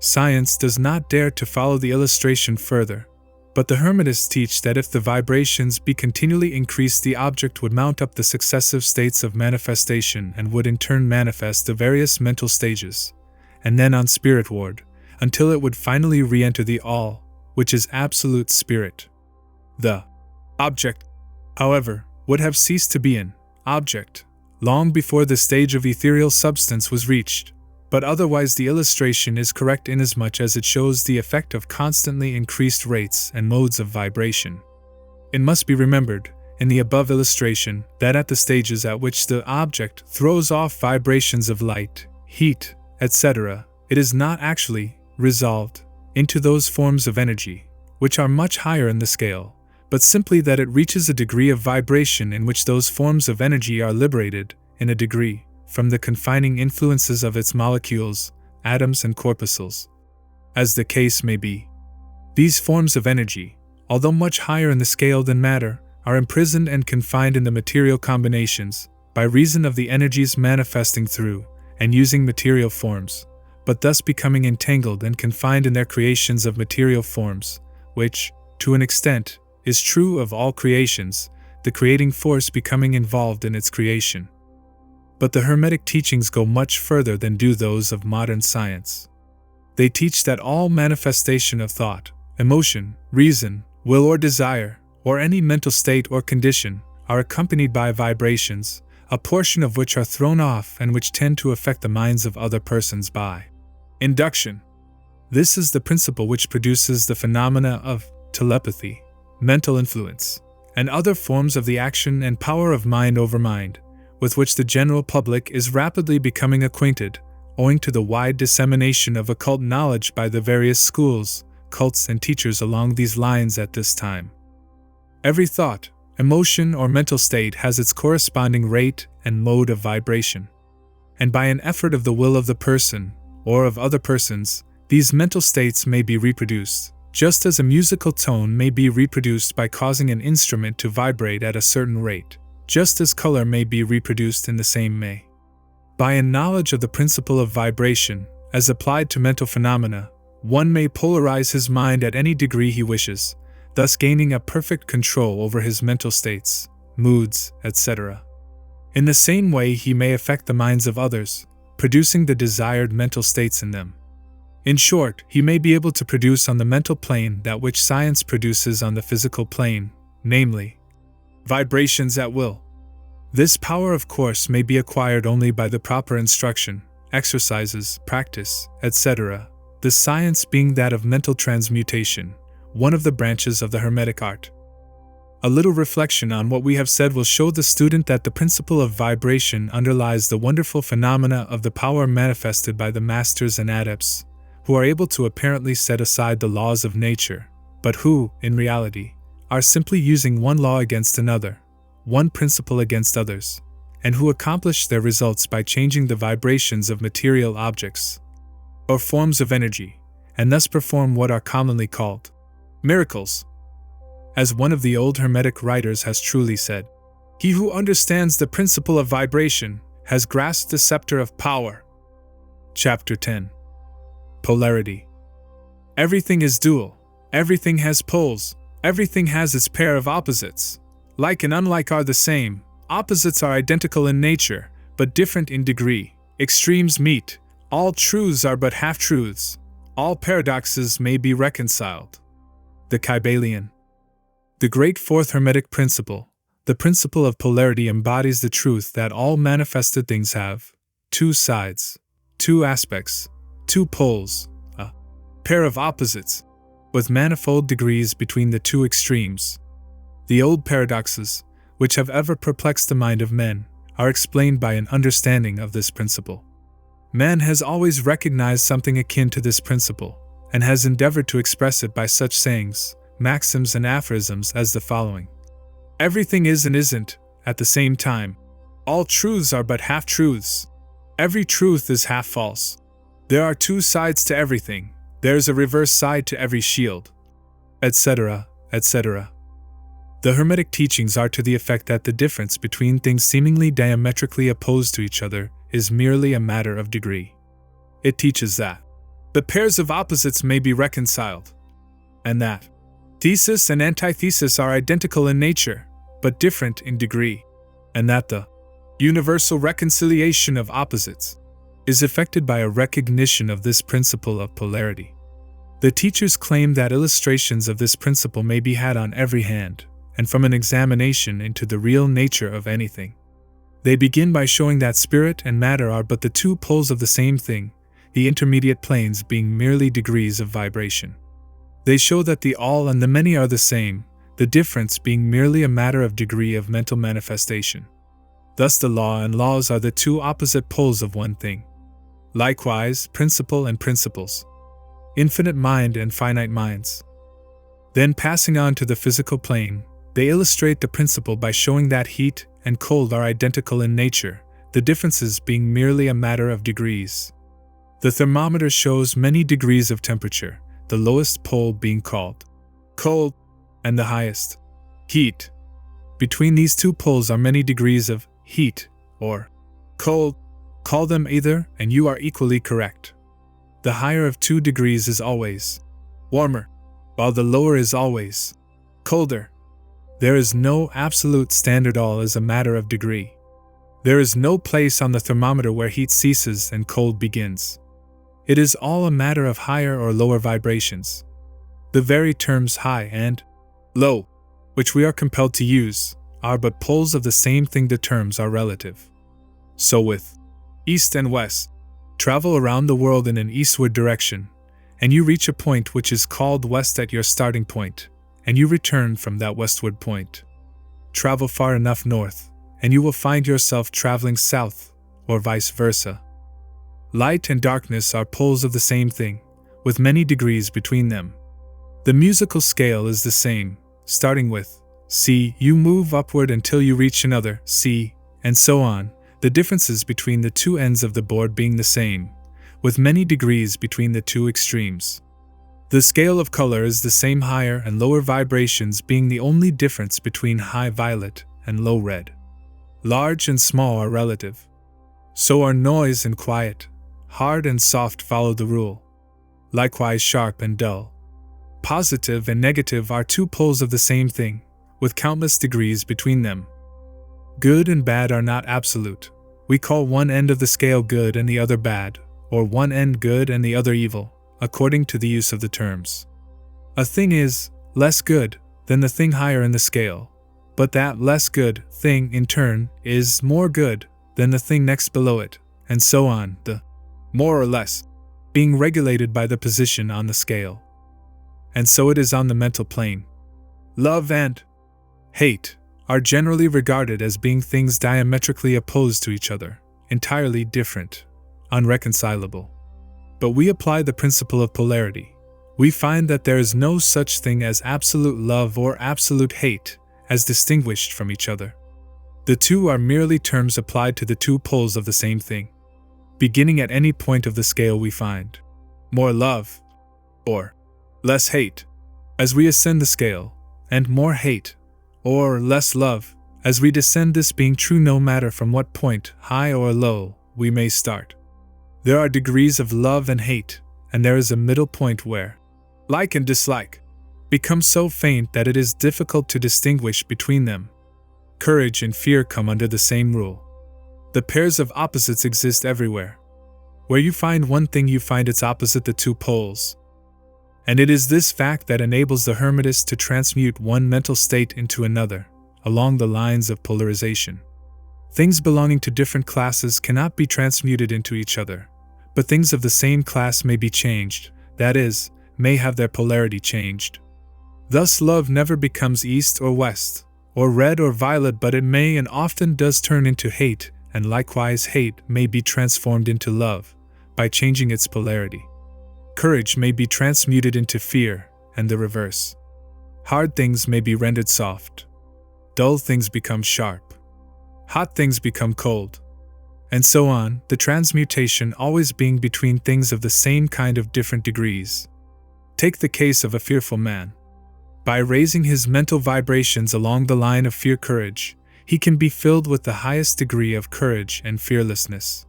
Science does not dare to follow the illustration further, but the Hermetists teach that if the vibrations be continually increased, the object would mount up the successive states of manifestation and would in turn manifest the various mental stages, and then on spiritward, until it would finally re-enter the All, which is absolute spirit. The object, however, would have ceased to be an object long before the stage of ethereal substance was reached, but otherwise the illustration is correct inasmuch as it shows the effect of constantly increased rates and modes of vibration. It must be remembered, in the above illustration, that at the stages at which the object throws off vibrations of light, heat, etc., it is not actually resolved into those forms of energy, which are much higher in the scale, but simply that it reaches a degree of vibration in which those forms of energy are liberated, in a degree, from the confining influences of its molecules, atoms and corpuscles. As the case may be, these forms of energy, although much higher in the scale than matter, are imprisoned and confined in the material combinations, by reason of the energies manifesting through and using material forms, but thus becoming entangled and confined in their creations of material forms, which, to an extent, is true of all creations, the creating force becoming involved in its creation. But the Hermetic teachings go much further than do those of modern science. They teach that all manifestation of thought, emotion, reason, will or desire, or any mental state or condition, are accompanied by vibrations, a portion of which are thrown off and which tend to affect the minds of other persons by induction. This is the principle which produces the phenomena of telepathy, mental influence, and other forms of the action and power of mind over mind, with which the general public is rapidly becoming acquainted, owing to the wide dissemination of occult knowledge by the various schools, cults, and teachers along these lines at this time. Every thought, emotion, or mental state has its corresponding rate and mode of vibration. And by an effort of the will of the person, or of other persons, these mental states may be reproduced, just as a musical tone may be reproduced by causing an instrument to vibrate at a certain rate, just as color may be reproduced in the same way. By a knowledge of the principle of vibration, as applied to mental phenomena, one may polarize his mind at any degree he wishes, thus gaining a perfect control over his mental states, moods, etc. In the same way he may affect the minds of others, producing the desired mental states in them. In short, he may be able to produce on the mental plane that which science produces on the physical plane, namely, vibrations at will. This power, of course, may be acquired only by the proper instruction, exercises, practice, etc., the science being that of mental transmutation, one of the branches of the Hermetic art. A little reflection on what we have said will show the student that the principle of vibration underlies the wonderful phenomena of the power manifested by the masters and adepts, who are able to apparently set aside the laws of nature, but who, in reality, are simply using one law against another, one principle against others, and who accomplish their results by changing the vibrations of material objects. or forms of energy, and thus perform what are commonly called miracles. As one of the old Hermetic writers has truly said, "He who understands the principle of vibration has grasped the scepter of power." Chapter 10. Polarity. Everything is dual, everything has poles, everything has its pair of opposites. Like and unlike are the same, opposites are identical in nature, but different in degree. Extremes meet, all truths are but half-truths, all paradoxes may be reconciled. The Kybalion. The great fourth Hermetic principle, the principle of polarity, embodies the truth that all manifested things have two sides, two aspects, two poles, a pair of opposites, with manifold degrees between the two extremes. The old paradoxes, which have ever perplexed the mind of men, are explained by an understanding of this principle. Man has always recognized something akin to this principle, and has endeavored to express it by such sayings, maxims, and aphorisms as the following: everything is and isn't, at the same time. All truths are but half-truths. Every truth is half false. There are two sides to everything. There is a reverse side to every shield, etc., etc. The Hermetic teachings are to the effect that the difference between things seemingly diametrically opposed to each other is merely a matter of degree. It teaches that the pairs of opposites may be reconciled, and that thesis and antithesis are identical in nature, but different in degree, and that the universal reconciliation of opposites is effected by a recognition of this principle of polarity. The teachers claim that illustrations of this principle may be had on every hand, and from an examination into the real nature of anything. They begin by showing that spirit and matter are but the two poles of the same thing, the intermediate planes being merely degrees of vibration. They show that the all and the many are the same, the difference being merely a matter of degree of mental manifestation. Thus the law and laws are the two opposite poles of one thing. Likewise, principle and principles. Infinite mind and finite minds. Then passing on to the physical plane, they illustrate the principle by showing that heat and cold are identical in nature, the differences being merely a matter of degrees. The thermometer shows many degrees of temperature, the lowest pole being called cold, and the highest heat. Between these two poles are many degrees of heat or cold. Call them either, and you are equally correct. The higher of 2 degrees is always warmer, while the lower is always colder. There is no absolute standard, all is a matter of degree. There is no place on the thermometer where heat ceases and cold begins. It is all a matter of higher or lower vibrations. The very terms high and low, which we are compelled to use, are but poles of the same thing. The terms are relative. So with east and west, travel around the world in an eastward direction, and you reach a point which is called west at your starting point, and you return from that westward point. Travel far enough north, and you will find yourself traveling south, or vice versa. Light and darkness are poles of the same thing, with many degrees between them. The musical scale is the same, starting with C, you move upward until you reach another C, and so on, the differences between the two ends of the board being the same, with many degrees between the two extremes. The scale of color is the same, higher and lower vibrations being the only difference between high violet and low red. Large and small are relative. So are noise and quiet. Hard and soft follow the rule. Likewise, sharp and dull. Positive and negative are two poles of the same thing, with countless degrees between them. Good and bad are not absolute. We call one end of the scale good and the other bad, or one end good and the other evil, according to the use of the terms. A thing is less good than the thing higher in the scale, but that less good thing in turn is more good than the thing next below it, and so on, the more or less being regulated by the position on the scale. And so it is on the mental plane. Love and hate are generally regarded as being things diametrically opposed to each other, entirely different, unreconcilable. But we apply the principle of polarity. We find that there is no such thing as absolute love or absolute hate, as distinguished from each other. The two are merely terms applied to the two poles of the same thing. Beginning at any point of the scale we find more love, or less hate, as we ascend the scale, and more hate, or less love, as we descend, this being true no matter from what point, high or low, we may start. There are degrees of love and hate, and there is a middle point where like and dislike become so faint that it is difficult to distinguish between them. Courage and fear come under the same rule. The pairs of opposites exist everywhere. Where you find one thing, you find its opposite, the two poles. And it is this fact that enables the hermetist to transmute one mental state into another, along the lines of polarization. Things belonging to different classes cannot be transmuted into each other, but things of the same class may be changed, that is, may have their polarity changed. Thus love never becomes east or west, or red or violet, but it may and often does turn into hate, and likewise hate may be transformed into love, by changing its polarity. Courage may be transmuted into fear, and the reverse. Hard things may be rendered soft. Dull things become sharp. Hot things become cold. And so on, the transmutation always being between things of the same kind of different degrees. Take the case of a fearful man. By raising his mental vibrations along the line of fear-courage, he can be filled with the highest degree of courage and fearlessness.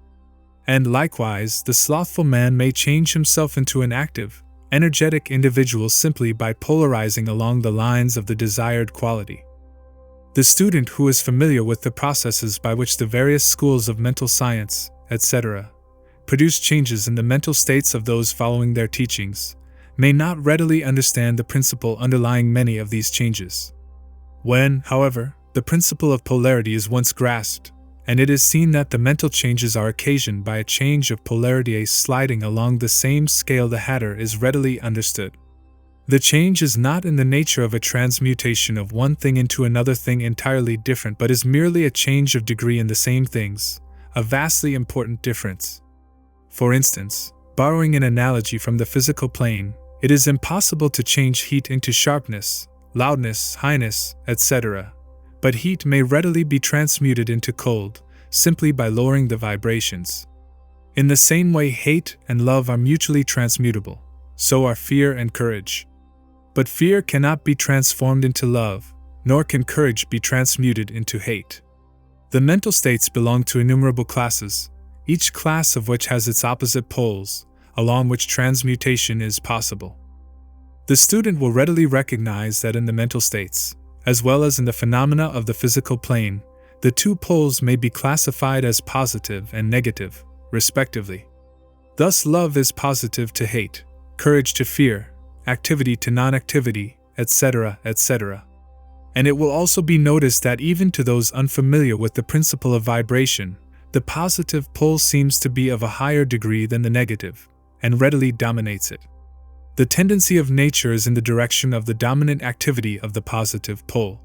And likewise, the slothful man may change himself into an active, energetic individual simply by polarizing along the lines of the desired quality. The student who is familiar with the processes by which the various schools of mental science, etc., produce changes in the mental states of those following their teachings, may not readily understand the principle underlying many of these changes. When, however, the principle of polarity is once grasped, and it is seen that the mental changes are occasioned by a change of polarity, a sliding along the same scale, the hatter is readily understood. The change is not in the nature of a transmutation of one thing into another thing entirely different, but is merely a change of degree in the same things, a vastly important difference. For instance, borrowing an analogy from the physical plane, it is impossible to change heat into sharpness, loudness, highness, etc., but heat may readily be transmuted into cold, simply by lowering the vibrations. In the same way, hate and love are mutually transmutable, so are fear and courage. But fear cannot be transformed into love, nor can courage be transmuted into hate. The mental states belong to innumerable classes, each class of which has its opposite poles, along which transmutation is possible. The student will readily recognize that in the mental states, as well as in the phenomena of the physical plane, the two poles may be classified as positive and negative, respectively. Thus love is positive to hate, courage to fear, activity to non-activity, etc., etc. And it will also be noticed that even to those unfamiliar with the principle of vibration, the positive pole seems to be of a higher degree than the negative, and readily dominates it. The tendency of nature is in the direction of the dominant activity of the positive pole.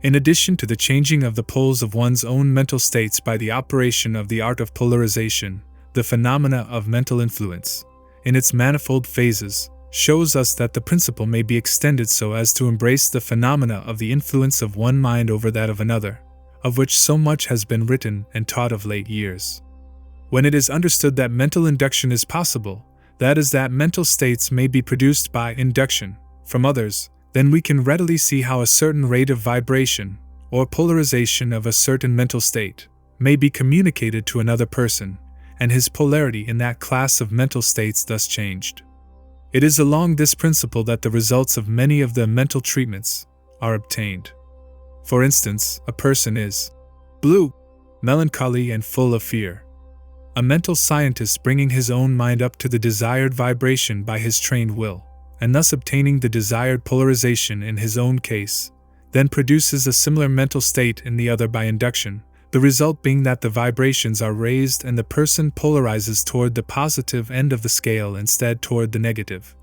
In addition to the changing of the poles of one's own mental states by the operation of the art of polarization, the phenomena of mental influence, in its manifold phases, shows us that the principle may be extended so as to embrace the phenomena of the influence of one mind over that of another, of which so much has been written and taught of late years. When it is understood that mental induction is possible, that is, that mental states may be produced by induction from others, then we can readily see how a certain rate of vibration, or polarization of a certain mental state, may be communicated to another person, and his polarity in that class of mental states thus changed. It is along this principle that the results of many of the mental treatments are obtained. For instance, a person is blue, melancholy, and full of fear. A mental scientist bringing his own mind up to the desired vibration by his trained will, and thus obtaining the desired polarization in his own case, then produces a similar mental state in the other by induction, the result being that the vibrations are raised and the person polarizes toward the positive end of the scale instead toward the negative.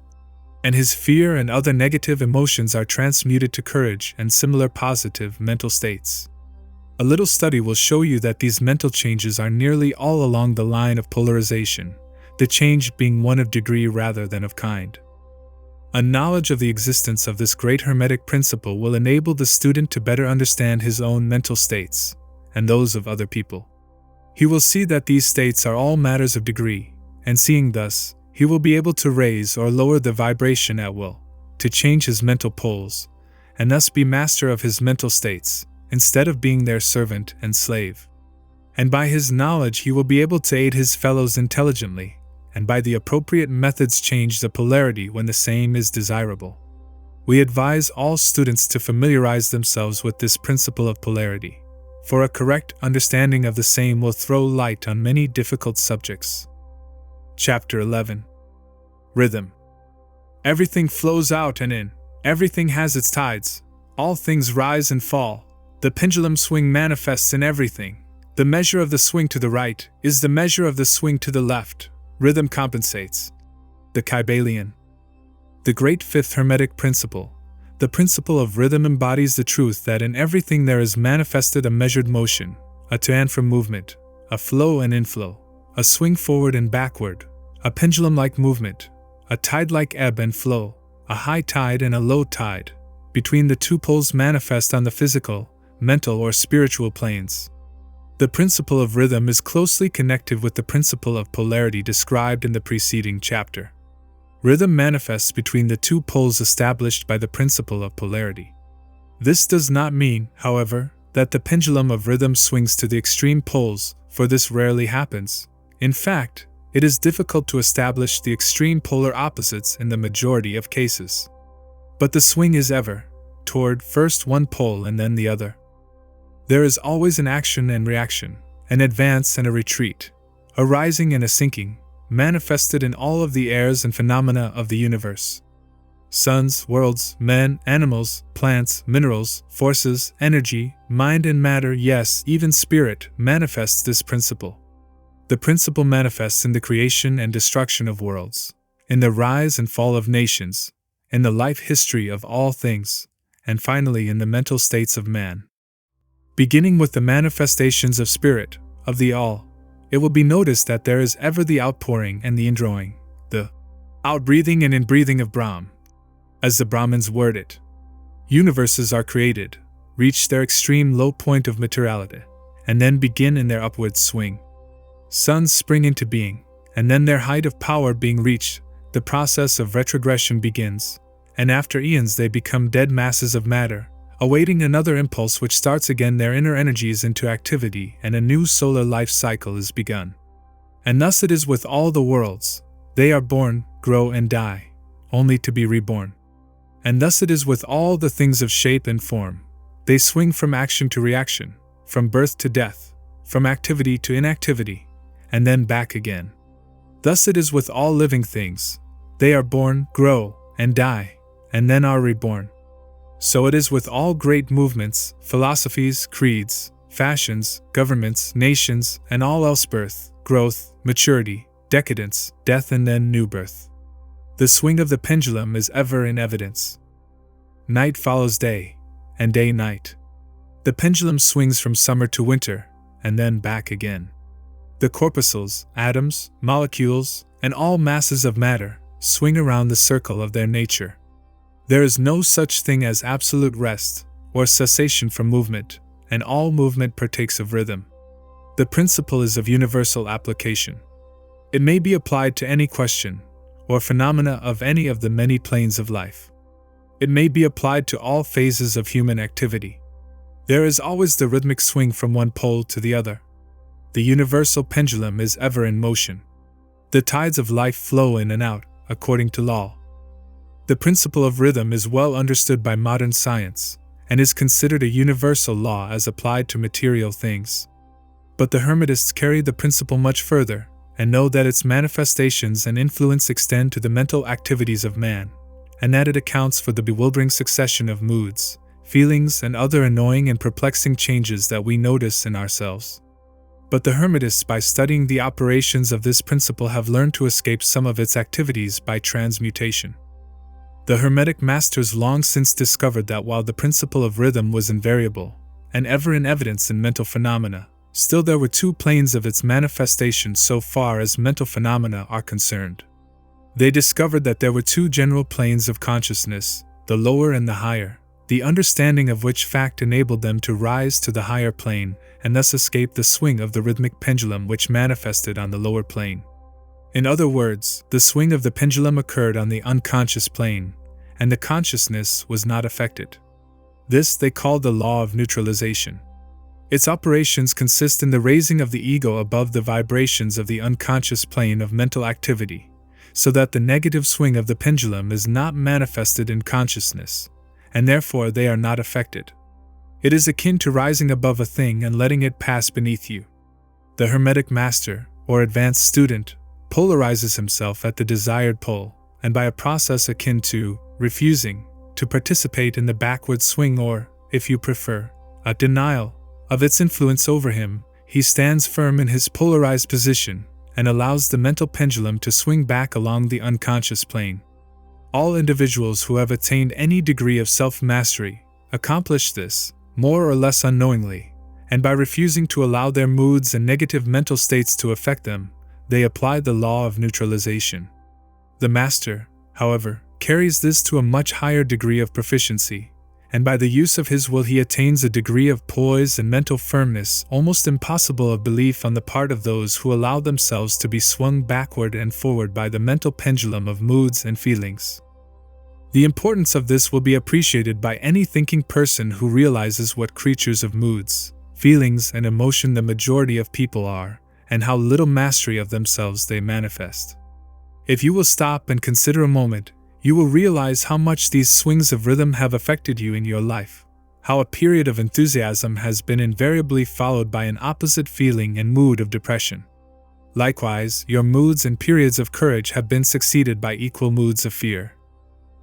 And his fear and other negative emotions are transmuted to courage and similar positive mental states. A little study will show you that these mental changes are nearly all along the line of polarization, the change being one of degree rather than of kind. A knowledge of the existence of this great hermetic principle will enable the student to better understand his own mental states, and those of other people. He will see that these states are all matters of degree, and seeing thus, He will be able to raise or lower the vibration at will, to change his mental poles, and thus be master of his mental states, instead of being their servant and slave. And by his knowledge he will be able to aid his fellows intelligently, and by the appropriate methods change the polarity when the same is desirable. We advise all students to familiarize themselves with this principle of polarity, for a correct understanding of the same will throw light on many difficult subjects. Chapter 11. Rhythm. Everything flows out and in, everything has its tides, all things rise and fall, the pendulum swing manifests in everything. The measure of the swing to the right is the measure of the swing to the left. Rhythm compensates. The Kybalion. The great fifth Hermetic principle, the principle of rhythm, embodies the truth that in everything there is manifested a measured motion, a to and from movement, a flow and inflow, a swing forward and backward, a pendulum-like movement, a tide-like ebb and flow, a high tide and a low tide, between the two poles manifest on the physical, mental or spiritual planes. The principle of rhythm is closely connected with the principle of polarity described in the preceding chapter. Rhythm manifests between the two poles established by the principle of polarity. This does not mean, however, that the pendulum of rhythm swings to the extreme poles, for this rarely happens. In fact, it is difficult to establish the extreme polar opposites in the majority of cases. But the swing is ever toward first one pole and then the other. There is always an action and reaction, an advance and a retreat, a rising and a sinking, manifested in all of the airs and phenomena of the universe. Suns, worlds, men, animals, plants, minerals, forces, energy, mind and matter, yes, even spirit, manifests this principle. The principle manifests in the creation and destruction of worlds, in the rise and fall of nations, in the life history of all things, and finally in the mental states of man. Beginning with the manifestations of spirit, of the all, it will be noticed that there is ever the outpouring and the indrawing, the outbreathing and inbreathing of Brahm. As the Brahmins word it, universes are created, reach their extreme low point of materiality, and then begin in their upward swing. Suns spring into being, and then their height of power being reached, the process of retrogression begins, and after eons they become dead masses of matter, awaiting another impulse which starts again their inner energies into activity, and a new solar life cycle is begun. And thus it is with all the worlds. They are born, grow and die, only to be reborn. And thus it is with all the things of shape and form. They swing from action to reaction, from birth to death, from activity to inactivity, and then back again. Thus it is with all living things. They are born, grow, and die, and then are reborn. So it is with all great movements, philosophies, creeds, fashions, governments, nations, and all else: birth, growth, maturity, decadence, death, and then new birth. The swing of the pendulum is ever in evidence. Night follows day, and day night. The pendulum swings from summer to winter, and then back again. The corpuscles, atoms, molecules, and all masses of matter swing around the circle of their nature. There is no such thing as absolute rest, or cessation from movement, and all movement partakes of rhythm. The principle is of universal application. It may be applied to any question, or phenomena of any of the many planes of life. It may be applied to all phases of human activity. There is always the rhythmic swing from one pole to the other. The universal pendulum is ever in motion. The tides of life flow in and out, according to law. The principle of rhythm is well understood by modern science, and is considered a universal law as applied to material things. But the Hermetists carry the principle much further, and know that its manifestations and influence extend to the mental activities of man, and that it accounts for the bewildering succession of moods, feelings, and other annoying and perplexing changes that we notice in ourselves. But the Hermetists, by studying the operations of this principle, have learned to escape some of its activities by transmutation. The Hermetic masters long since discovered that while the principle of rhythm was invariable, and ever in evidence in mental phenomena, still there were two planes of its manifestation so far as mental phenomena are concerned. They discovered that there were two general planes of consciousness, the lower and the higher, the understanding of which fact enabled them to rise to the higher plane, and thus escape the swing of the rhythmic pendulum which manifested on the lower plane. In other words, the swing of the pendulum occurred on the unconscious plane, and the consciousness was not affected. This they call the law of neutralization. Its operations consist in the raising of the ego above the vibrations of the unconscious plane of mental activity, so that the negative swing of the pendulum is not manifested in consciousness, and therefore they are not affected. It is akin to rising above a thing and letting it pass beneath you. The Hermetic master, or advanced student, polarizes himself at the desired pole, and by a process akin to refusing to participate in the backward swing or, if you prefer, a denial of its influence over him, he stands firm in his polarized position and allows the mental pendulum to swing back along the unconscious plane. All individuals who have attained any degree of self-mastery accomplish this, more or less unknowingly, and by refusing to allow their moods and negative mental states to affect them, they apply the law of neutralization. The master, however, carries this to a much higher degree of proficiency, and by the use of his will he attains a degree of poise and mental firmness almost impossible of belief on the part of those who allow themselves to be swung backward and forward by the mental pendulum of moods and feelings. The importance of this will be appreciated by any thinking person who realizes what creatures of moods, feelings, and emotion the majority of people are, and how little mastery of themselves they manifest. If you will stop and consider a moment, you will realize how much these swings of rhythm have affected you in your life, how a period of enthusiasm has been invariably followed by an opposite feeling and mood of depression. Likewise, your moods and periods of courage have been succeeded by equal moods of fear.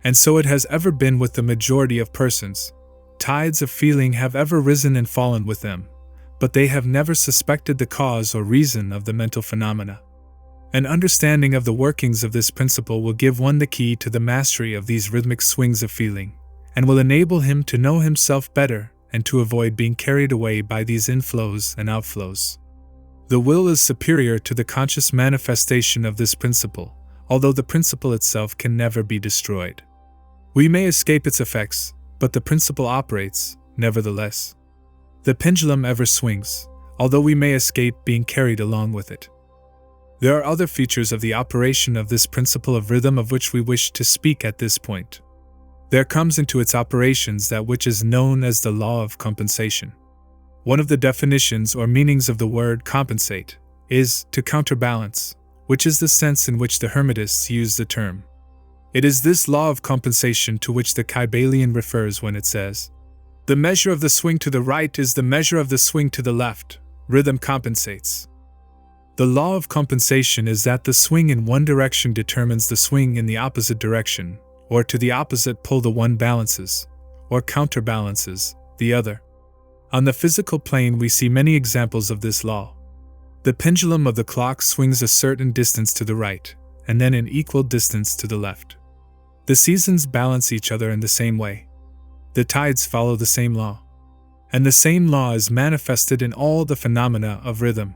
And so it has ever been with the majority of persons. Tides of feeling have ever risen and fallen with them, but they have never suspected the cause or reason of the mental phenomena. An understanding of the workings of this principle will give one the key to the mastery of these rhythmic swings of feeling, and will enable him to know himself better and to avoid being carried away by these inflows and outflows. The will is superior to the conscious manifestation of this principle, although the principle itself can never be destroyed. We may escape its effects, but the principle operates, nevertheless. The pendulum ever swings, although we may escape being carried along with it. There are other features of the operation of this principle of rhythm of which we wish to speak at this point. There comes into its operations that which is known as the law of compensation. One of the definitions or meanings of the word compensate is to counterbalance, which is the sense in which the Hermetists use the term. It is this law of compensation to which the Kybalion refers when it says, "The measure of the swing to the right is the measure of the swing to the left. Rhythm compensates." The law of compensation is that the swing in one direction determines the swing in the opposite direction, or to the opposite pole the one balances, or counterbalances, the other. On the physical plane we see many examples of this law. The pendulum of the clock swings a certain distance to the right, and then an equal distance to the left. The seasons balance each other in the same way. The tides follow the same law. And the same law is manifested in all the phenomena of rhythm.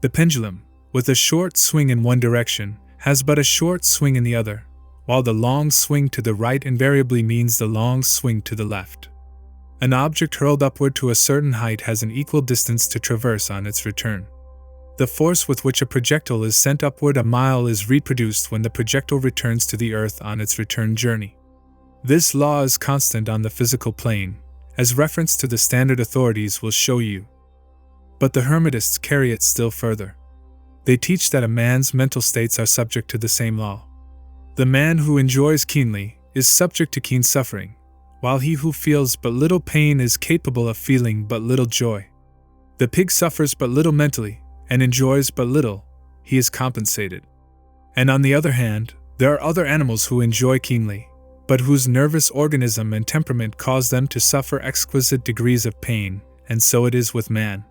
The pendulum, with a short swing in one direction, has but a short swing in the other, while the long swing to the right invariably means the long swing to the left. An object hurled upward to a certain height has an equal distance to traverse on its return. The force with which a projectile is sent upward a mile is reproduced when the projectile returns to the Earth on its return journey. This law is constant on the physical plane, as reference to the standard authorities will show you. But the Hermetists carry it still further. They teach that a man's mental states are subject to the same law. The man who enjoys keenly is subject to keen suffering, while he who feels but little pain is capable of feeling but little joy. The pig suffers but little mentally, and enjoys but little, he is compensated. And on the other hand, there are other animals who enjoy keenly, but whose nervous organism and temperament cause them to suffer exquisite degrees of pain, and so it is with man.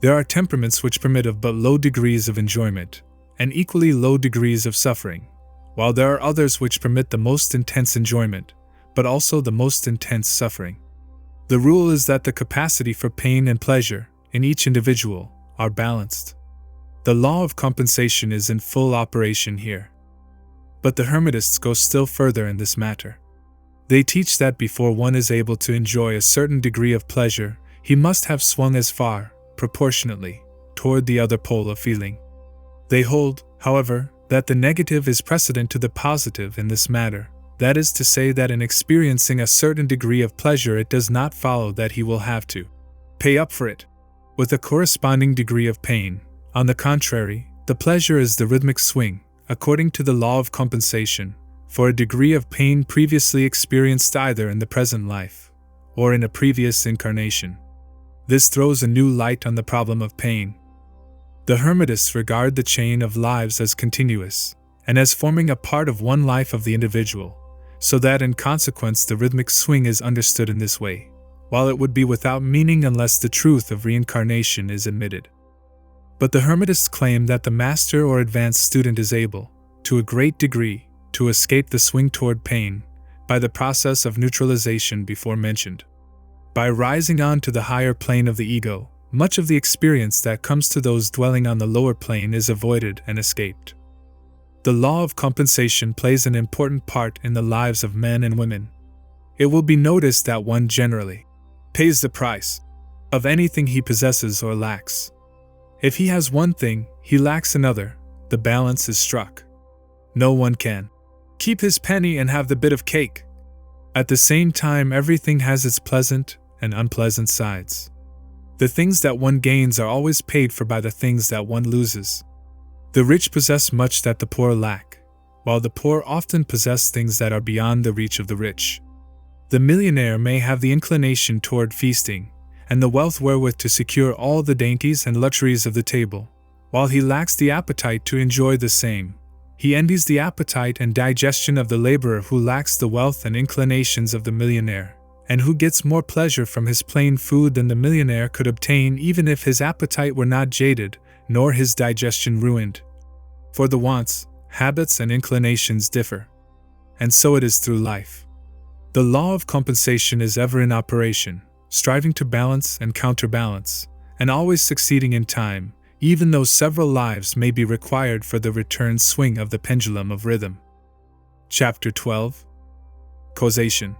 There are temperaments which permit of but low degrees of enjoyment, and equally low degrees of suffering, while there are others which permit the most intense enjoyment, but also the most intense suffering. The rule is that the capacity for pain and pleasure, in each individual, are balanced. The law of compensation is in full operation here. But the Hermetists go still further in this matter. They teach that before one is able to enjoy a certain degree of pleasure, he must have swung as far, proportionately, toward the other pole of feeling. They hold, however, that the negative is precedent to the positive in this matter. That is to say that in experiencing a certain degree of pleasure it does not follow that he will have to pay up for it with a corresponding degree of pain. On the contrary, the pleasure is the rhythmic swing, according to the law of compensation, for a degree of pain previously experienced either in the present life or in a previous incarnation. This throws a new light on the problem of pain. The Hermetists regard the chain of lives as continuous, and as forming a part of one life of the individual, so that in consequence the rhythmic swing is understood in this way, while it would be without meaning unless the truth of reincarnation is admitted. But the Hermetists claim that the master or advanced student is able, to a great degree, to escape the swing toward pain, by the process of neutralization before mentioned. By rising on to the higher plane of the ego, much of the experience that comes to those dwelling on the lower plane is avoided and escaped. The law of compensation plays an important part in the lives of men and women. It will be noticed that one generally pays the price of anything he possesses or lacks. If he has one thing, he lacks another, the balance is struck. No one can keep his penny and have the bit of cake. At the same time, everything has its pleasant and unpleasant sides. The things that one gains are always paid for by the things that one loses. The rich possess much that the poor lack, while the poor often possess things that are beyond the reach of the rich. The millionaire may have the inclination toward feasting, and the wealth wherewith to secure all the dainties and luxuries of the table, while he lacks the appetite to enjoy the same. He envies the appetite and digestion of the laborer who lacks the wealth and inclinations of the millionaire, and who gets more pleasure from his plain food than the millionaire could obtain even if his appetite were not jaded, nor his digestion ruined. For the wants, habits, and inclinations differ. And so it is through life. The law of compensation is ever in operation, striving to balance and counterbalance, and always succeeding in time, even though several lives may be required for the return swing of the pendulum of rhythm. Chapter 12. Causation.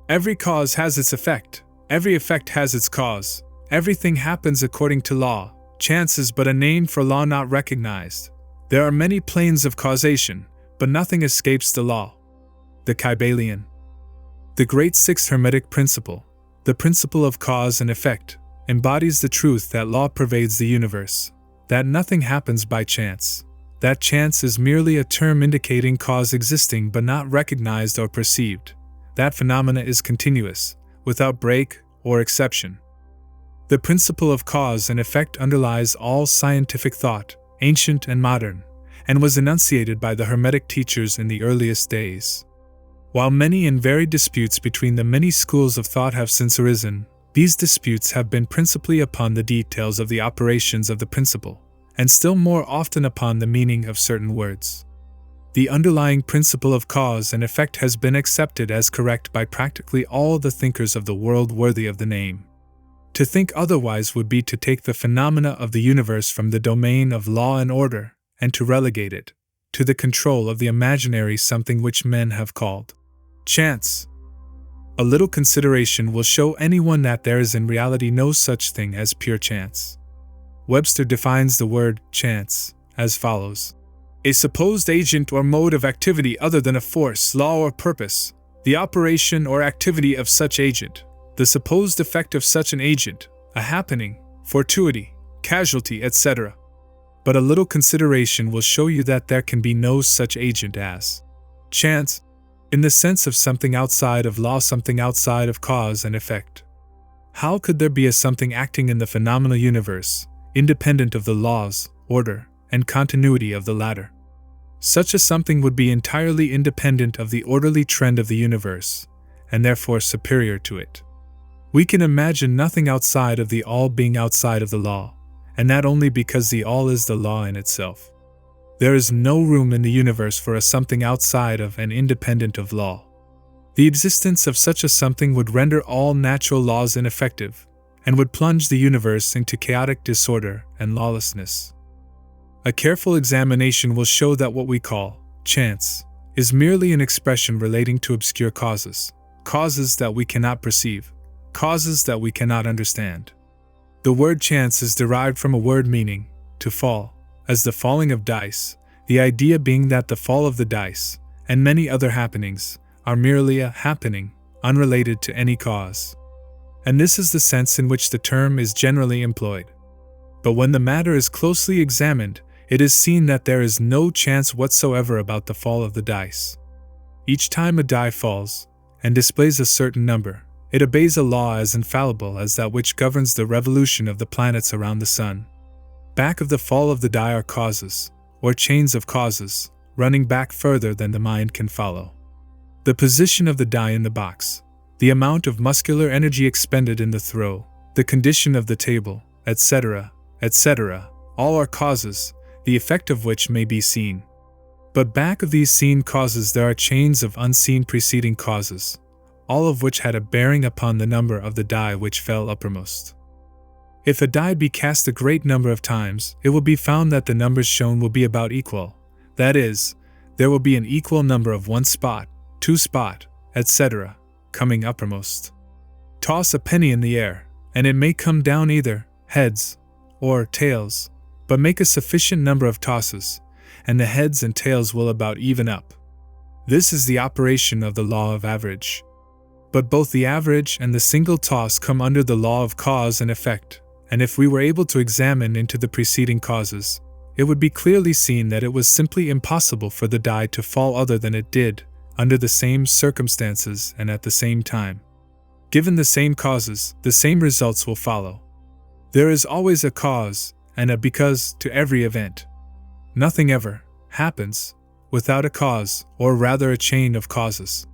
Every cause has its effect, every effect has its cause, everything happens according to law, chance is but a name for law not recognized. There are many planes of causation, but nothing escapes the law. The Kybalion. The great sixth Hermetic principle, the principle of cause and effect, embodies the truth that law pervades the universe, that nothing happens by chance, that chance is merely a term indicating cause existing but not recognized or perceived, that phenomena is continuous, without break or exception. The principle of cause and effect underlies all scientific thought, ancient and modern, and was enunciated by the Hermetic teachers in the earliest days. While many and varied disputes between the many schools of thought have since arisen, these disputes have been principally upon the details of the operations of the principle, and still more often upon the meaning of certain words. The underlying principle of cause and effect has been accepted as correct by practically all the thinkers of the world worthy of the name. To think otherwise would be to take the phenomena of the universe from the domain of law and order, and to relegate it to the control of the imaginary something which men have called chance. A little consideration will show anyone that there is in reality no such thing as pure chance. Webster defines the word chance as follows: a supposed agent or mode of activity other than a force, law, or purpose, the operation or activity of such agent, the supposed effect of such an agent, a happening, fortuity, casualty, etc. But a little consideration will show you that there can be no such agent as chance, in the sense of something outside of law, something outside of cause and effect. How could there be a something acting in the phenomenal universe, independent of the laws, order, and continuity of the latter? Such a something would be entirely independent of the orderly trend of the universe, and therefore superior to it. We can imagine nothing outside of the all being outside of the law, and that only because the all is the law in itself. There is no room in the universe for a something outside of and independent of law. The existence of such a something would render all natural laws ineffective, and would plunge the universe into chaotic disorder and lawlessness. A careful examination will show that what we call chance is merely an expression relating to obscure causes, causes that we cannot perceive, causes that we cannot understand. The word chance is derived from a word meaning to fall, as the falling of dice, the idea being that the fall of the dice, and many other happenings, are merely a happening, unrelated to any cause. And this is the sense in which the term is generally employed. But when the matter is closely examined, it is seen that there is no chance whatsoever about the fall of the dice. Each time a die falls, and displays a certain number, it obeys a law as infallible as that which governs the revolution of the planets around the sun. Back of the fall of the die are causes, or chains of causes, running back further than the mind can follow. The position of the die in the box, the amount of muscular energy expended in the throw, the condition of the table, etc., etc., all are causes, the effect of which may be seen. But back of these seen causes there are chains of unseen preceding causes, all of which had a bearing upon the number of the die which fell uppermost. If a die be cast a great number of times, it will be found that the numbers shown will be about equal, that is, there will be an equal number of 1 spot, 2 spot, etc., coming uppermost. Toss a penny in the air, and it may come down either heads or tails, but make a sufficient number of tosses, and the heads and tails will about even up. This is the operation of the law of average. But both the average and the single toss come under the law of cause and effect, and if we were able to examine into the preceding causes, it would be clearly seen that it was simply impossible for the die to fall other than it did, under the same circumstances and at the same time. Given the same causes, the same results will follow. There is always a cause and a because to every event. Nothing ever happens without a cause, or rather a chain of causes.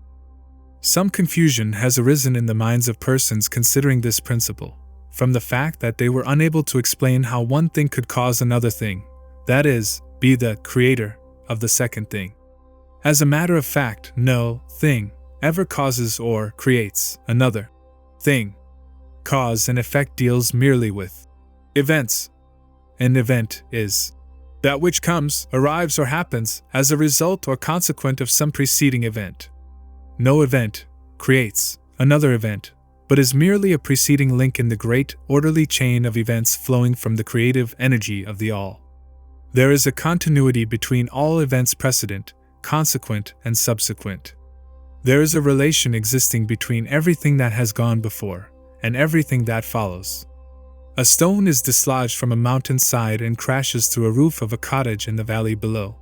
Some confusion has arisen in the minds of persons considering this principle, from the fact that they were unable to explain how one thing could cause another thing, that is, be the creator of the second thing. As a matter of fact, no thing ever causes or creates another thing. Cause and effect deals merely with events. An event is that which comes, arrives, or happens as a result or consequent of some preceding event. No event creates another event, but is merely a preceding link in the great, orderly chain of events flowing from the creative energy of the all. There is a continuity between all events precedent, consequent, and subsequent. There is a relation existing between everything that has gone before and everything that follows. A stone is dislodged from a mountain side and crashes through a roof of a cottage in the valley below.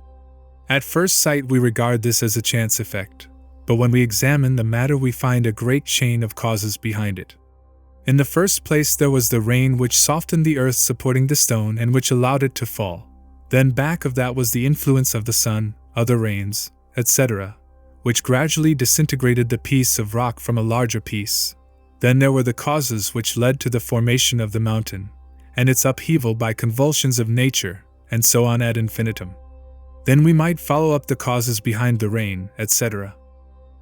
At first sight we regard this as a chance effect, but when we examine the matter we find a great chain of causes behind it. In the first place there was the rain which softened the earth supporting the stone and which allowed it to fall. Then back of that was the influence of the sun, other rains, etc., which gradually disintegrated the piece of rock from a larger piece. Then there were the causes which led to the formation of the mountain, and its upheaval by convulsions of nature, and so on ad infinitum. Then we might follow up the causes behind the rain, etc.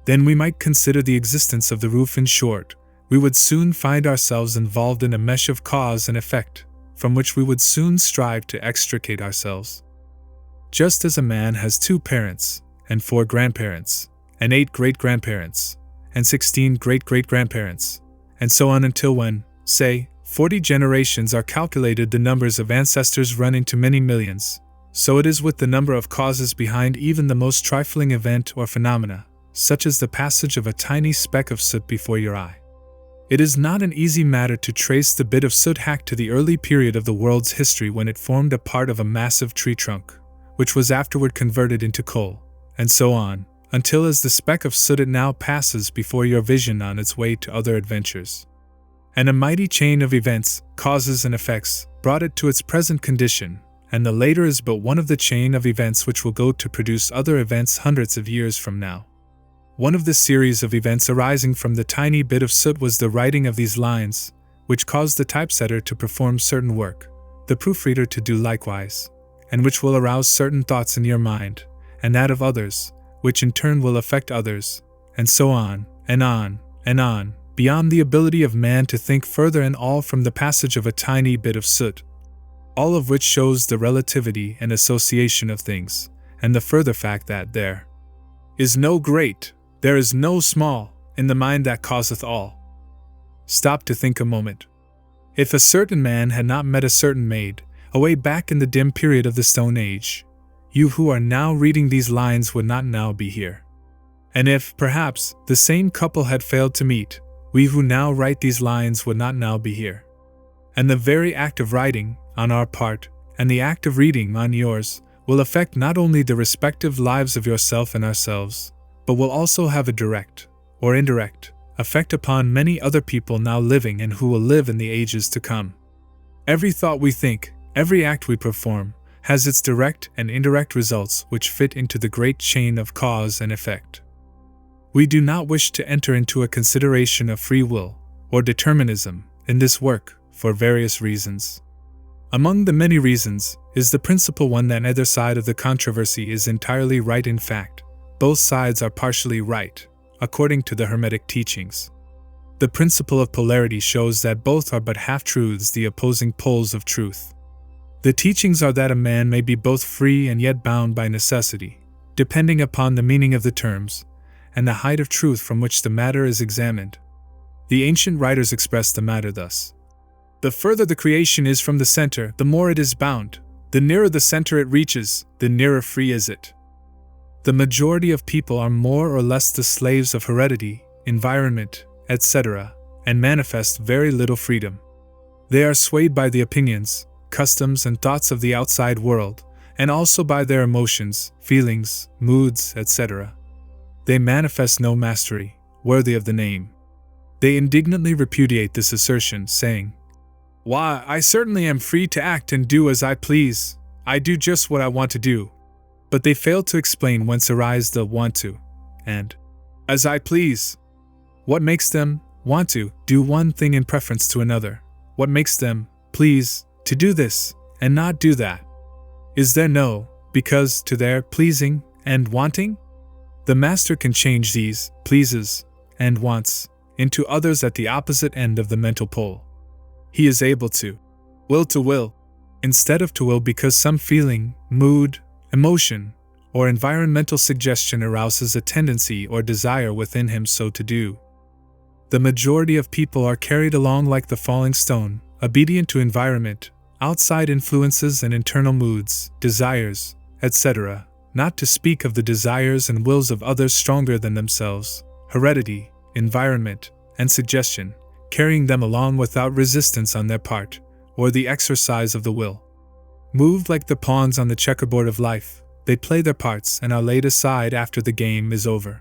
Then we might consider the existence of the roof. In short, we would soon find ourselves involved in a mesh of cause and effect, from which we would soon strive to extricate ourselves. Just as a man has 2 parents, and 4 grandparents, and 8 great-grandparents, and 16 great-great-grandparents, and so on until when, say, 40 generations are calculated, the numbers of ancestors run into many millions, so it is with the number of causes behind even the most trifling event or phenomena, such as the passage of a tiny speck of soot before your eye. It is not an easy matter to trace the bit of soot hacked to the early period of the world's history when it formed a part of a massive tree trunk, which was afterward converted into coal, and so on, until as the speck of soot it now passes before your vision on its way to other adventures. And a mighty chain of events, causes and effects, brought it to its present condition, and the later is but one of the chain of events which will go to produce other events hundreds of years from now. One of the series of events arising from the tiny bit of soot was the writing of these lines, which caused the typesetter to perform certain work, the proofreader to do likewise, and which will arouse certain thoughts in your mind, and that of others, which in turn will affect others, and so on, and on, and on, beyond the ability of man to think further, and all from the passage of a tiny bit of soot. All of which shows the relativity and association of things, and the further fact that there is no great, there is no small, in the mind that causeth all. Stop to think a moment. If a certain man had not met a certain maid, away back in the dim period of the Stone Age, you who are now reading these lines would not now be here. And if, perhaps, the same couple had failed to meet, we who now write these lines would not now be here. And the very act of writing, on our part, and the act of reading, on yours, will affect not only the respective lives of yourself and ourselves, but will also have a direct, or indirect, effect upon many other people now living and who will live in the ages to come. Every thought we think, every act we perform, has its direct and indirect results which fit into the great chain of cause and effect. We do not wish to enter into a consideration of free will, or determinism, in this work, for various reasons. Among the many reasons, is the principal one that neither side of the controversy is entirely right. In fact, both sides are partially right, according to the Hermetic teachings. The principle of polarity shows that both are but half-truths, the opposing poles of truth. The teachings are that a man may be both free and yet bound by necessity, depending upon the meaning of the terms, and the height of truth from which the matter is examined. The ancient writers express the matter thus: the further the creation is from the center, the more it is bound. The nearer the center it reaches, the nearer free is it. The majority of people are more or less the slaves of heredity, environment, etc., and manifest very little freedom. They are swayed by the opinions, customs, and thoughts of the outside world, and also by their emotions, feelings, moods, etc. They manifest no mastery, worthy of the name. They indignantly repudiate this assertion, saying, "Why, I certainly am free to act and do as I please. I do just what I want to do." But they fail to explain whence arise the want to, and as I please. What makes them want to do one thing in preference to another? What makes them please to do this and not do that? Is there no because to their pleasing and wanting? The master can change these pleases and wants into others at the opposite end of the mental pole. He is able to will, instead of to will because some feeling, mood, emotion, or environmental suggestion arouses a tendency or desire within him so to do. The majority of people are carried along like the falling stone, obedient to environment, outside influences and internal moods, desires, etc., not to speak of the desires and wills of others stronger than themselves, heredity, environment, and suggestion, carrying them along without resistance on their part, or the exercise of the will. Moved like the pawns on the checkerboard of life, they play their parts and are laid aside after the game is over.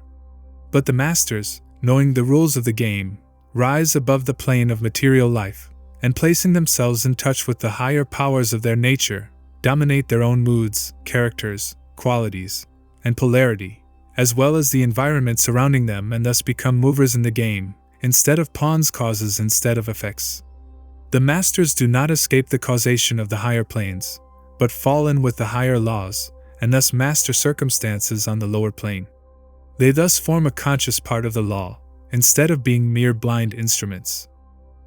But the masters, knowing the rules of the game, rise above the plane of material life, and placing themselves in touch with the higher powers of their nature, dominate their own moods, characters, qualities, and polarity, as well as the environment surrounding them, and thus become movers in the game, instead of pawns, causes instead of effects. The masters do not escape the causation of the higher planes, but fall in with the higher laws, and thus master circumstances on the lower plane. They thus form a conscious part of the law, instead of being mere blind instruments.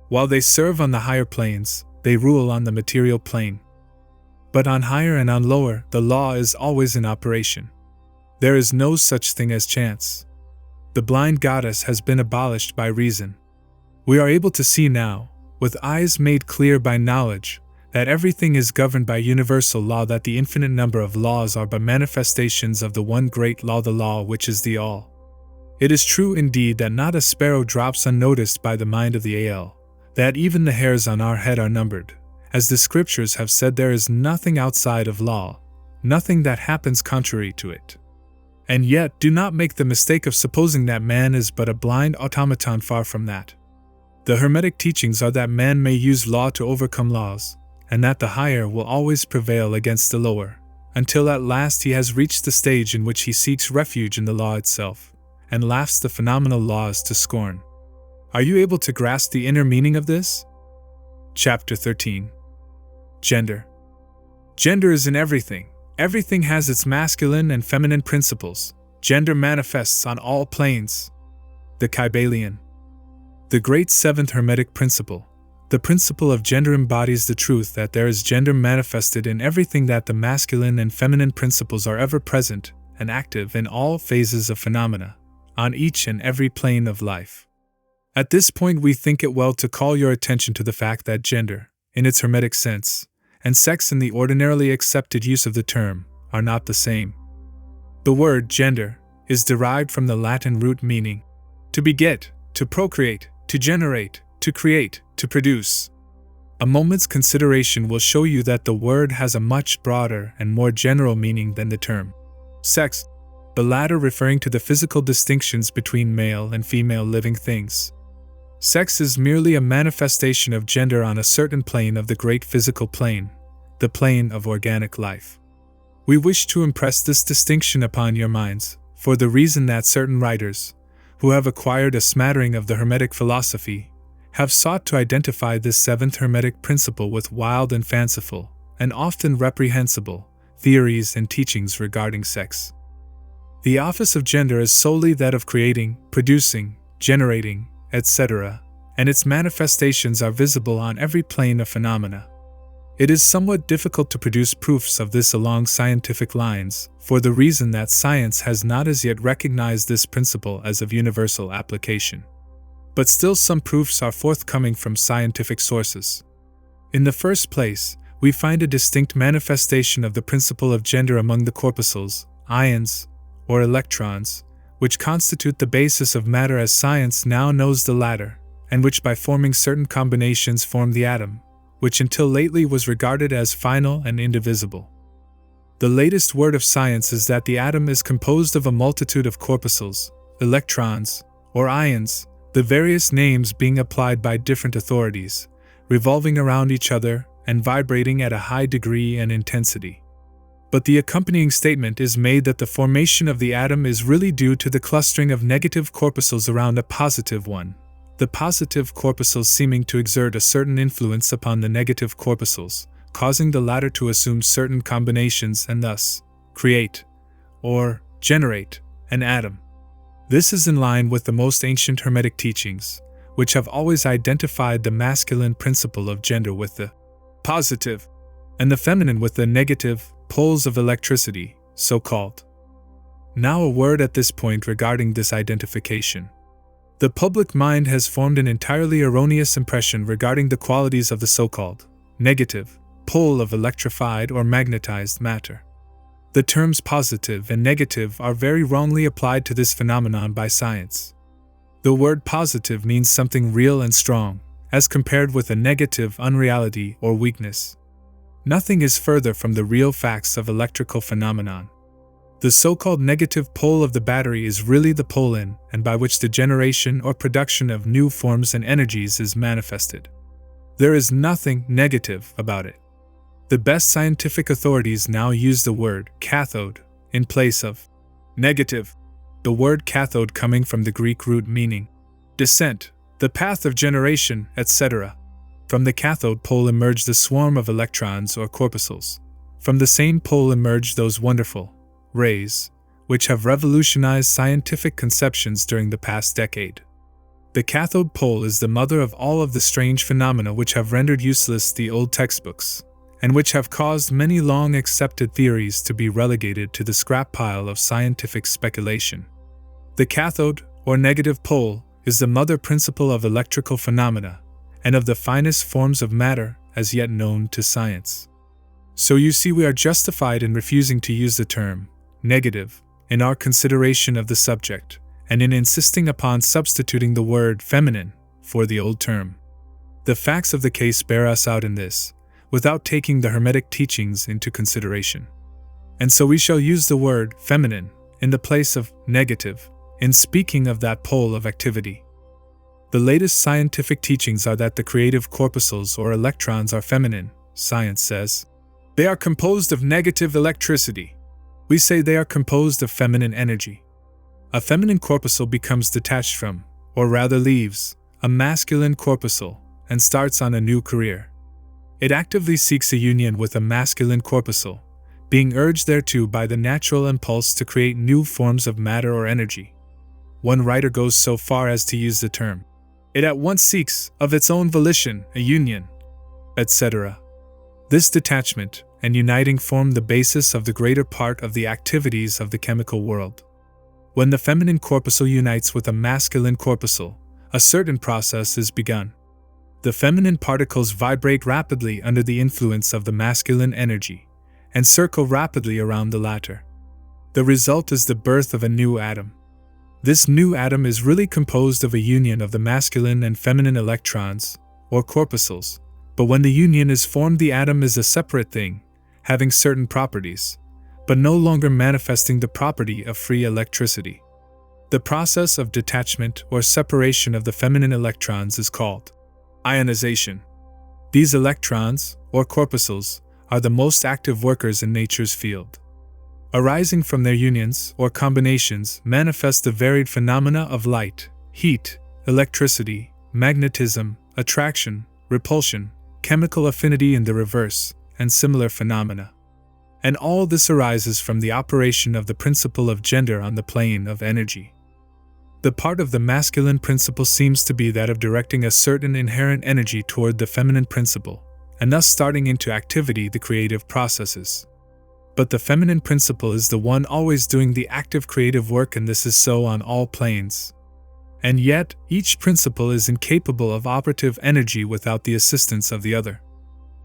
While they serve on the higher planes, they rule on the material plane. But on higher and on lower, the law is always in operation. There is no such thing as chance. The blind goddess has been abolished by reason. We are able to see now, with eyes made clear by knowledge, that everything is governed by universal law, that the infinite number of laws are but manifestations of the one great law, the law which is the all. It is true indeed that not a sparrow drops unnoticed by the mind of the Al, that even the hairs on our head are numbered. As the scriptures have said, there is nothing outside of law, nothing that happens contrary to it. And yet, do not make the mistake of supposing that man is but a blind automaton, far from that. The Hermetic teachings are that man may use law to overcome laws, and that the higher will always prevail against the lower, until at last he has reached the stage in which he seeks refuge in the law itself, and laughs the phenomenal laws to scorn. Are you able to grasp the inner meaning of this? Chapter 13. Gender. Gender is in everything. Everything has its masculine and feminine principles. Gender manifests on all planes. The Kybalion. The great seventh Hermetic principle. The principle of gender embodies the truth that there is gender manifested in everything, that the masculine and feminine principles are ever present and active in all phases of phenomena, on each and every plane of life. At this point, we think it well to call your attention to the fact that gender, in its Hermetic sense, and sex in the ordinarily accepted use of the term, are not the same. The word gender is derived from the Latin root meaning to beget, to procreate, to generate, to create, to produce. A moment's consideration will show you that the word has a much broader and more general meaning than the term sex, the latter referring to the physical distinctions between male and female living things. Sex is merely a manifestation of gender on a certain plane of the great physical plane, the plane of organic life. We wish to impress this distinction upon your minds, for the reason that certain writers, who have acquired a smattering of the Hermetic philosophy, have sought to identify this seventh Hermetic principle with wild and fanciful, and often reprehensible, theories and teachings regarding sex. The office of gender is solely that of creating, producing, generating, etc., and its manifestations are visible on every plane of phenomena. It is somewhat difficult to produce proofs of this along scientific lines, for the reason that science has not as yet recognized this principle as of universal application. But still some proofs are forthcoming from scientific sources. In the first place, we find a distinct manifestation of the principle of gender among the corpuscles, ions, or electrons, which constitute the basis of matter as science now knows the latter, and which by forming certain combinations form the atom, which until lately was regarded as final and indivisible. The latest word of science is that the atom is composed of a multitude of corpuscles, electrons, or ions, the various names being applied by different authorities, revolving around each other and vibrating at a high degree and intensity. But the accompanying statement is made that the formation of the atom is really due to the clustering of negative corpuscles around a positive one, the positive corpuscles seeming to exert a certain influence upon the negative corpuscles, causing the latter to assume certain combinations and thus create, or generate, an atom. This is in line with the most ancient Hermetic teachings, which have always identified the masculine principle of gender with the positive, and the feminine with the negative poles of electricity, so called. Now a word at this point regarding this identification. The public mind has formed an entirely erroneous impression regarding the qualities of the so-called negative pole of electrified or magnetized matter. The terms positive and negative are very wrongly applied to this phenomenon by science. The word positive means something real and strong, as compared with a negative unreality or weakness. Nothing is further from the real facts of electrical phenomenon. The so-called negative pole of the battery is really the pole in and by which the generation or production of new forms and energies is manifested. There is nothing negative about it. The best scientific authorities now use the word cathode in place of negative, the word cathode coming from the Greek root meaning descent, the path of generation, etc. From the cathode pole emerged the swarm of electrons or corpuscles. From the same pole emerged those wonderful rays, which have revolutionized scientific conceptions during the past decade. The cathode pole is the mother of all of the strange phenomena which have rendered useless the old textbooks, and which have caused many long-accepted theories to be relegated to the scrap pile of scientific speculation. The cathode, or negative pole, is the mother principle of electrical phenomena, and of the finest forms of matter as yet known to science. So you see we are justified in refusing to use the term negative in our consideration of the subject, and in insisting upon substituting the word feminine for the old term. The facts of the case bear us out in this, without taking the Hermetic teachings into consideration. And so we shall use the word feminine in the place of negative in speaking of that pole of activity. The latest scientific teachings are that the creative corpuscles or electrons are feminine, science says. They are composed of negative electricity. We say they are composed of feminine energy. A feminine corpuscle becomes detached from, or rather leaves, a masculine corpuscle and starts on a new career. It actively seeks a union with a masculine corpuscle, being urged thereto by the natural impulse to create new forms of matter or energy. One writer goes so far as to use the term, it at once seeks, of its own volition, a union, etc. This detachment and uniting form the basis of the greater part of the activities of the chemical world. When the feminine corpuscle unites with a masculine corpuscle, a certain process is begun. The feminine particles vibrate rapidly under the influence of the masculine energy, and circle rapidly around the latter. The result is the birth of a new atom. This new atom is really composed of a union of the masculine and feminine electrons, or corpuscles, but when the union is formed, the atom is a separate thing, having certain properties, but no longer manifesting the property of free electricity. The process of detachment or separation of the feminine electrons is called ionization. These electrons, or corpuscles, are the most active workers in nature's field. Arising from their unions, or combinations, manifest the varied phenomena of light, heat, electricity, magnetism, attraction, repulsion, chemical affinity in the reverse, and similar phenomena. And all this arises from the operation of the principle of gender on the plane of energy. The part of the masculine principle seems to be that of directing a certain inherent energy toward the feminine principle, and thus starting into activity the creative processes. But the feminine principle is the one always doing the active creative work, and this is so on all planes. And yet, each principle is incapable of operative energy without the assistance of the other.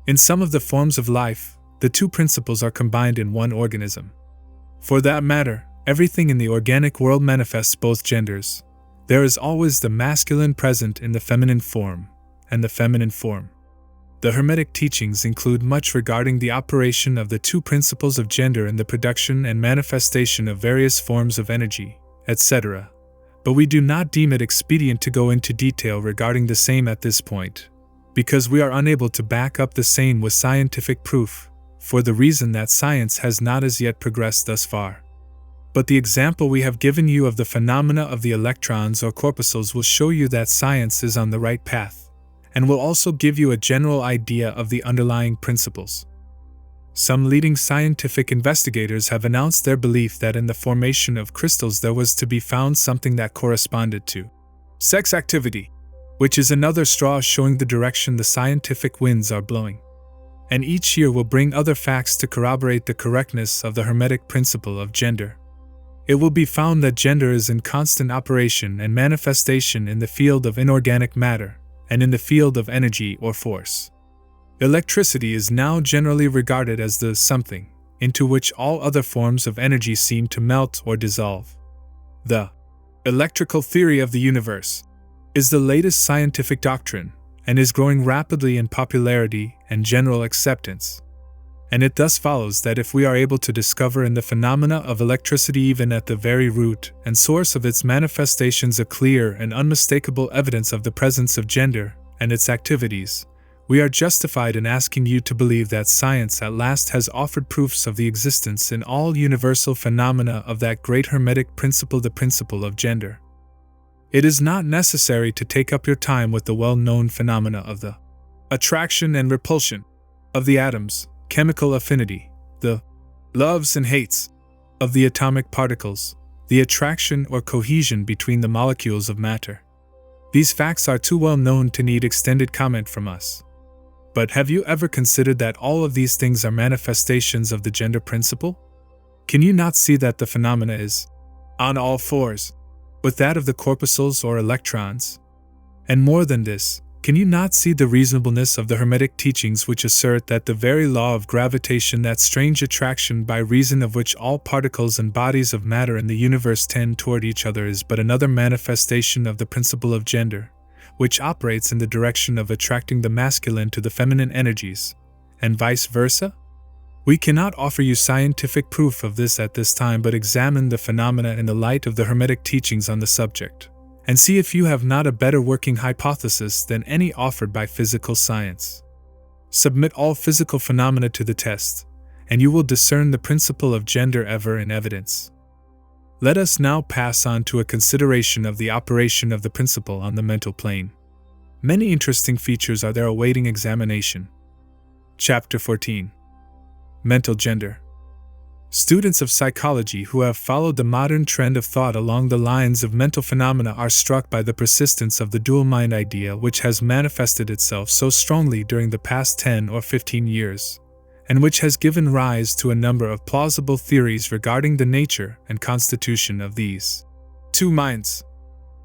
In some of the forms of life, the two principles are combined in one organism. For that matter, everything in the organic world manifests both genders. There is always the masculine present in the feminine form, and the feminine form. The Hermetic teachings include much regarding the operation of the two principles of gender in the production and manifestation of various forms of energy, etc., but we do not deem it expedient to go into detail regarding the same at this point, because we are unable to back up the same with scientific proof, for the reason that science has not as yet progressed thus far. But the example we have given you of the phenomena of the electrons or corpuscles will show you that science is on the right path, and will also give you a general idea of the underlying principles. Some leading scientific investigators have announced their belief that in the formation of crystals there was to be found something that corresponded to sex activity, which is another straw showing the direction the scientific winds are blowing. And each year will bring other facts to corroborate the correctness of the Hermetic principle of gender. It will be found that gender is in constant operation and manifestation in the field of inorganic matter, and in the field of energy or force. Electricity is now generally regarded as the something into which all other forms of energy seem to melt or dissolve. The electrical theory of the universe is the latest scientific doctrine and is growing rapidly in popularity and general acceptance. And it thus follows that if we are able to discover in the phenomena of electricity, even at the very root and source of its manifestations, a clear and unmistakable evidence of the presence of gender and its activities, we are justified in asking you to believe that science at last has offered proofs of the existence in all universal phenomena of that great Hermetic principle, the principle of gender. It is not necessary to take up your time with the well-known phenomena of the attraction and repulsion of the atoms, chemical affinity, the loves and hates of the atomic particles, the attraction or cohesion between the molecules of matter. These facts are too well known to need extended comment from us. But have you ever considered that all of these things are manifestations of the gender principle? Can you not see that the phenomena is on all fours with that of the corpuscles or electrons? And more than this, can you not see the reasonableness of the Hermetic teachings which assert that the very law of gravitation, that strange attraction by reason of which all particles and bodies of matter in the universe tend toward each other, is but another manifestation of the principle of gender, which operates in the direction of attracting the masculine to the feminine energies, and vice versa? We cannot offer you scientific proof of this at this time, but examine the phenomena in the light of the Hermetic teachings on the subject, and see if you have not a better working hypothesis than any offered by physical science. Submit all physical phenomena to the test, and you will discern the principle of gender ever in evidence. Let us now pass on to a consideration of the operation of the principle on the mental plane. Many interesting features are there awaiting examination. Chapter 14. Mental Gender. Students of psychology who have followed the modern trend of thought along the lines of mental phenomena are struck by the persistence of the dual mind idea, which has manifested itself so strongly during the past 10 or 15 years, and which has given rise to a number of plausible theories regarding the nature and constitution of these two minds.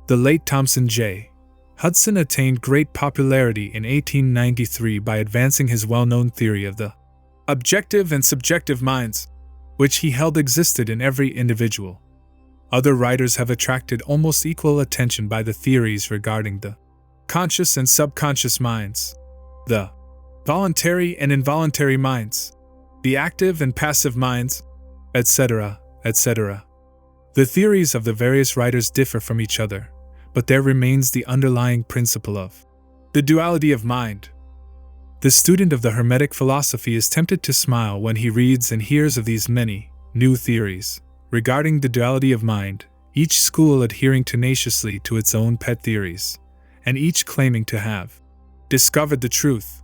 The late Thomson J. Hudson attained great popularity in 1893 by advancing his well-known theory of the objective and subjective minds, which he held existed in every individual. Other writers have attracted almost equal attention by the theories regarding the conscious and subconscious minds, the voluntary and involuntary minds, the active and passive minds, etc., etc. The theories of the various writers differ from each other, but there remains the underlying principle of the duality of mind. The student of the Hermetic philosophy is tempted to smile when he reads and hears of these many new theories regarding the duality of mind, each school adhering tenaciously to its own pet theories, and each claiming to have discovered the truth.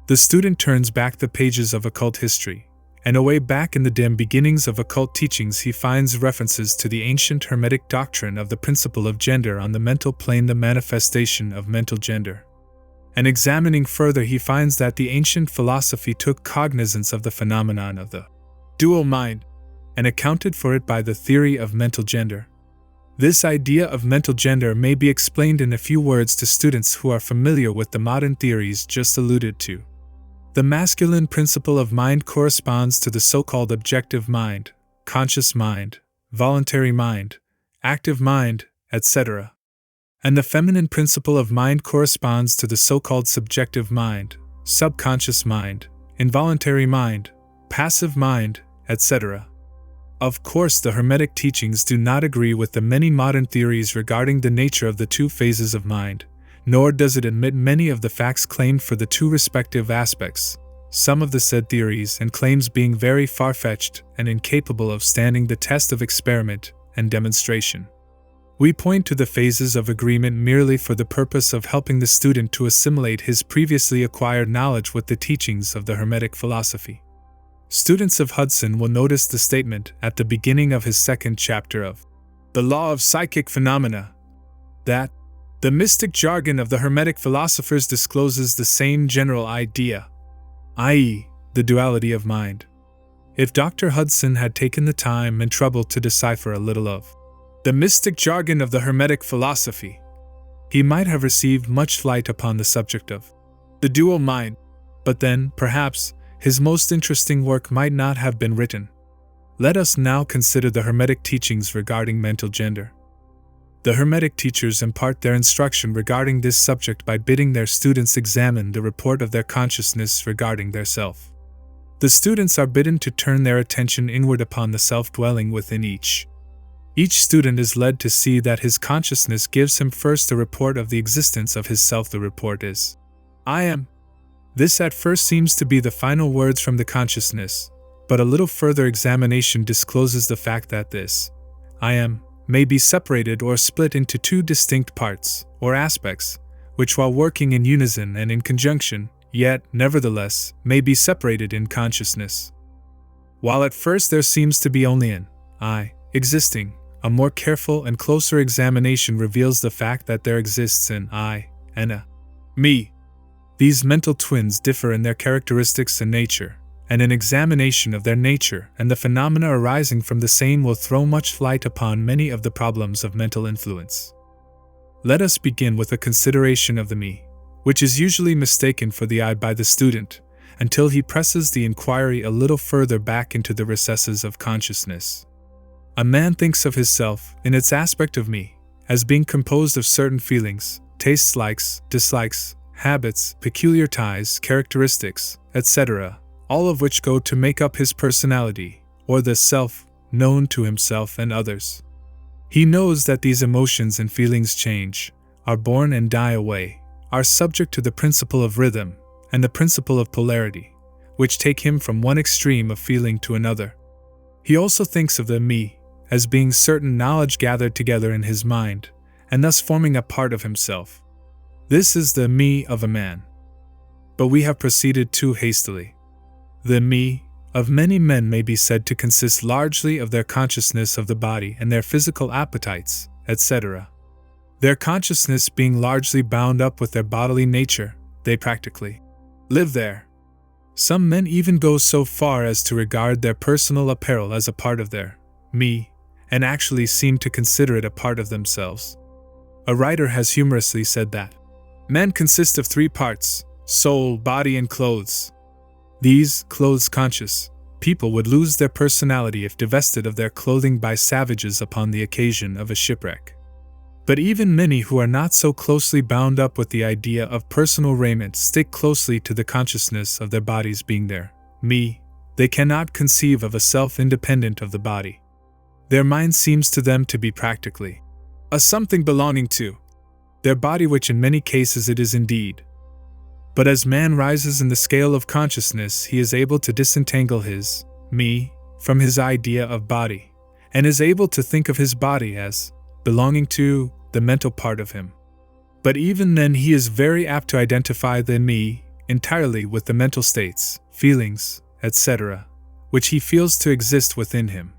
The student turns back the pages of occult history, and away back in the dim beginnings of occult teachings he finds references to the ancient Hermetic doctrine of the principle of gender on the mental plane, the manifestation of mental gender. And examining further, he finds that the ancient philosophy took cognizance of the phenomenon of the dual mind and accounted for it by the theory of mental gender. This idea of mental gender may be explained in a few words to students who are familiar with the modern theories just alluded to. The masculine principle of mind corresponds to the so-called objective mind, conscious mind, voluntary mind, active mind, etc. And the feminine principle of mind corresponds to the so-called subjective mind, subconscious mind, involuntary mind, passive mind, etc. Of course, the Hermetic teachings do not agree with the many modern theories regarding the nature of the two phases of mind, nor does it admit many of the facts claimed for the two respective aspects, some of the said theories and claims being very far-fetched and incapable of standing the test of experiment and demonstration. We point to the phases of agreement merely for the purpose of helping the student to assimilate his previously acquired knowledge with the teachings of the Hermetic philosophy. Students of Hudson will notice the statement at the beginning of his second chapter of The Law of Psychic Phenomena that the mystic jargon of the Hermetic philosophers discloses the same general idea, i.e., the duality of mind. If Dr. Hudson had taken the time and trouble to decipher a little of the mystic jargon of the Hermetic philosophy, he might have received much light upon the subject of the dual mind, but then, perhaps, his most interesting work might not have been written. Let us now consider the Hermetic teachings regarding mental gender. The Hermetic teachers impart their instruction regarding this subject by bidding their students examine the report of their consciousness regarding their self. The students are bidden to turn their attention inward upon the self dwelling within each. Each student is led to see that his consciousness gives him first a report of the existence of his self. The report is, I am. This at first seems to be the final words from the consciousness, but a little further examination discloses the fact that this, I am, may be separated or split into two distinct parts, or aspects, which while working in unison and in conjunction, yet, nevertheless, may be separated in consciousness. While at first there seems to be only an I existing, a more careful and closer examination reveals the fact that there exists an I and a me. These mental twins differ in their characteristics and nature, and an examination of their nature and the phenomena arising from the same will throw much light upon many of the problems of mental influence. Let us begin with a consideration of the me, which is usually mistaken for the I by the student, until he presses the inquiry a little further back into the recesses of consciousness. A man thinks of his self, in its aspect of me, as being composed of certain feelings, tastes, likes, dislikes, habits, peculiar ties, characteristics, etc., all of which go to make up his personality, or the self, known to himself and others. He knows that these emotions and feelings change, are born and die away, are subject to the principle of rhythm and the principle of polarity, which take him from one extreme of feeling to another. He also thinks of the me as being certain knowledge gathered together in his mind, and thus forming a part of himself. This is the me of a man. But we have proceeded too hastily. The me of many men may be said to consist largely of their consciousness of the body and their physical appetites, etc. Their consciousness being largely bound up with their bodily nature, they practically live there. Some men even go so far as to regard their personal apparel as a part of their me, and actually seem to consider it a part of themselves. A writer has humorously said that men consist of three parts: soul, body, and clothes. These clothes-conscious people would lose their personality if divested of their clothing by savages upon the occasion of a shipwreck. But even many who are not so closely bound up with the idea of personal raiment stick closely to the consciousness of their bodies being their me. They cannot conceive of a self independent of the body. Their mind seems to them to be practically a something belonging to their body, which in many cases it is indeed. But as man rises in the scale of consciousness, he is able to disentangle his me from his idea of body, and is able to think of his body as belonging to the mental part of him. But even then he is very apt to identify the me entirely with the mental states, feelings, etc., which he feels to exist within him.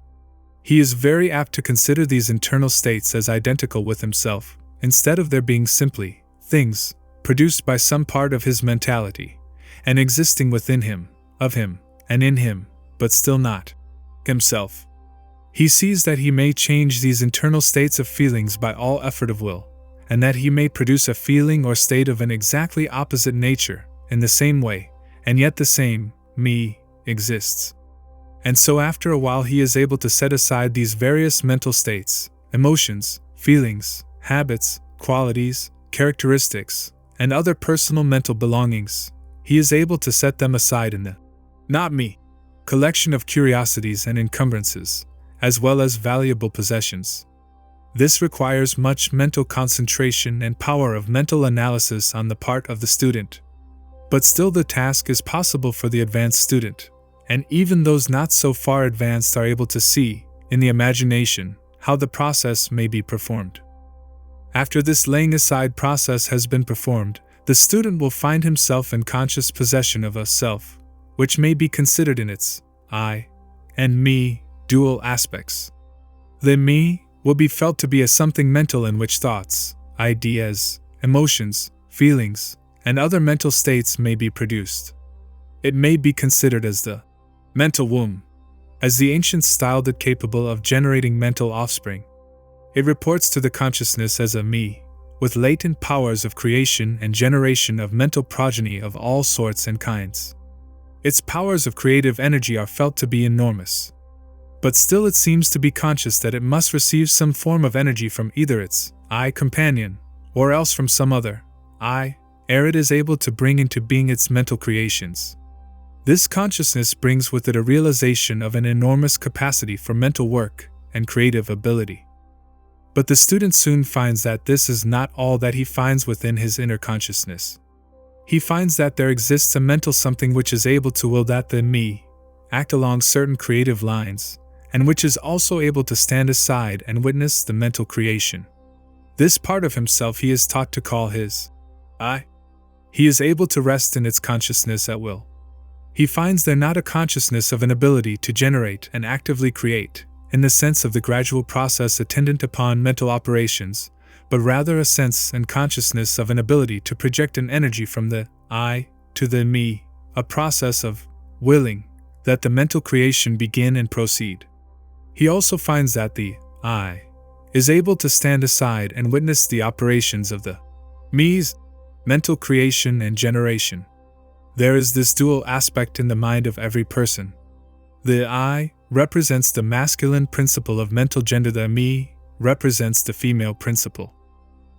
He is very apt to consider these internal states as identical with himself, instead of there being simply things produced by some part of his mentality, and existing within him, of him, and in him, but still not himself. He sees that he may change these internal states of feelings by all effort of will, and that he may produce a feeling or state of an exactly opposite nature, in the same way, and yet the same me exists. And so after a while he is able to set aside these various mental states, emotions, feelings, habits, qualities, characteristics, and other personal mental belongings. He is able to set them aside in the not me collection of curiosities and encumbrances, as well as valuable possessions. This requires much mental concentration and power of mental analysis on the part of the student. But still the task is possible for the advanced student, and even those not so far advanced are able to see, in the imagination, how the process may be performed. After this laying aside process has been performed, the student will find himself in conscious possession of a self, which may be considered in its I and me dual aspects. The me will be felt to be a something mental in which thoughts, ideas, emotions, feelings, and other mental states may be produced. It may be considered as the mental womb, as the ancients styled it, capable of generating mental offspring. It reports to the consciousness as a me, with latent powers of creation and generation of mental progeny of all sorts and kinds. Its powers of creative energy are felt to be enormous. But still it seems to be conscious that it must receive some form of energy from either its I companion, or else from some other I, ere it is able to bring into being its mental creations. This consciousness brings with it a realization of an enormous capacity for mental work and creative ability. But the student soon finds that this is not all that he finds within his inner consciousness. He finds that there exists a mental something which is able to will that the me act along certain creative lines, and which is also able to stand aside and witness the mental creation. This part of himself he is taught to call his I. He is able to rest in its consciousness at will. He finds there not a consciousness of an ability to generate and actively create, in the sense of the gradual process attendant upon mental operations, but rather a sense and consciousness of an ability to project an energy from the I to the me, a process of willing that the mental creation begin and proceed. He also finds that the I is able to stand aside and witness the operations of the me's mental creation and generation. There is this dual aspect in the mind of every person. The I represents the masculine principle of mental gender, the me represents the female principle.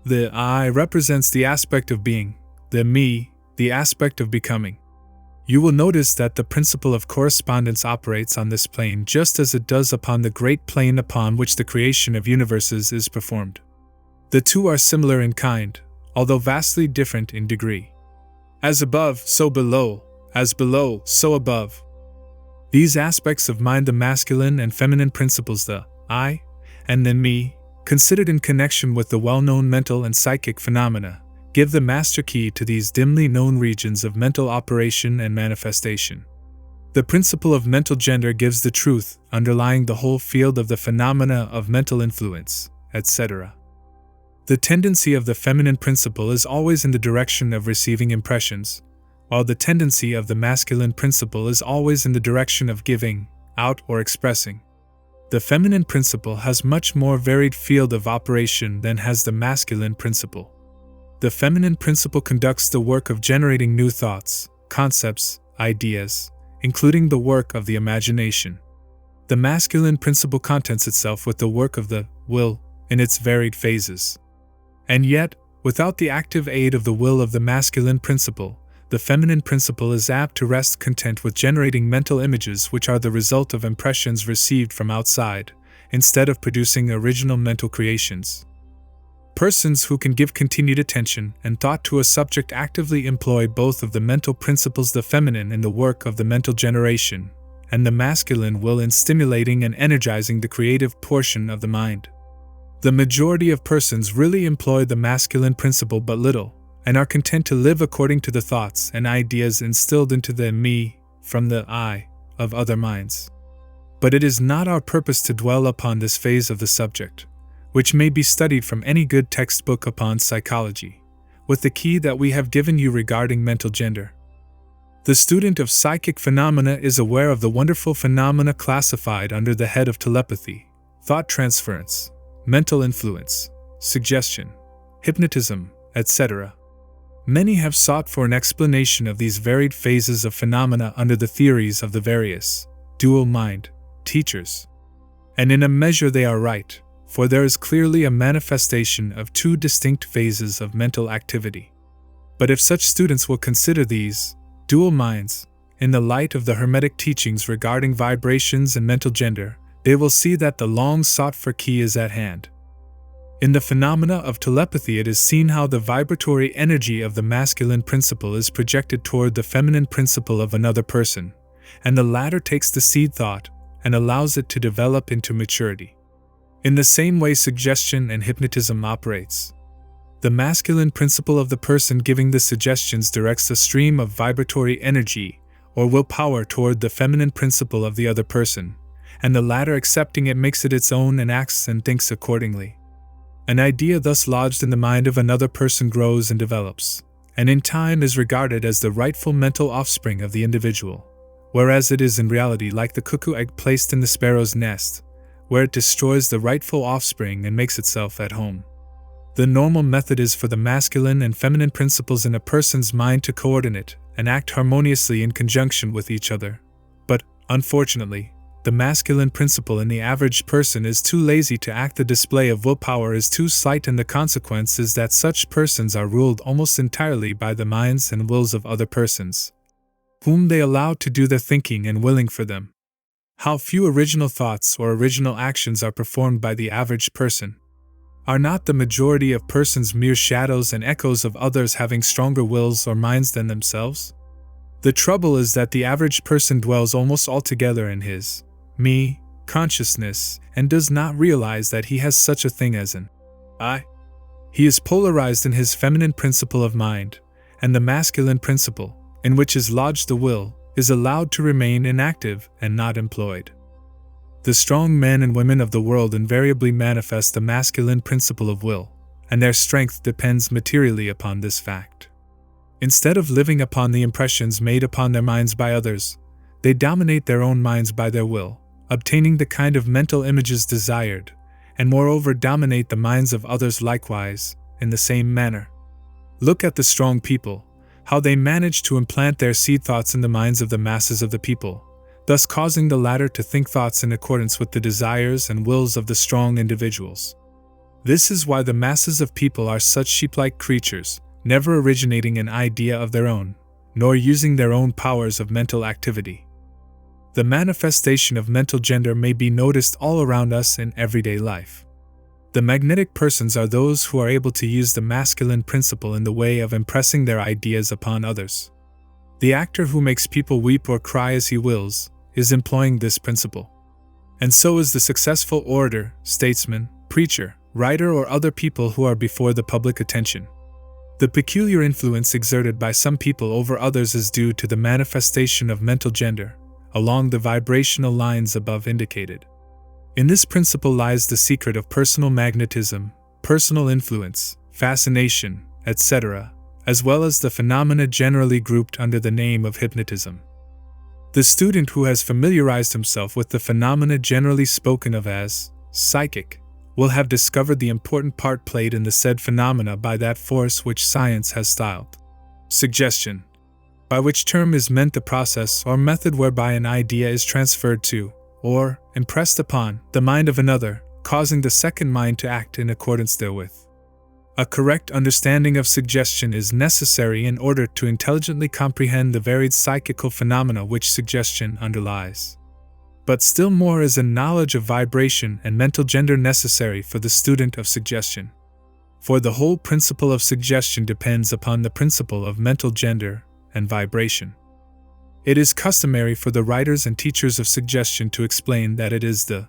The I represents the aspect of being, the me, the aspect of becoming. You will notice that the principle of correspondence operates on this plane just as it does upon the great plane upon which the creation of universes is performed. The two are similar in kind, although vastly different in degree. As above, so below, as below, so above. These aspects of mind, the masculine and feminine principles, the I and the me, considered in connection with the well-known mental and psychic phenomena, give the master key to these dimly known regions of mental operation and manifestation. The principle of mental gender gives the truth underlying the whole field of the phenomena of mental influence, etc. The tendency of the feminine principle is always in the direction of receiving impressions, while the tendency of the masculine principle is always in the direction of giving out or expressing. The feminine principle has much more varied field of operation than has the masculine principle. The feminine principle conducts the work of generating new thoughts, concepts, ideas, including the work of the imagination. The masculine principle contents itself with the work of the will in its varied phases. And yet, without the active aid of the will of the masculine principle, the feminine principle is apt to rest content with generating mental images which are the result of impressions received from outside, instead of producing original mental creations. Persons who can give continued attention and thought to a subject actively employ both of the mental principles, the feminine in the work of the mental generation, and the masculine will in stimulating and energizing the creative portion of the mind. The majority of persons really employ the masculine principle but little, and are content to live according to the thoughts and ideas instilled into the me from the I of other minds. But it is not our purpose to dwell upon this phase of the subject, which may be studied from any good textbook upon psychology, with the key that we have given you regarding mental gender. The student of psychic phenomena is aware of the wonderful phenomena classified under the head of telepathy, thought transference, mental influence, suggestion, hypnotism, etc. Many have sought for an explanation of these varied phases of phenomena under the theories of the various dual mind teachers. And in a measure they are right, for there is clearly a manifestation of two distinct phases of mental activity. But if such students will consider these dual minds in the light of the Hermetic teachings regarding vibrations and mental gender, they will see that the long sought for key is at hand. In the phenomena of telepathy, it is seen how the vibratory energy of the masculine principle is projected toward the feminine principle of another person, and the latter takes the seed thought and allows it to develop into maturity. In the same way, suggestion and hypnotism operates. The masculine principle of the person giving the suggestions directs a stream of vibratory energy or willpower toward the feminine principle of the other person, and the latter accepting it makes it its own and acts and thinks accordingly. An idea thus lodged in the mind of another person grows and develops, and in time is regarded as the rightful mental offspring of the individual, whereas it is in reality like the cuckoo egg placed in the sparrow's nest, where it destroys the rightful offspring and makes itself at home. The normal method is for the masculine and feminine principles in a person's mind to coordinate and act harmoniously in conjunction with each other. But, unfortunately, the masculine principle in the average person is too lazy to act. The display of willpower is too slight, and the consequence is that such persons are ruled almost entirely by the minds and wills of other persons, whom they allow to do their thinking and willing for them. How few original thoughts or original actions are performed by the average person. Are not the majority of persons mere shadows and echoes of others having stronger wills or minds than themselves? The trouble is that the average person dwells almost altogether in his me consciousness and does not realize that he has such a thing as an I. He is polarized in his feminine principle of mind, and the masculine principle, in which is lodged the will, is allowed to remain inactive and not employed. The strong men and women of the world invariably manifest the masculine principle of will, and their strength depends materially upon this fact. Instead of living upon the impressions made upon their minds by others, they dominate their own minds by their will, obtaining the kind of mental images desired, and moreover dominate the minds of others likewise, in the same manner. Look at the strong people, how they manage to implant their seed thoughts in the minds of the masses of the people, thus causing the latter to think thoughts in accordance with the desires and wills of the strong individuals. This is why the masses of people are such sheep-like creatures, never originating an idea of their own, nor using their own powers of mental activity. The manifestation of mental gender may be noticed all around us in everyday life. The magnetic persons are those who are able to use the masculine principle in the way of impressing their ideas upon others. The actor who makes people weep or cry as he wills is employing this principle. And so is the successful orator, statesman, preacher, writer, or other people who are before the public attention. The peculiar influence exerted by some people over others is due to the manifestation of mental gender, along the vibrational lines above indicated. In this principle lies the secret of personal magnetism, personal influence, fascination, etc., as well as the phenomena generally grouped under the name of hypnotism. The student who has familiarized himself with the phenomena generally spoken of as psychic will have discovered the important part played in the said phenomena by that force which science has styled suggestion. by which term is meant the process or method whereby an idea is transferred to, or impressed upon, the mind of another, causing the second mind to act in accordance therewith. A correct understanding of suggestion is necessary in order to intelligently comprehend the varied psychical phenomena which suggestion underlies. But still more is a knowledge of vibration and mental gender necessary for the student of suggestion. For the whole principle of suggestion depends upon the principle of mental gender and vibration. It is customary for the writers and teachers of suggestion to explain that it is the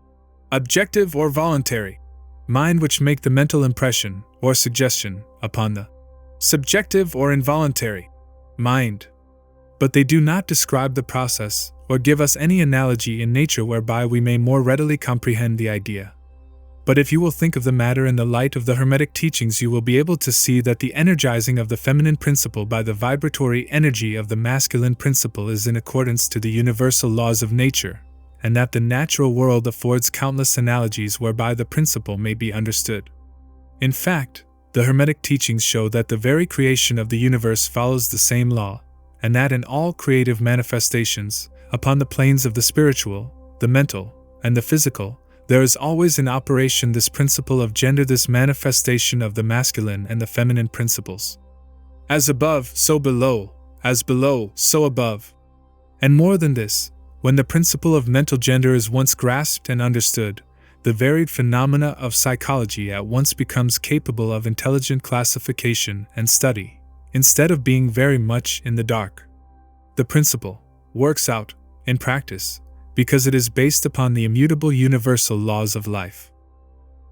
objective or voluntary mind which make the mental impression or suggestion upon the subjective or involuntary mind. But they do not describe the process or give us any analogy in nature whereby we may more readily comprehend the idea. But if you will think of the matter in the light of the Hermetic teachings, you will be able to see that the energizing of the feminine principle by the vibratory energy of the masculine principle is in accordance to the universal laws of nature, and that the natural world affords countless analogies whereby the principle may be understood. In fact, the Hermetic teachings show that the very creation of the universe follows the same law, and that in all creative manifestations, upon the planes of the spiritual, the mental, and the physical, there is always in operation this principle of gender, this manifestation of the masculine and the feminine principles. As above, so below; as below, so above. And more than this, when the principle of mental gender is once grasped and understood, the varied phenomena of psychology at once becomes capable of intelligent classification and study, instead of being very much in the dark. The principle works out, in practice, because it is based upon the immutable universal laws of life.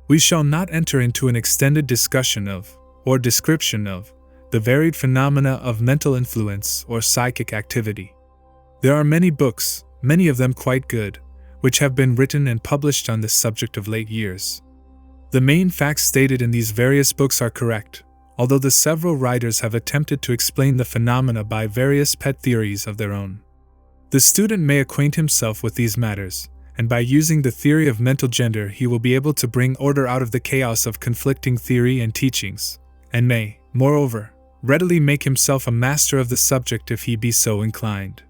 We shall not enter into an extended discussion of, or description of, the varied phenomena of mental influence or psychic activity. There are many books, many of them quite good, which have been written and published on this subject of late years. The main facts stated in these various books are correct, although the several writers have attempted to explain the phenomena by various pet theories of their own. The student may acquaint himself with these matters, and by using the theory of mental gender he will be able to bring order out of the chaos of conflicting theory and teachings, and may, moreover, readily make himself a master of the subject if he be so inclined.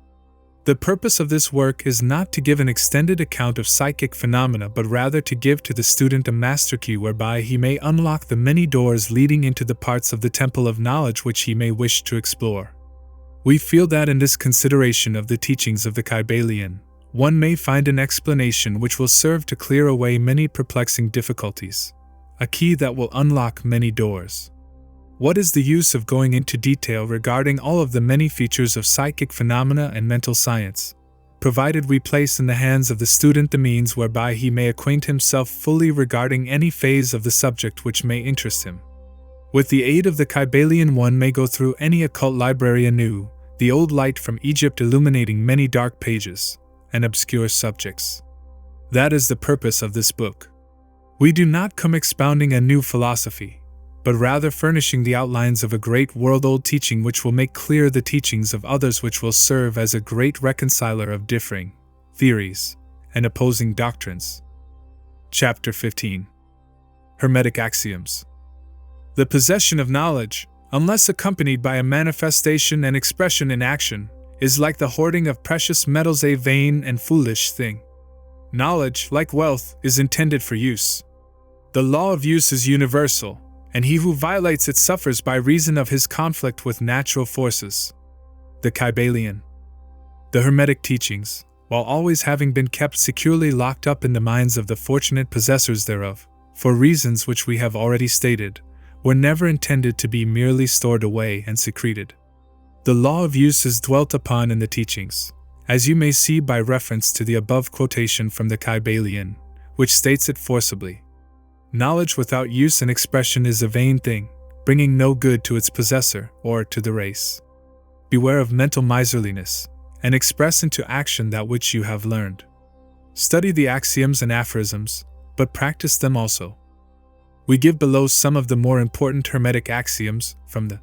The purpose of this work is not to give an extended account of psychic phenomena, but rather to give to the student a master key whereby he may unlock the many doors leading into the parts of the temple of knowledge which he may wish to explore. We feel that in this consideration of the teachings of the Kybalion, one may find an explanation which will serve to clear away many perplexing difficulties, a key that will unlock many doors. What is the use of going into detail regarding all of the many features of psychic phenomena and mental science, provided we place in the hands of the student the means whereby he may acquaint himself fully regarding any phase of the subject which may interest him? With the aid of the Kybalion one may go through any occult library anew, the old light from Egypt illuminating many dark pages and obscure subjects. That is the purpose of this book. We do not come expounding a new philosophy, but rather furnishing the outlines of a great world-old teaching which will make clear the teachings of others, which will serve as a great reconciler of differing theories and opposing doctrines. Chapter 15. Hermetic Axioms. The possession of knowledge, unless accompanied by a manifestation and expression in action, is like the hoarding of precious metals, a vain and foolish thing. Knowledge, like wealth, is intended for use. The law of use is universal, and he who violates it suffers by reason of his conflict with natural forces. The Kybalion. The Hermetic teachings, while always having been kept securely locked up in the minds of the fortunate possessors thereof, for reasons which we have already stated, were never intended to be merely stored away and secreted. The law of use is dwelt upon in the teachings, as you may see by reference to the above quotation from the Kybalion, which states it forcibly. Knowledge without use and expression is a vain thing, bringing no good to its possessor or to the race. Beware of mental miserliness, and express into action that which you have learned. Study the axioms and aphorisms, but practice them also. We give below some of the more important Hermetic axioms from the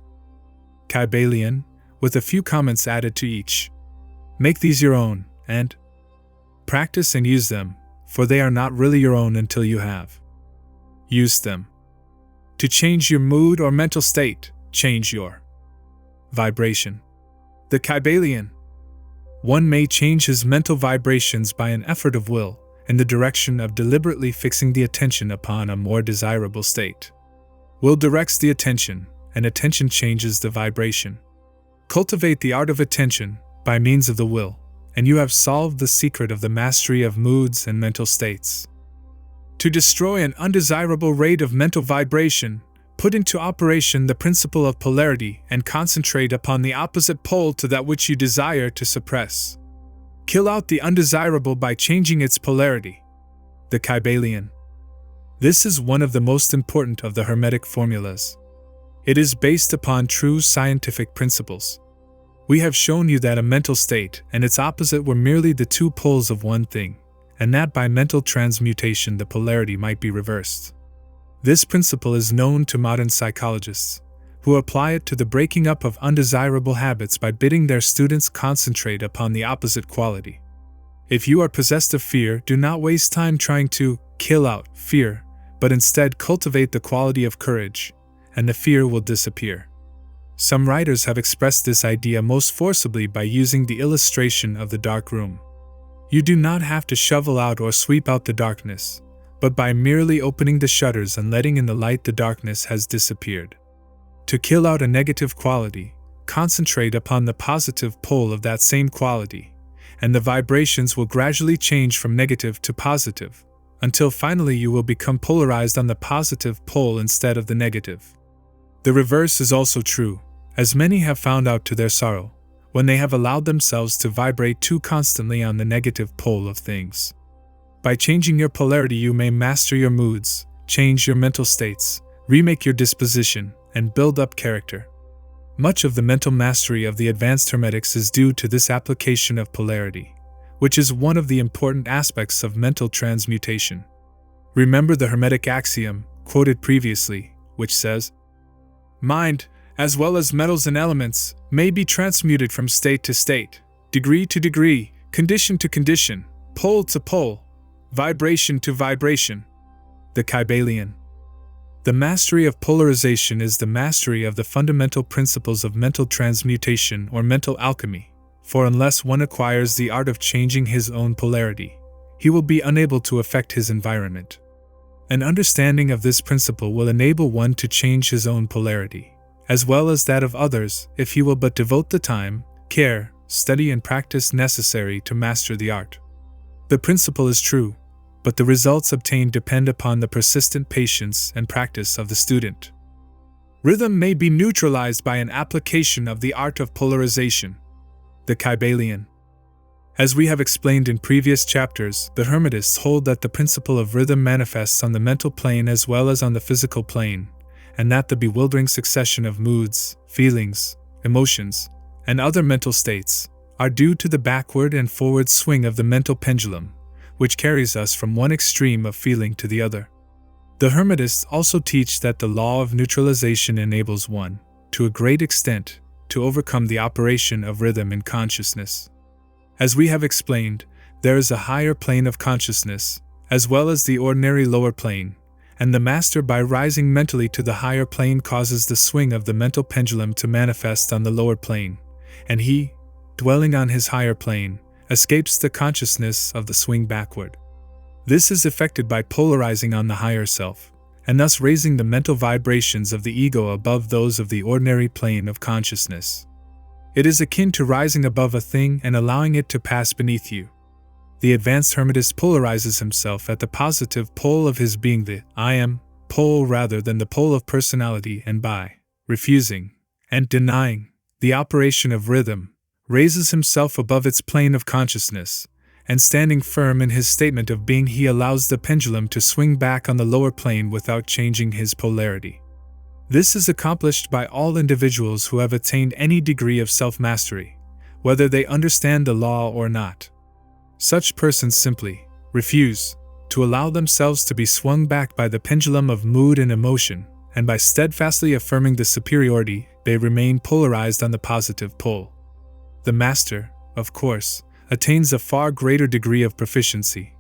Kybalion, with a few comments added to each. Make these your own, and practice and use them, for they are not really your own until you have used them. To change your mood or mental state, change your vibration. The Kybalion. One may change his mental vibrations by an effort of will in the direction of deliberately fixing the attention upon a more desirable state. Will directs the attention, and attention changes the vibration. Cultivate the art of attention by means of the will, and you have solved the secret of the mastery of moods and mental states. To destroy an undesirable rate of mental vibration, put into operation the principle of polarity and concentrate upon the opposite pole to that which you desire to suppress. Kill out the undesirable by changing its polarity. The Kybalion. This is one of the most important of the Hermetic formulas. It is based upon true scientific principles. We have shown you that a mental state and its opposite were merely the two poles of one thing, and that by mental transmutation the polarity might be reversed. This principle is known to modern psychologists, who apply it to the breaking up of undesirable habits by bidding their students concentrate upon the opposite quality. If you are possessed of fear, do not waste time trying to kill out fear, but instead cultivate the quality of courage, and the fear will disappear. Some writers have expressed this idea most forcibly by using the illustration of the dark room. You do not have to shovel out or sweep out the darkness, but by merely opening the shutters and letting in the light, the darkness has disappeared. To kill out a negative quality, concentrate upon the positive pole of that same quality, and the vibrations will gradually change from negative to positive, until finally you will become polarized on the positive pole instead of the negative. The reverse is also true, as many have found out to their sorrow, when they have allowed themselves to vibrate too constantly on the negative pole of things. By changing your polarity, you may master your moods, change your mental states, remake your disposition, and build up character. Much of the mental mastery of the advanced Hermetics is due to this application of polarity, which is one of the important aspects of mental transmutation. Remember the Hermetic axiom, quoted previously, which says, "Mind, as well as metals and elements, may be transmuted from state to state, degree to degree, condition to condition, pole to pole, vibration to vibration." The Kybalion. The mastery of polarization is the mastery of the fundamental principles of mental transmutation or mental alchemy, for unless one acquires the art of changing his own polarity, he will be unable to affect his environment. An understanding of this principle will enable one to change his own polarity, as well as that of others, if he will but devote the time, care, study and practice necessary to master the art. The principle is true, but the results obtained depend upon the persistent patience and practice of the student. Rhythm may be neutralized by an application of the art of polarization. The Kybalion. As we have explained in previous chapters, the Hermetists hold that the principle of rhythm manifests on the mental plane as well as on the physical plane, and that the bewildering succession of moods, feelings, emotions, and other mental states are due to the backward and forward swing of the mental pendulum, which carries us from one extreme of feeling to the other. The Hermetists also teach that the law of neutralization enables one, to a great extent, to overcome the operation of rhythm in consciousness. As we have explained, there is a higher plane of consciousness, as well as the ordinary lower plane, and the master by rising mentally to the higher plane causes the swing of the mental pendulum to manifest on the lower plane, and he, dwelling on his higher plane, escapes the consciousness of the swing backward. This is effected by polarizing on the higher self, and thus raising the mental vibrations of the ego above those of the ordinary plane of consciousness. It is akin to rising above a thing and allowing it to pass beneath you. The advanced Hermetist polarizes himself at the positive pole of his being, the I am pole, rather than the pole of personality, and by refusing and denying the operation of rhythm, raises himself above its plane of consciousness, and standing firm in his statement of being, he allows the pendulum to swing back on the lower plane without changing his polarity. This is accomplished by all individuals who have attained any degree of self-mastery, whether they understand the law or not. Such persons simply refuse to allow themselves to be swung back by the pendulum of mood and emotion, and by steadfastly affirming the superiority, they remain polarized on the positive pole. The master, of course, attains a far greater degree of proficiency,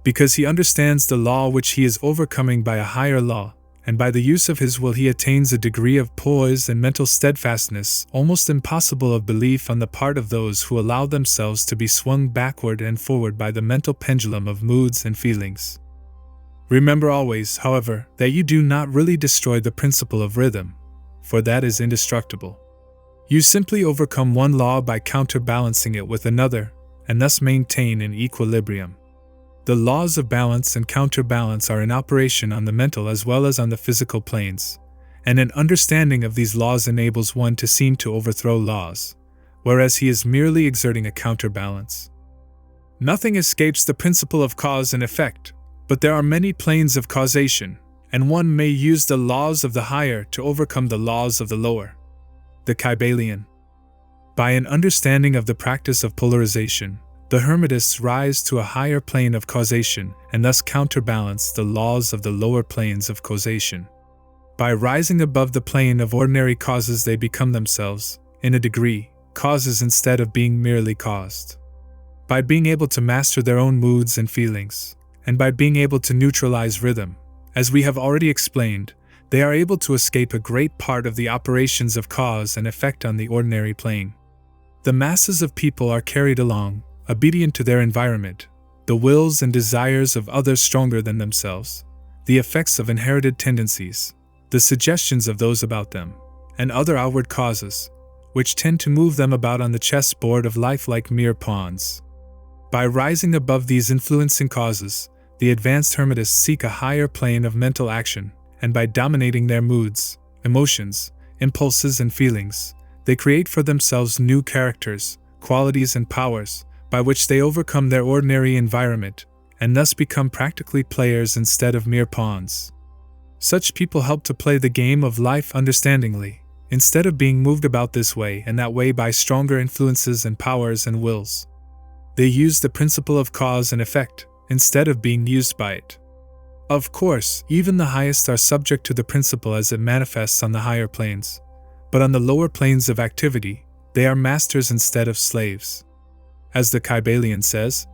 because he understands the law which he is overcoming by a higher law, and by the use of his will he attains a degree of poise and mental steadfastness almost impossible of belief on the part of those who allow themselves to be swung backward and forward by the mental pendulum of moods and feelings. Remember always, however, that you do not really destroy the principle of rhythm, for that is indestructible. You simply overcome one law by counterbalancing it with another, and thus maintain an equilibrium. The laws of balance and counterbalance are in operation on the mental as well as on the physical planes, and an understanding of these laws enables one to seem to overthrow laws, whereas he is merely exerting a counterbalance. Nothing escapes the principle of cause and effect, but there are many planes of causation, and one may use the laws of the higher to overcome the laws of the lower. The Kybalion. By an understanding of the practice of polarization, the Hermetists rise to a higher plane of causation and thus counterbalance the laws of the lower planes of causation. By rising above the plane of ordinary causes, they become themselves, in a degree, causes instead of being merely caused. By being able to master their own moods and feelings, and by being able to neutralize rhythm, as we have already explained, they are able to escape a great part of the operations of cause and effect on the ordinary plane. The masses of people are carried along, obedient to their environment, the wills and desires of others stronger than themselves, the effects of inherited tendencies, the suggestions of those about them, and other outward causes, which tend to move them about on the chessboard of life like mere pawns. By rising above these influencing causes, the advanced Hermetists seek a higher plane of mental action, and by dominating their moods, emotions, impulses, and feelings, they create for themselves new characters, qualities, and powers, by which they overcome their ordinary environment, and thus become practically players instead of mere pawns. Such people help to play the game of life understandingly, instead of being moved about this way and that way by stronger influences and powers and wills. They use the principle of cause and effect, instead of being used by it. Of course, even the highest are subject to the principle as it manifests on the higher planes, but on the lower planes of activity, they are masters instead of slaves. As the Kybalion says,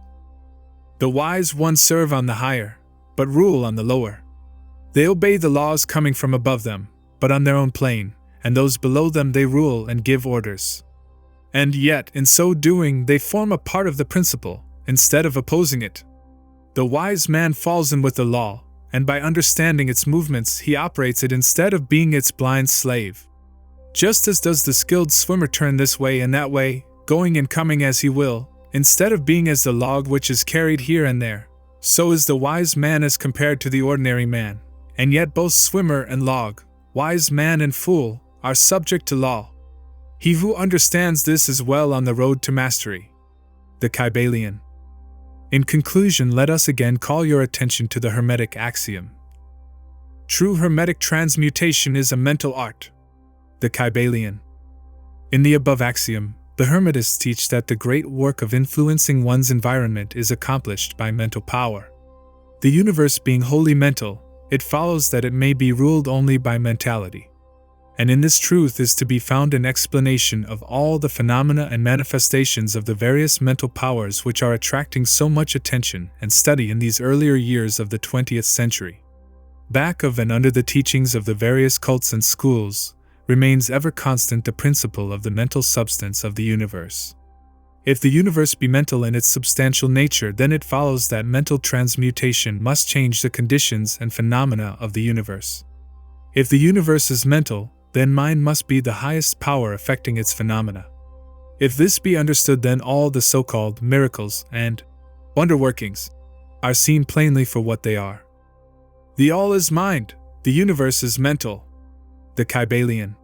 "The wise ones serve on the higher, but rule on the lower. They obey the laws coming from above them, but on their own plane, and those below them they rule and give orders. And yet, in so doing, they form a part of the principle, instead of opposing it. The wise man falls in with the law, and by understanding its movements he operates it instead of being its blind slave. Just as does the skilled swimmer turn this way and that way, going and coming as he will, instead of being as the log which is carried here and there, so is the wise man as compared to the ordinary man, and yet both swimmer and log, wise man and fool, are subject to law. He who understands this is well on the road to mastery." The Kybalion. In conclusion, let us again call your attention to the Hermetic axiom. True Hermetic transmutation is a mental art. The Kybalion. In the above axiom, the Hermetists teach that the great work of influencing one's environment is accomplished by mental power. The universe being wholly mental, it follows that it may be ruled only by mentality. And in this truth is to be found an explanation of all the phenomena and manifestations of the various mental powers which are attracting so much attention and study in these earlier years of the 20th century. Back of and under the teachings of the various cults and schools, remains ever constant the principle of the mental substance of the universe. If the universe be mental in its substantial nature, then it follows that mental transmutation must change the conditions and phenomena of the universe. If the universe is mental, then mind must be the highest power affecting its phenomena. If this be understood, then all the so-called miracles and wonder-workings are seen plainly for what they are. The all is mind, the universe is mental. The Kybalion.